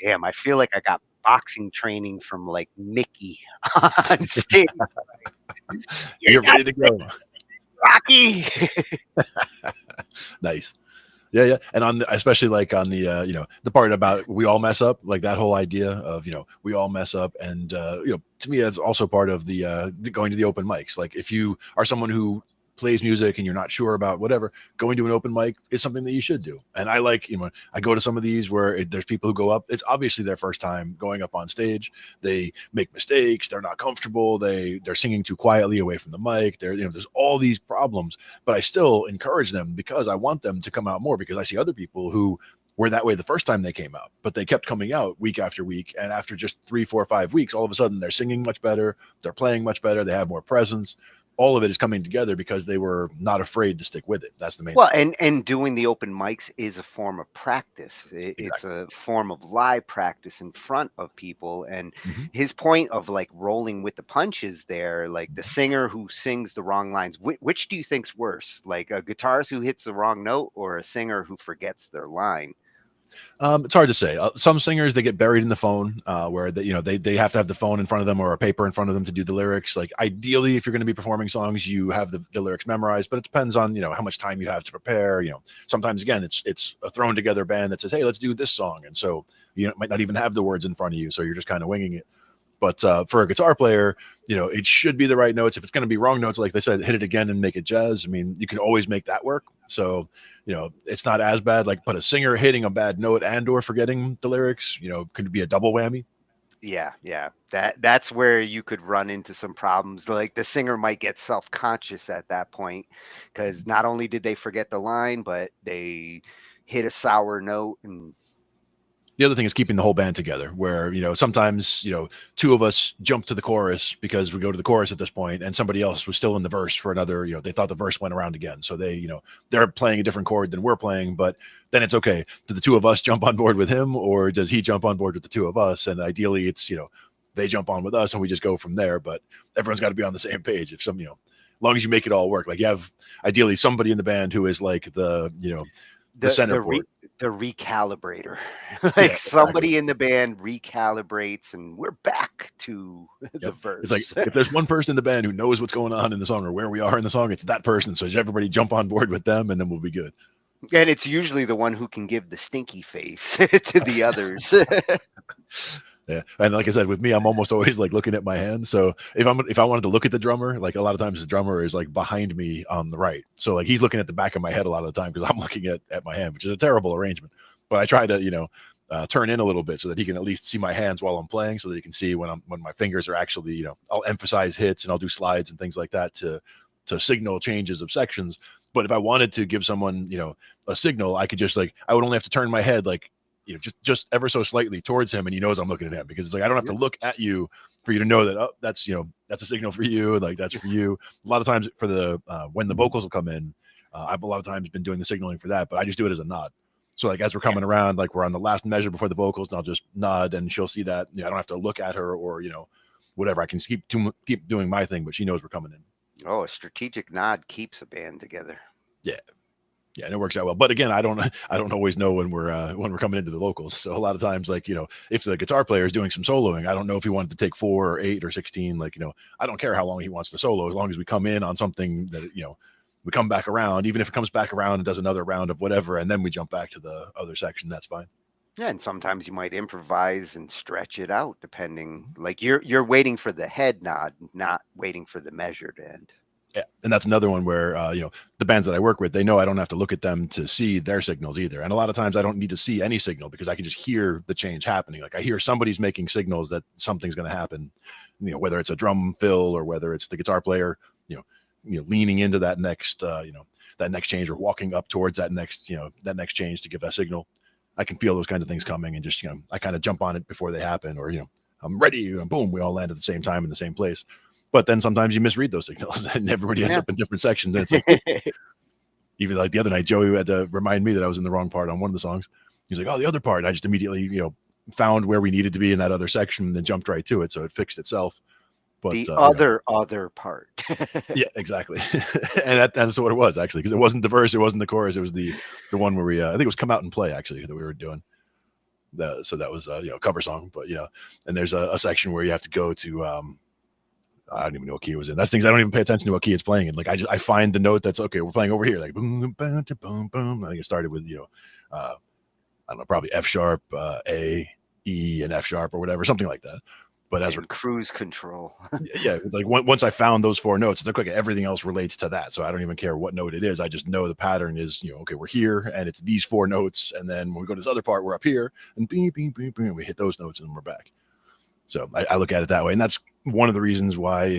Damn, I feel like I got boxing training from like Mickey on stage. You're ready to go. Rocky. Nice. Yeah. And especially like on the, the part about we all mess up, like that whole idea of, we all mess up. And, to me, that's also part of the going to the open mics. Like if you are someone who plays music and you're not sure about whatever, going to an open mic is something that you should do. And I like, I go to some of these where there's people who go up, it's obviously their first time going up on stage. They make mistakes, they're not comfortable, they're singing too quietly away from the mic, there's all these problems, but I still encourage them because I want them to come out more, because I see other people who were that way the first time they came out, but they kept coming out week after week. And after just 3, 4, 5 weeks, all of a sudden they're singing much better. They're playing much better. They have more presence. All of it is coming together because they were not afraid to stick with it. That's the main thing. And doing the open mics is a form of practice. It's a form of live practice in front of people. And his point of like rolling with the punches there, like the singer who sings the wrong lines, which do you think's worse? Like a guitarist who hits the wrong note or a singer who forgets their line? It's hard to say. Some singers, they get buried in the phone, where they have to have the phone in front of them or a paper in front of them to do the lyrics. Like ideally, if you're going to be performing songs, you have the lyrics memorized, but it depends on, how much time you have to prepare. Sometimes again, it's a thrown together band that says, hey, let's do this song. And so you might not even have the words in front of you. So you're just kind of winging it. But for a guitar player, it should be the right notes. If it's going to be wrong notes, like they said, hit it again and make it jazz. I mean, you can always make that work. So, it's not as bad. But a singer hitting a bad note and or forgetting the lyrics, could be a double whammy. Yeah. That's where you could run into some problems. Like the singer might get self-conscious at that point because not only did they forget the line, but they hit a sour note. And the other thing is keeping the whole band together, where, sometimes, 2 of us jump to the chorus because we go to the chorus at this point and somebody else was still in the verse for another, they thought the verse went around again. So they, they're playing a different chord than we're playing, but then it's okay. Do the 2 of us jump on board with him or does he jump on board with the 2 of us? And ideally it's, they jump on with us and we just go from there, but everyone's got to be on the same page. If as long as you make it all work, like you have ideally somebody in the band who is like the center board. The recalibrator, like somebody in the band recalibrates and we're back to the verse. It's like if there's one person in the band who knows what's going on in the song or where we are in the song, it's that person. So everybody jump on board with them and then we'll be good. And it's usually the one who can give the stinky face to the others. Yeah. And like I said, with me, I'm almost always like looking at my hand. So if I wanted to look at the drummer, like a lot of times the drummer is like behind me on the right. So like he's looking at the back of my head a lot of the time because I'm looking at my hand, which is a terrible arrangement. But I try to, turn in a little bit so that he can at least see my hands while I'm playing so that he can see when my fingers are actually, I'll emphasize hits and I'll do slides and things like that to signal changes of sections. But if I wanted to give someone, a signal, I could just I would only have to turn my head just ever so slightly towards him and he knows I'm looking at him because it's like I don't have to look at you for you to know that that's that's a signal for you, like that's for you. A lot of times for the when the vocals will come in, I've a lot of times been doing the signaling for that, but I just do it as a nod. So like as we're coming around, like we're on the last measure before the vocals, and I'll just nod and she'll see that. I don't have to look at her or whatever. I can keep doing my thing, but she knows we're coming in. Oh, a strategic nod keeps a band together. Yeah, and it works out well. But again, I don't always know when we're coming into the vocals. So a lot of times, if the guitar player is doing some soloing, I don't know if he wanted to take 4 or 8 or 16. I don't care how long he wants to solo, as long as we come in on something that we come back around. Even if it comes back around and does another round of whatever, and then we jump back to the other section, that's fine. Yeah, and sometimes you might improvise and stretch it out, depending. Like you're waiting for the head nod, not waiting for the measured end. Yeah, and that's another one where the bands that I work with, they know I don't have to look at them to see their signals either. And a lot of times I don't need to see any signal because I can just hear the change happening. Like I hear somebody's making signals that something's going to happen. Whether it's a drum fill or whether it's the guitar player, leaning into that next that next change or walking up towards that next change to give that signal. I can feel those kind of things coming and just I kind of jump on it before they happen, or I'm ready and boom, we all land at the same time in the same place. But then sometimes you misread those signals and everybody ends up in different sections. And it's like, even like the other night, Joey had to remind me that I was in the wrong part on one of the songs. He's like, oh, the other part. And I just immediately, found where we needed to be in that other section and then jumped right to it. So it fixed itself. But the other part. Yeah, exactly. And that's what it was actually, because it wasn't the verse, it wasn't the chorus. It was the one where we, I think it was Come Out and Play actually that we were doing. So that was a cover song, but and there's a section where you have to go to, I don't even know what key it was in. That's things I don't even pay attention to what key it's playing in. Like I find the note that's okay. We're playing over here, like boom, boom, boom, boom, boom. I think it started with I don't know, probably F sharp, A, E, and F sharp or whatever, something like that. But as And we're cruise control. yeah, it's like once I found those 4 notes, it's like, okay, everything else relates to that. So I don't even care what note it is. I just know the pattern is, okay, we're here and it's these 4 notes. And then when we go to this other part, we're up here and bing, bing, bing, bing, we hit those notes and then we're back. So I look at it that way. And that's one of the reasons why,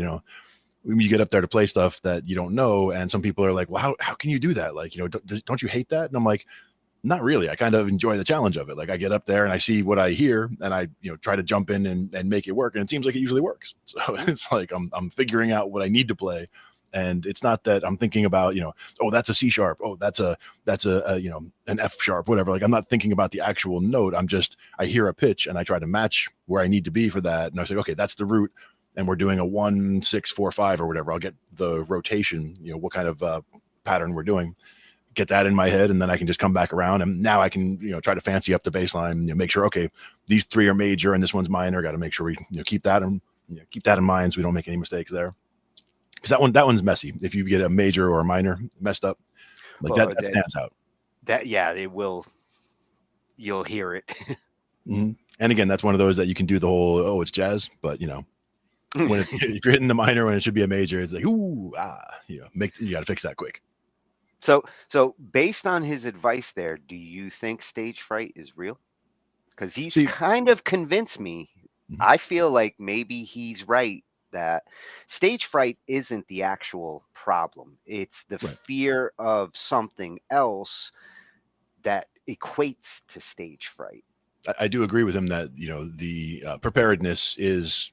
when you get up there to play stuff that you don't know, and some people are like, well, how can you do that? Like, don't you hate that? And I'm like, not really. I kind of enjoy the challenge of it. Like I get up there and I see what I hear and I, try to jump in and make it work. And it seems like it usually works. So it's like, I'm figuring out what I need to play. And it's not that I'm thinking about, oh, that's a C sharp. Oh, that's a an F sharp, whatever. Like I'm not thinking about the actual note. I hear a pitch and I try to match where I need to be for that. And I say, okay, that's the root. And we're doing a 1, 6, 4, 5 or whatever. I'll get the rotation, what kind of pattern we're doing. Get that in my head, and then I can just come back around, and now I can try to fancy up the bass line, make sure, okay, these 3 are major and this one's minor. Got to make sure we keep that in mind so we don't make any mistakes there, because that one's messy. If you get a major or a minor messed up, like that stands out. It will. You'll hear it. Mm-hmm. And again, that's one of those that you can do the whole it's jazz, but when if you're hitting the minor when it should be a major, it's like you got to fix that quick. So based on his advice there, do you think stage fright is real? Because he's kind of convinced me. Mm-hmm. I feel like maybe he's right that stage fright isn't the actual problem. It's the fear of something else that equates to stage fright. I do agree with him that, the preparedness is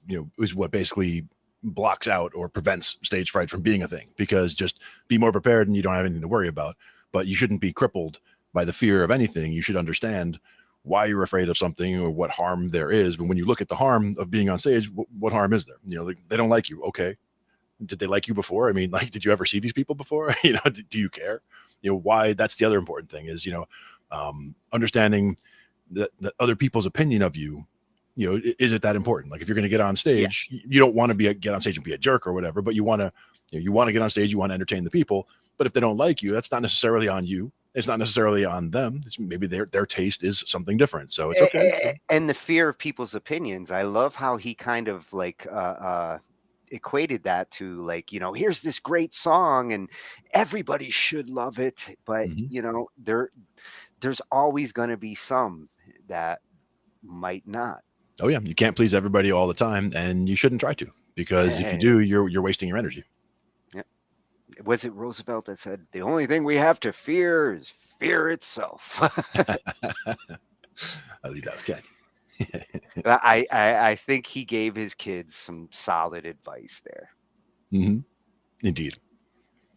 what basically blocks out or prevents stage fright from being a thing, because just be more prepared and you don't have anything to worry about. But you shouldn't be crippled by the fear of anything. You should understand why you're afraid of something or what harm there is. But when you look at the harm of being on stage, what harm is there? They don't like you. Okay. Did they like you before? I mean, like, did you ever see these people before? Do you care? Why? That's the other important thing is, understanding that other people's opinion of you, is it that important? Like if you're going to get on stage, you don't want to get on stage and be a jerk or whatever, but you want to get on stage, you want to entertain the people. But if they don't like you, that's not necessarily on you. It's not necessarily on them. It's maybe their taste is something different. So it's okay. And the fear of people's opinions. I love how he kind of like, equated that to like, here's this great song and everybody should love it. But, there's always going to be some that might not. Oh yeah, you can't please everybody all the time, and you shouldn't try to, because if you do, you're wasting your energy. Yeah. Was it Roosevelt that said the only thing we have to fear is fear itself? I believe that was Cat. I think he gave his kids some solid advice there. Mm-hmm. Indeed,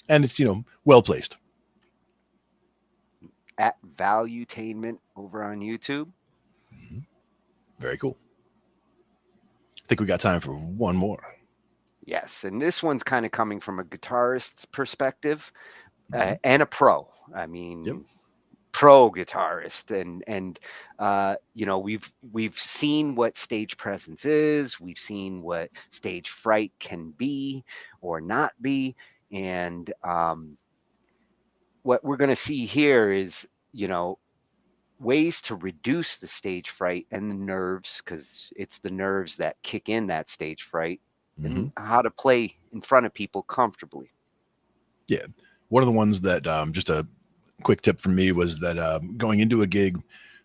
and it's well placed. At Valuetainment over on YouTube. Mm-hmm. Very cool. I think we got time for one more. Yes, and this one's kind of coming from a guitarist's perspective, and a pro. I mean, pro guitarist, and we've seen what stage presence is. We've seen what stage fright can be or not be, and what we're going to see here is ways to reduce the stage fright and the nerves, because it's the nerves that kick in that stage fright, and how to play in front of people comfortably. Yeah. One of the ones that just a quick tip from me was that going into a gig,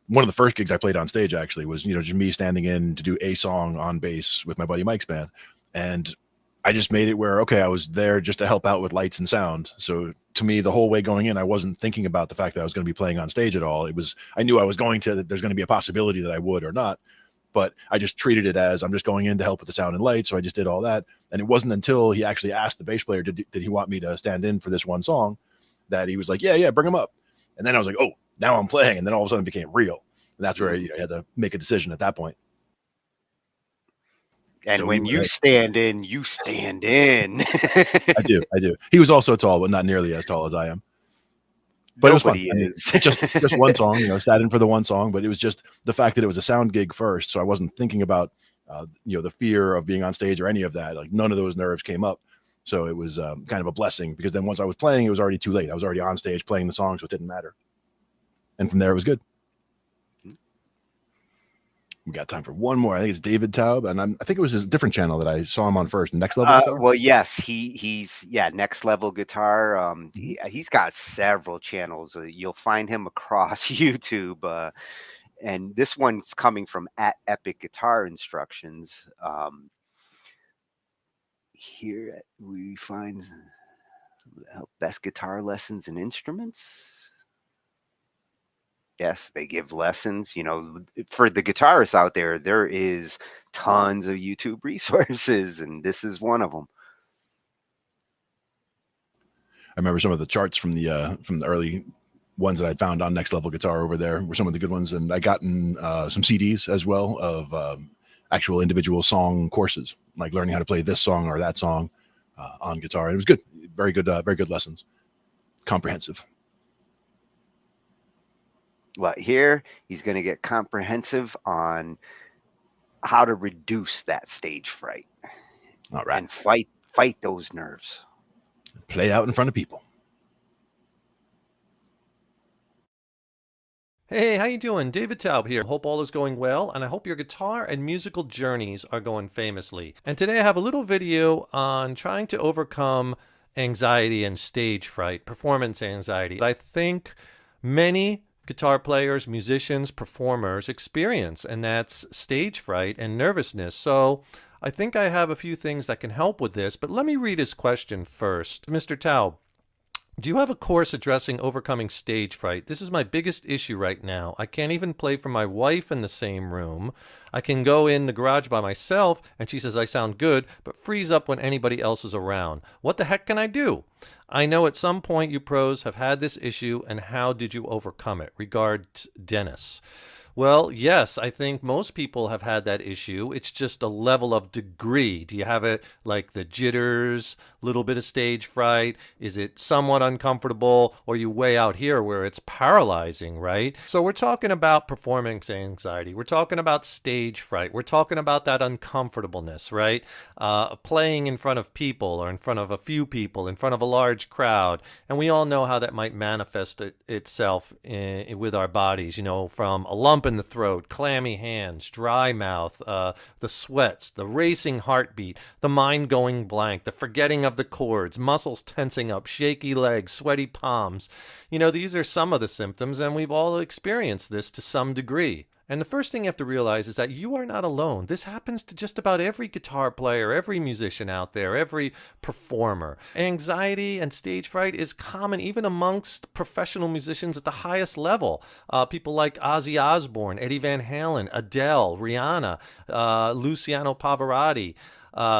one of the first gigs I played on stage actually was, just me standing in to do a song on bass with my buddy Mike's band. And I just made it where, okay, I was there just to help out with lights and sound. So to me, the whole way going in, I wasn't thinking about the fact that I was going to be playing on stage at all. I knew I was going to, that there's going to be a possibility that I would or not, but I just treated it as I'm just going in to help with the sound and light. So I just did all that. And it wasn't until he actually asked the bass player, did he want me to stand in for this one song, that he was like, yeah, bring him up. And then I was like, oh, now I'm playing. And then all of a sudden it became real. And that's where I had to make a decision at that point. And so when you stand in, you stand in. I do. He was also tall, but not nearly as tall as I am. But nobody it was fun. Just one song, sat in for the one song, but it was just the fact that it was a sound gig first. So I wasn't thinking about, the fear of being on stage or any of that. Like none of those nerves came up. So it was kind of a blessing, because then once I was playing, it was already too late. I was already on stage playing the song, so it didn't matter. And from there, it was good. We got time for one more. I think it's David Taub, and I think it was a different channel that I saw him on first. Next Level Guitar. Well, yes, he's Next Level Guitar. He's got several channels. You'll find him across YouTube, and this one's coming from at Epic Guitar Instructions. Here we find best guitar lessons and instruments. Yes, they give lessons. You know, for the guitarists out there, there is tons of YouTube resources, and this is one of them. I remember some of the charts from the early ones that I found on Next Level Guitar over there were some of the good ones, and I gotten some CDs as well of actual individual song courses, like learning how to play this song or that song on guitar. And it was good, very good lessons, comprehensive. Well, here he's going to get comprehensive on how to reduce that stage fright. All right. And fight those nerves. Play out in front of people. Hey, how you doing? David Taub here. Hope all is going well, and I hope your guitar and musical journeys are going famously. And today I have a little video on trying to overcome anxiety and stage fright, performance anxiety. I think many guitar players, musicians, performers experience, and that's stage fright and nervousness. So I think I have a few things that can help with this, but let me read his question first. Mr. Taub, do you have a course addressing overcoming stage fright? This is my biggest issue right now. I can't even play for my wife in the same room. I can go in the garage by myself, and she says I sound good, but freeze up when anybody else is around. What the heck can I do? I know at some point you pros have had this issue, and how did you overcome it? Regards, Dennis. Well, yes, I think most people have had that issue. It's just a level of degree. Do you have it like the jitters, little bit of stage fright? Is it somewhat uncomfortable, or are you way out here where it's paralyzing, right? So we're talking about performance anxiety. We're talking about stage fright. We're talking about that uncomfortableness, right? Playing in front of people, or in front of a few people, in front of a large crowd. And we all know how that might manifest itself with our bodies, you know, from a lump in the throat, clammy hands, dry mouth, the sweats, the racing heartbeat, the mind going blank, the forgetting of the chords, muscles tensing up, shaky legs, sweaty palms. You know, these are some of the symptoms, and we've all experienced this to some degree. And the first thing you have to realize is that you are not alone. This happens to just about every guitar player, every musician out there, every performer. Anxiety and stage fright is common even amongst professional musicians at the highest level. People like Ozzy Osbourne, Eddie Van Halen, Adele, Rihanna, Luciano Pavarotti,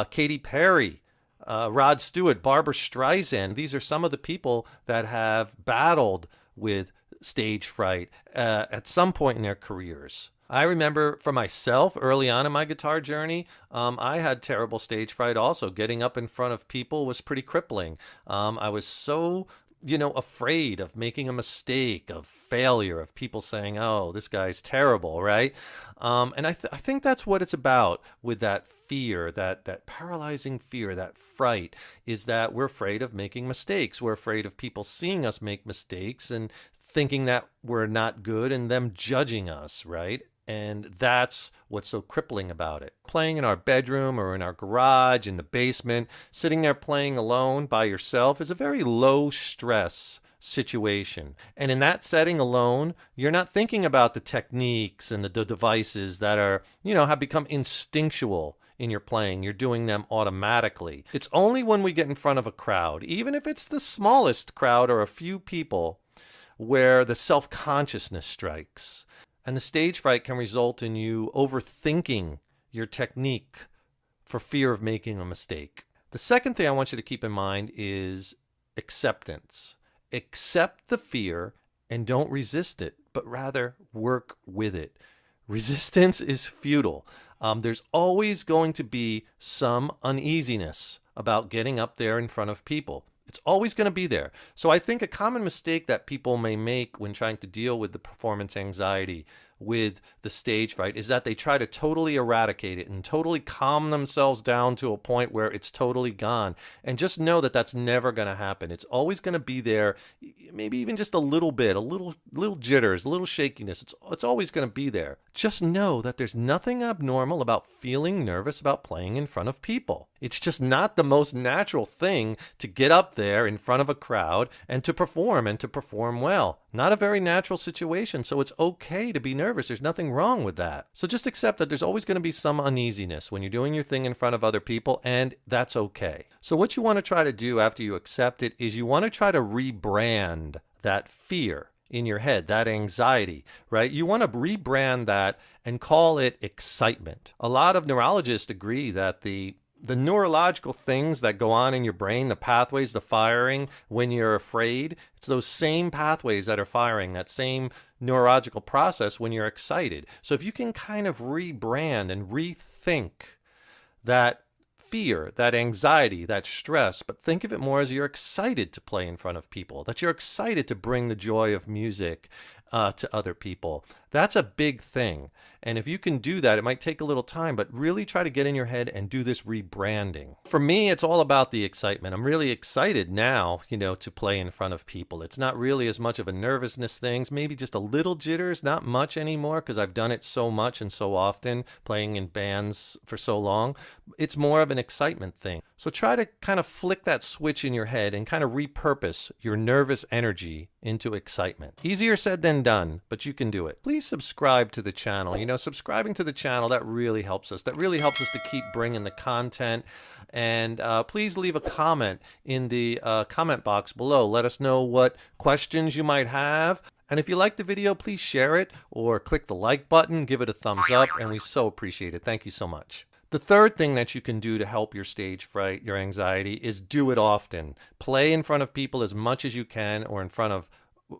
Katy Perry, Rod Stewart, Barbra Streisand. These are some of the people that have battled with stage fright at some point in their careers. I remember for myself early on in my guitar journey, I had terrible stage fright also. Getting up in front of people was pretty crippling. I was so, afraid of making a mistake, of failure, of people saying, oh, this guy's terrible, right? And I think that's what it's about with that fear, that paralyzing fear, that fright, is that we're afraid of making mistakes. We're afraid of people seeing us make mistakes and thinking that we're not good and them judging us, right? And that's what's so crippling about it. Playing in our bedroom or in our garage, in the basement, sitting there playing alone by yourself is a very low stress situation. And in that setting alone, you're not thinking about the techniques and the devices that are, have become instinctual in your playing. You're doing them automatically. It's only when we get in front of a crowd, even if it's the smallest crowd or a few people, where the self-consciousness strikes. And the stage fright can result in you overthinking your technique for fear of making a mistake. The second thing I want you to keep in mind is acceptance. Accept the fear and don't resist it, but rather work with it. Resistance is futile. There's always going to be some uneasiness about getting up there in front of people. It's always going to be there. So I think a common mistake that people may make when trying to deal with the performance anxiety with the stage fright is that they try to totally eradicate it and totally calm themselves down to a point where it's totally gone. And just know that that's never going to happen. It's always going to be there, maybe even just a little bit, a little jitters, a little shakiness. It's always going to be there. Just know that there's nothing abnormal about feeling nervous about playing in front of people. It's just not the most natural thing to get up there in front of a crowd and to perform well. Not a very natural situation, so it's okay to be nervous. There's nothing wrong with that. So just accept that there's always going to be some uneasiness when you're doing your thing in front of other people, and that's okay. So what you want to try to do after you accept it is you want to try to rebrand that fear in your head, that anxiety, right? You want to rebrand that and call it excitement. A lot of neurologists agree that the neurological things that go on in your brain, the pathways, the firing when you're afraid, it's those same pathways that are firing, that same neurological process when you're excited. So if you can kind of rebrand and rethink that fear, that anxiety, that stress, but think of it more as you're excited to play in front of people, that you're excited to bring the joy of music to other people. That's a big thing. And if you can do that, it might take a little time, but really try to get in your head and do this rebranding. For me, it's all about the excitement. I'm really excited now, to play in front of people. It's not really as much of a nervousness thing, maybe just a little jitters, not much anymore because I've done it so much and so often, playing in bands for so long. It's more of an excitement thing. So try to kind of flick that switch in your head and kind of repurpose your nervous energy into excitement. Easier said than done, but you can do it. Please subscribe to the channel. Subscribing to the channel, that really helps us. That really helps us to keep bringing the content. And please leave a comment in the comment box below. Let us know what questions you might have. And if you like the video, please share it or click the like button, give it a thumbs up, and we so appreciate it. Thank you so much. The third thing that you can do to help your stage fright, your anxiety, is do it often. Play in front of people as much as you can, or in front of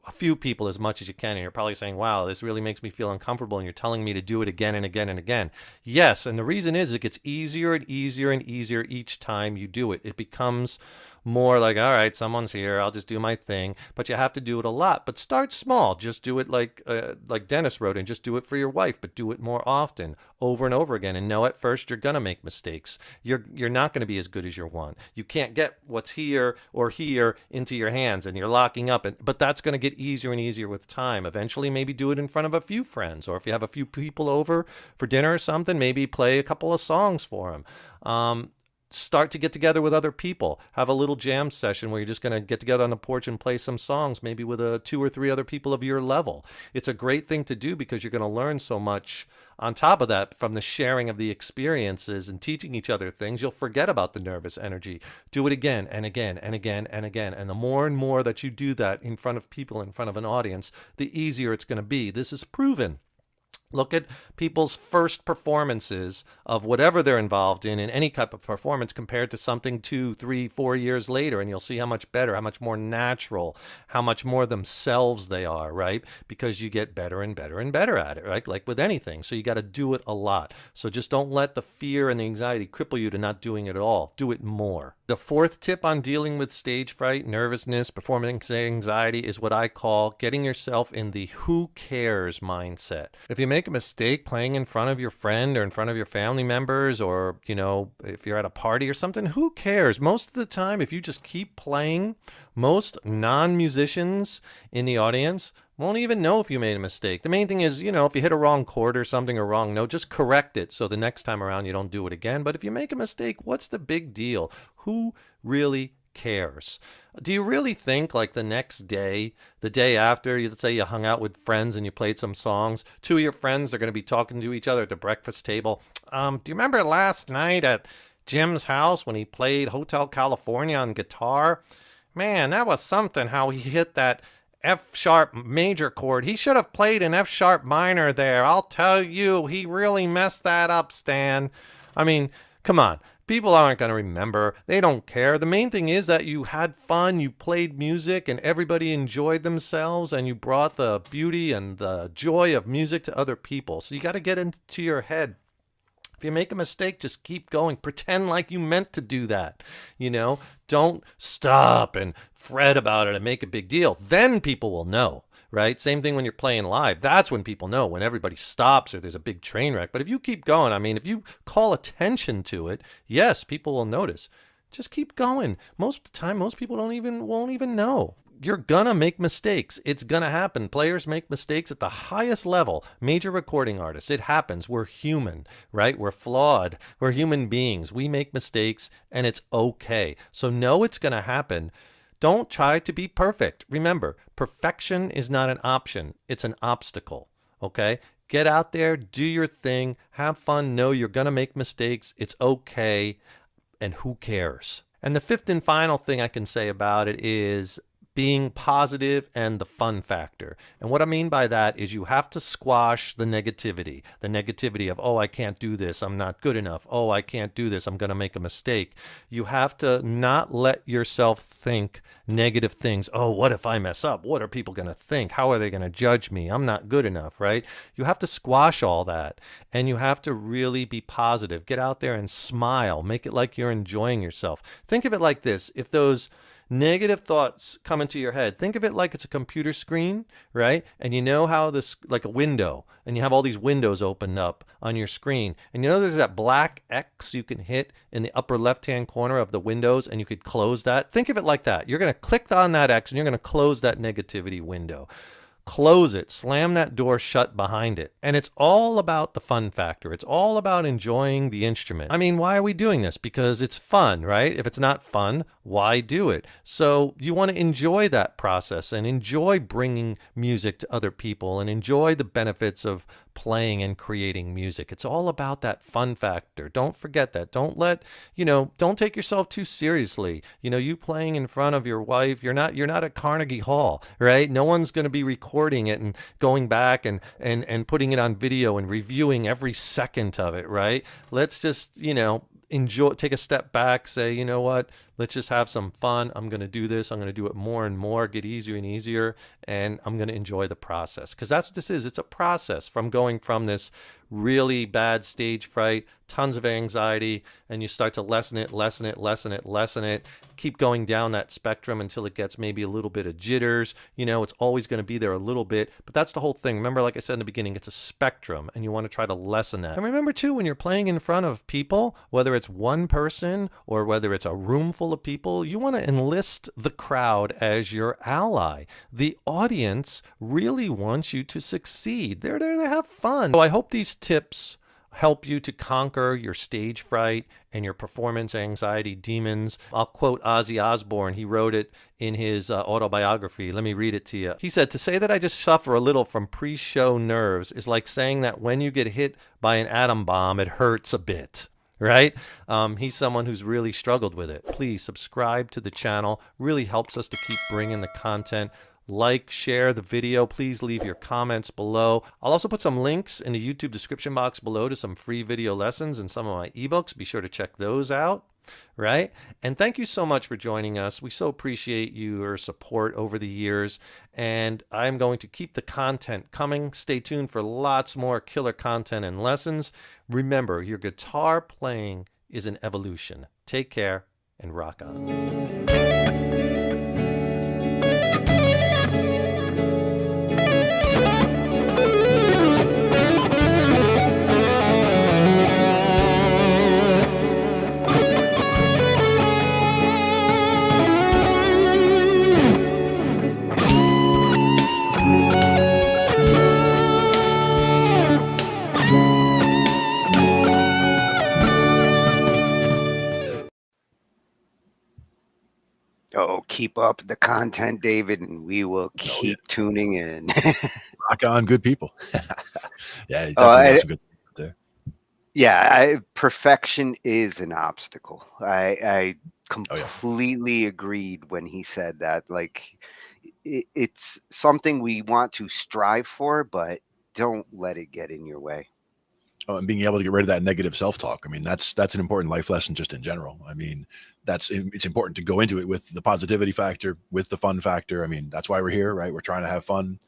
a few people as much as you can. And you're probably saying, wow, this really makes me feel uncomfortable, and you're telling me to do it again and again and again. Yes, and the reason is it gets easier and easier and easier each time you do it. It becomes more like, all right, someone's here, I'll just do my thing. But you have to do it a lot. But start small. Just do it like Dennis wrote, and just do it for your wife, but do it more often, over and over again. And know at first you're gonna make mistakes. You're not gonna be as good as you want. You can't get what's here or here into your hands, and you're locking up. But that's gonna get easier and easier with time. Eventually, maybe do it in front of a few friends, or if you have a few people over for dinner or something, maybe play a couple of songs for them. Start to get together with other people. Have a little jam session where you're just going to get together on the porch and play some songs, maybe with 2 or 3 other people of your level. It's a great thing to do because you're going to learn so much on top of that from the sharing of the experiences and teaching each other things. You'll forget about the nervous energy. Do it again and again and again and again. And the more and more that you do that in front of people, in front of an audience, the easier it's going to be. This is proven. Look at people's first performances of whatever they're involved in any type of performance compared to something 2, 3, 4 years later, and you'll see how much better, how much more natural, how much more themselves they are, right? Because you get better and better and better at it, right? Like with anything. So you got to do it a lot. So just don't let the fear and the anxiety cripple you to not doing it at all. Do it more. The fourth tip on dealing with stage fright, nervousness, performance anxiety is what I call getting yourself in the who cares mindset. If you make a mistake playing in front of your friend or in front of your family members, or if you're at a party or something, who cares? Most of the time, if you just keep playing, most non-musicians in the audience won't even know if you made a mistake. The main thing is, if you hit a wrong chord or something, or wrong note, just correct it so the next time around you don't do it again. But if you make a mistake, what's the big deal? Who really cares? Do you really think like the next day, the day after, let's say you hung out with friends and you played some songs, 2 of your friends are going to be talking to each other at the breakfast table? Do you remember last night at Jim's house when he played Hotel California on guitar? Man, that was something how he hit that F-sharp major chord. He should have played an F-sharp minor there. I'll tell you, he really messed that up, Stan. I mean, come on. People aren't going to remember. They don't care. The main thing is that you had fun, you played music, and everybody enjoyed themselves, and you brought the beauty and the joy of music to other people. So you got to get into your head. If you make a mistake, just keep going. Pretend like you meant to do that. Don't stop and fret about it and make a big deal. Then people will know. right? Same thing when you're playing live. That's when people know, when everybody stops or there's a big train wreck. But if you keep going, I mean, if you call attention to it, yes, people will notice. Just keep going. Most of the time, most people won't even know. You're gonna make mistakes. It's gonna happen. Players make mistakes at the highest level. Major recording artists, it happens. We're human, right? We're flawed. We're human beings. We make mistakes and it's okay. So know it's gonna happen. Don't try to be perfect. Remember, perfection is not an option. It's an obstacle, okay? Get out there, do your thing, have fun. Know you're gonna make mistakes. It's okay. And who cares? And the fifth and final thing I can say about it is being positive and the fun factor. And what I mean by that is you have to squash the negativity of, oh, I can't do this, I'm not good enough, oh, I can't do this, I'm going to make a mistake. You have to not let yourself think negative things. Oh, what if I mess up? What are people going to think? How are they going to judge me? I'm not good enough, right? You have to squash all that, and you have to really be positive. Get out there and smile. Make it like you're enjoying yourself. Think of it like this. If those negative thoughts come into your head, think of it like it's a computer screen, right? And you know how this, like a window, and you have all these windows opened up on your screen. And you know there's that black X you can hit in the upper left-hand corner of the windows, and you could close that. Think of it like that. You're going to click on that X, and you're going to close that negativity window. Close it, slam that door shut behind it. And it's all about the fun factor. It's all about enjoying the instrument. I mean, why are we doing this? Because it's fun, right? If it's not fun, why do it? So you want to enjoy that process and enjoy bringing music to other people and enjoy the benefits of playing and creating music. It's all about that fun factor. Don't forget that. Don't let, don't take yourself too seriously. You playing in front of your wife, you're not at Carnegie Hall, right? No one's going to be recording it and going back and putting it on video and reviewing every second of it, right? Let's just, enjoy, take a step back, say, you know what, let's just have some fun. I'm going to do this. I'm going to do it more and more, get easier and easier. And I'm going to enjoy the process, because that's what this is. It's a process from going from this really bad stage fright, tons of anxiety, and you start to lessen it, keep going down that spectrum until it gets maybe a little bit of jitters. It's always going to be there a little bit, but that's the whole thing. Remember, like I said in the beginning, it's a spectrum, and you want to try to lessen that. And remember too, when you're playing in front of people, whether it's one person or whether it's a room full of people, you want to enlist the crowd as your ally. The audience really wants you to succeed. They're there to have fun. So I hope these tips help you to conquer your stage fright and your performance anxiety demons. I'll quote Ozzy Osbourne. He wrote it in his autobiography. Let me read it to you. He said, "To say that I just suffer a little from pre-show nerves is like saying that when you get hit by an atom bomb, it hurts a bit." Right? He's someone who's really struggled with it. Please subscribe to the channel. Really helps us to keep bringing the content. Like, share the video. Please leave your comments below. I'll also put some links in the YouTube description box below to some free video lessons and some of my ebooks. Be sure to check those out. Right? And thank you so much for joining us. We so appreciate your support over the years. And I'm going to keep the content coming. Stay tuned for lots more killer content and lessons. Remember, your guitar playing is an evolution. Take care and rock on. Oh, keep up the content, David, and we will keep tuning in. Rock on, good people. Yeah, he's definitely got some good people there. Yeah, perfection is an obstacle. I completely agreed when he said that. Like, it's something we want to strive for, but don't let it get in your way. Oh, and being able to get rid of that negative self-talk. I mean, that's an important life lesson just in general. I mean, it's important to go into it with the positivity factor, with the fun factor. I mean, that's why we're here, right? We're trying to have fun,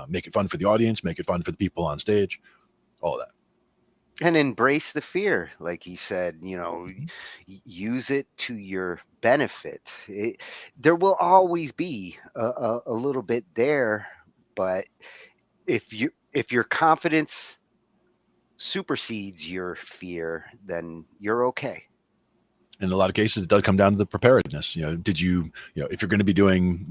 make it fun for the audience, make it fun for the people on stage, all of that. And embrace the fear, like he said, use it to your benefit. There will always be a little bit there, but if your confidence supersedes your fear, then you're okay. In a lot of cases, it does come down to the preparedness. Did you, if you're going to be doing,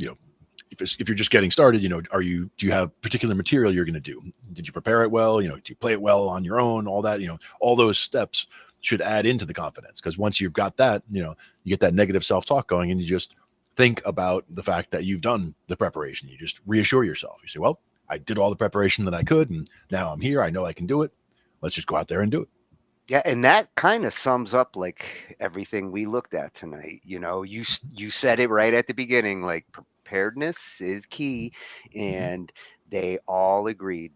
if you're just getting started, do you have particular material you're going to do? Did you prepare it well? Do you play it well on your own? All that, all those steps should add into the confidence, because once you've got that, you get that negative self-talk going, and you just think about the fact that you've done the preparation. You just reassure yourself. You say, well, I did all the preparation that I could, and now I'm here. I know I can do it. Let's just go out there and do it. Yeah, and that kind of sums up like everything we looked at tonight. You said it right at the beginning, like preparedness is key, and they all agreed.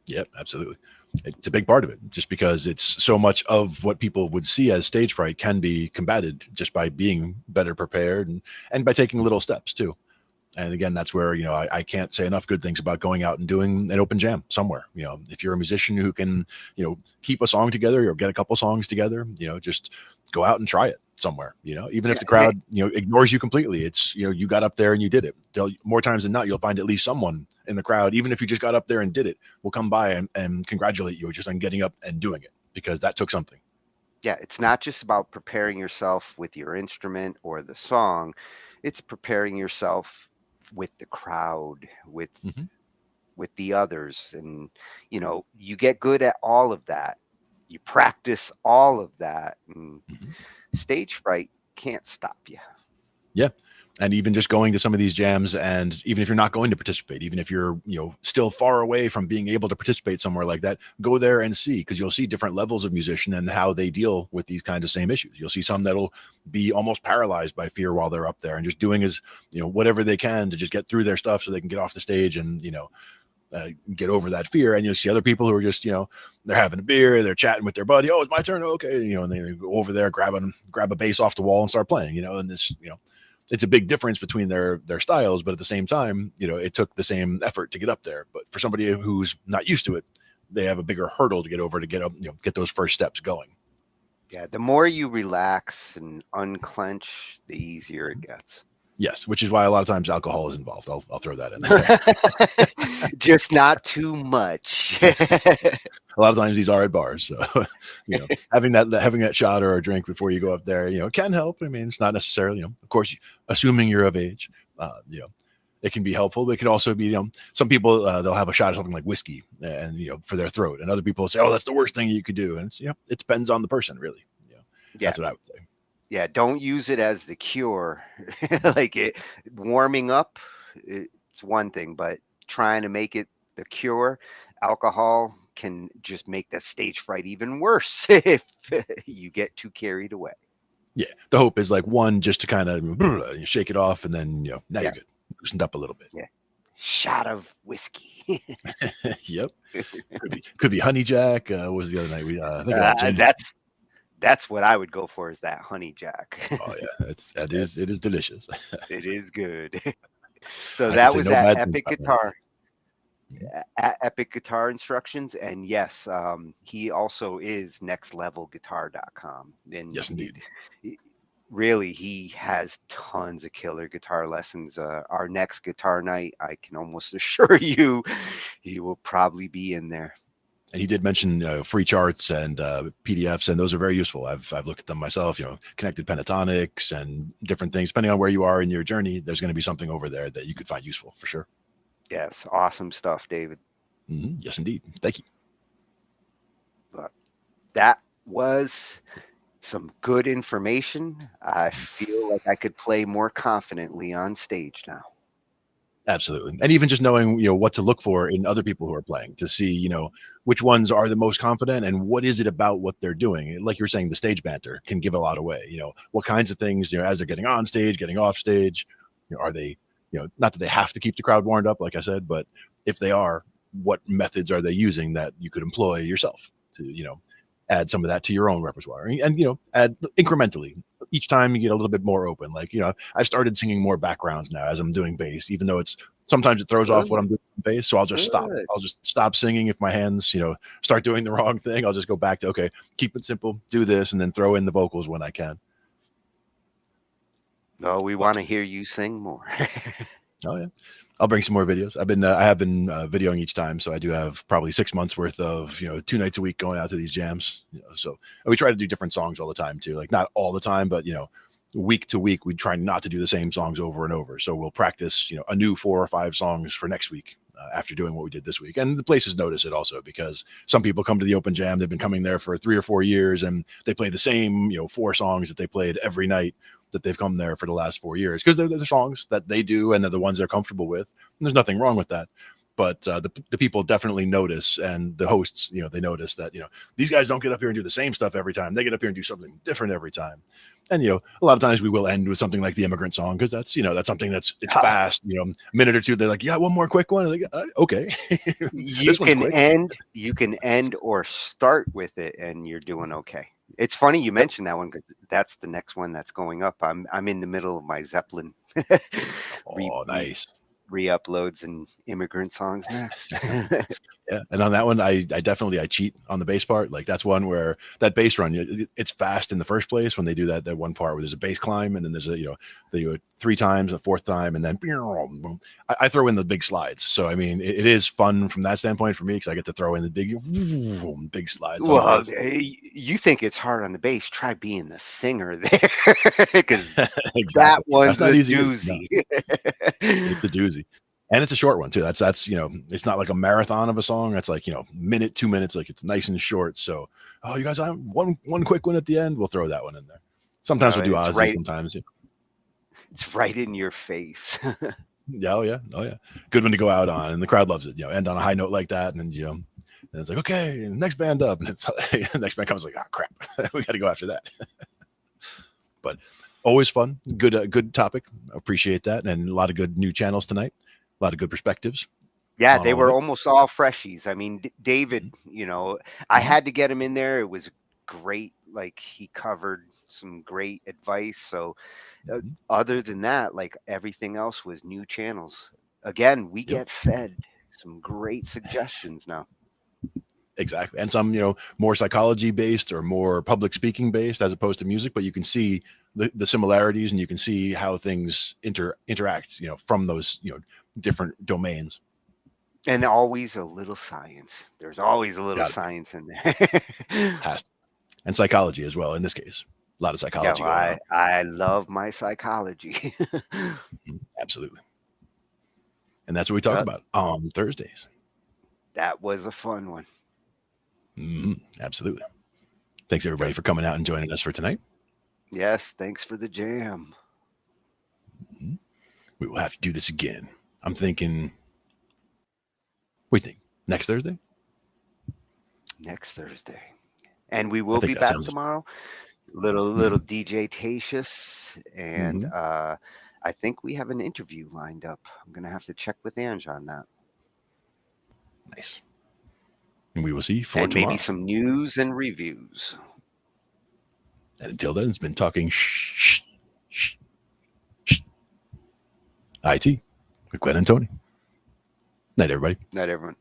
Yep, absolutely. It's a big part of it, just because it's so much of what people would see as stage fright can be combated just by being better prepared and by taking little steps too. And again, that's where, I can't say enough good things about going out and doing an open jam somewhere. If you're a musician who can, keep a song together or get a couple songs together, just go out and try it somewhere, even if the crowd, ignores you completely. It's, you got up there and you did it. More times than not, you'll find at least someone in the crowd, even if you just got up there and did it, will come by and congratulate you just on getting up and doing it, because that took something. Yeah, it's not just about preparing yourself with your instrument or the song. It's preparing yourself with the crowd, with the others, and you get good at all of that. You practice all of that, and stage fright can't stop you. Yeah. And even just going to some of these jams, and even if you're not going to participate, even if you're, still far away from being able to participate somewhere like that, go there and see, because you'll see different levels of musician and how they deal with these kinds of same issues. You'll see some that'll be almost paralyzed by fear while they're up there and just doing whatever they can to just get through their stuff so they can get off the stage and, get over that fear. And you'll see other people who are just, they're having a beer, they're chatting with their buddy. Oh, it's my turn. Okay. And they go over there, grab a bass off the wall and start playing, and this, it's a big difference between their styles, but at the same time, it took the same effort to get up there. But for somebody who's not used to it, they have a bigger hurdle to get over to get up, get those first steps going. Yeah, the more you relax and unclench, the easier it gets. Yes, which is why a lot of times alcohol is involved. I'll throw that in there. Just not too much. A lot of times these are at bars, so having that shot or a drink before you go up there, can help. I mean, it's not necessarily, of course, assuming you're of age, it can be helpful. But it can also be, some people they'll have a shot of something like whiskey and for their throat, and other people say, oh, that's the worst thing you could do. And it's, it depends on the person, really. Yeah, that's what I would say. Yeah, don't use it as the cure. Like warming up, it's one thing, but trying to make it the cure, alcohol can just make the stage fright even worse if you get too carried away. Yeah, the hope is like one, just to kind of shake it off, and then now you're good, loosened up a little bit. Yeah, shot of whiskey. Yep, could be honey jack. What was the other night? We I think about ginger. That's what I would go for, is that honey jack. Oh yeah, it is delicious. It is good. So that was at Epic Guitar. At Epic Guitar Instructions, and yes, he also is nextlevelguitar.com. And yes, indeed. Really, he has tons of killer guitar lessons. Our next guitar night, I can almost assure you, he will probably be in there. And he did mention free charts and PDFs, and those are very useful. I've looked at them myself. Connected pentatonics and different things. Depending on where you are in your journey, there's going to be something over there that you could find useful for sure. Yes, awesome stuff, David. Yes, indeed. Thank you. But that was some good information. I feel like I could play more confidently on stage now. Absolutely. And even just knowing, what to look for in other people who are playing, to see, which ones are the most confident and what is it about what they're doing. Like you were saying, the stage banter can give a lot away. What kinds of things, as they're getting on stage, getting off stage, are they, not that they have to keep the crowd warmed up, like I said, but if they are, what methods are they using that you could employ yourself to, add some of that to your own repertoire, and add incrementally. Each time you get a little bit more open. Like, I've started singing more backgrounds now as I'm doing bass, even though sometimes it throws off what I'm doing bass. So I'll just stop. I'll just stop singing if my hands, start doing the wrong thing. I'll just go back to, okay, keep it simple, do this, and then throw in the vocals when I can. No, we want to hear you sing more. Oh yeah, I'll bring some more videos. I have been videoing each time, so I do have probably 6 months worth of 2 nights a week going out to these jams. So and we try to do different songs all the time too, like not all the time, but week to week we try not to do the same songs over and over. So we'll practice a new 4 or 5 songs for next week. After doing what we did this week, and the places notice it also because some people come to the open jam, they've been coming there for 3 or 4 years, and they play the same 4 songs that they played every night that they've come there for the last 4 years because they're the songs that they do and they're the ones they're comfortable with. And there's nothing wrong with that, but the people definitely notice, and the hosts they notice that these guys don't get up here and do the same stuff every time. They get up here and do something different every time. And a lot of times we will end with something like the Immigrant Song because that's that's something it's fast. A minute or two, they're like, yeah, one more quick one. Like, okay, you can end or start with it, and you're doing okay. It's funny you mentioned that one because that's the next one that's going up. I'm in the middle of my Zeppelin. Nice. Re-uploads and Immigrant Songs next. Yeah, and on that one, I definitely cheat on the bass part. Like that's one where that bass run, it's fast in the first place when they do that one part where there's a bass climb and then there's they do it 3 times, a 4th time, and then I throw in the big slides. So I mean, it is fun from that standpoint for me because I get to throw in the big slides. Well, you think it's hard on the bass? Try being the singer there because exactly. That one's not a easy. doozy. No. It's a doozy. And it's a short one too. That's it's not like a marathon of a song. It's like minute, 2 minutes. Like it's nice and short. So you guys, I have one quick one at the end. We'll throw that one in there. Sometimes we'll do Ozzy. Right. Sometimes it's right in your face. Oh yeah. Good one to go out on, and the crowd loves it. End on a high note like that, and then and it's like okay, next band up, and it's the next band comes like crap, we got to go after that. But always fun, good topic. Appreciate that, and a lot of good new channels tonight. A lot of good perspectives. Yeah, they were almost all freshies. I mean, David, I had to get him in there. It was great. Like he covered some great advice. So other than that, like everything else was new channels. Again, we get fed some great suggestions now. Exactly. And some, more psychology based or more public speaking based as opposed to music, but you can see the similarities and you can see how things interact, from those, different domains. And always a little science. There's always a little science in there. Has to. And psychology as well in this case. A lot of psychology. Yeah, I love my psychology. Absolutely. And that's what we talk about on Thursdays. That was a fun one. Absolutely. Thanks everybody for coming out and joining us for tonight. Yes, thanks for the jam. We will have to do this again. I'm thinking, what do you think? Next Thursday? Next Thursday. And we will be back tomorrow. Little DJ Tatius. And I think we have an interview lined up. I'm going to have to check with Ange on that. Nice. And we will see you for tomorrow. Maybe some news and reviews. And until then, it's been Talking Shh I.T. with Glenn and Tony. Night, everybody. Night, everyone.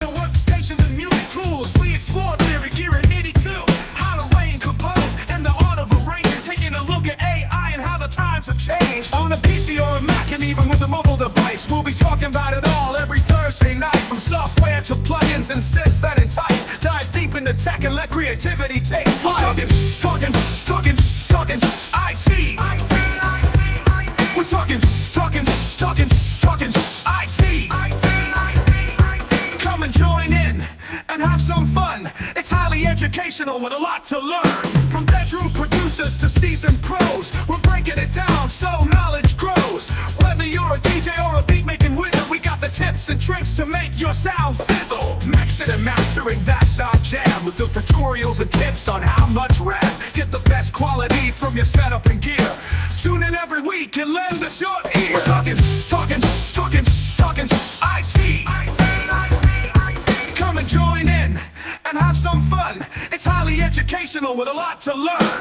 Workstations and music tools, we explore theory, gear in 82. How to rain, compose, and the art of arranging. Taking a look at AI and how the times have changed. On a PC or a Mac and even with a mobile device, we'll be talking about it all every Thursday night. From software to plugins and synths that entice. Dive deep into tech and let creativity take flight. Talking IT. We're talking IT. Come and join in and have some fun. It's highly educational with a lot to learn. From bedroom producers to seasoned pros, we're breaking it down so knowledge grows. Whether you're a DJ or a beat making wizard, we got the tips tips and tricks to make your sound sizzle. Mixing and mastering, that's our jam. With the tutorials and tips on how much rap. Get the best quality from your setup and gear. Tune in every week and lend us your ear. We're talking IT. Come and join in and have some fun. It's highly educational with a lot to learn.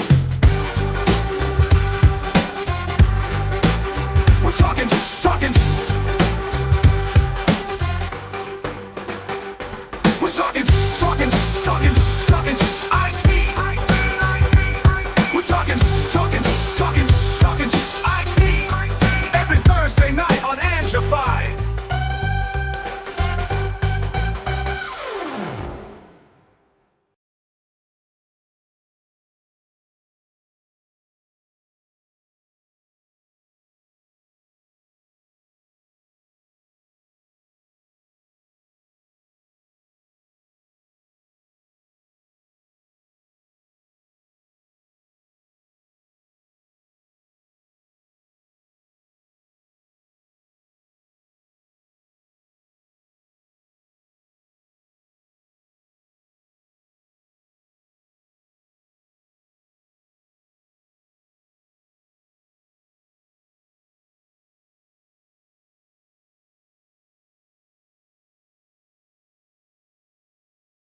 We're talking We're talking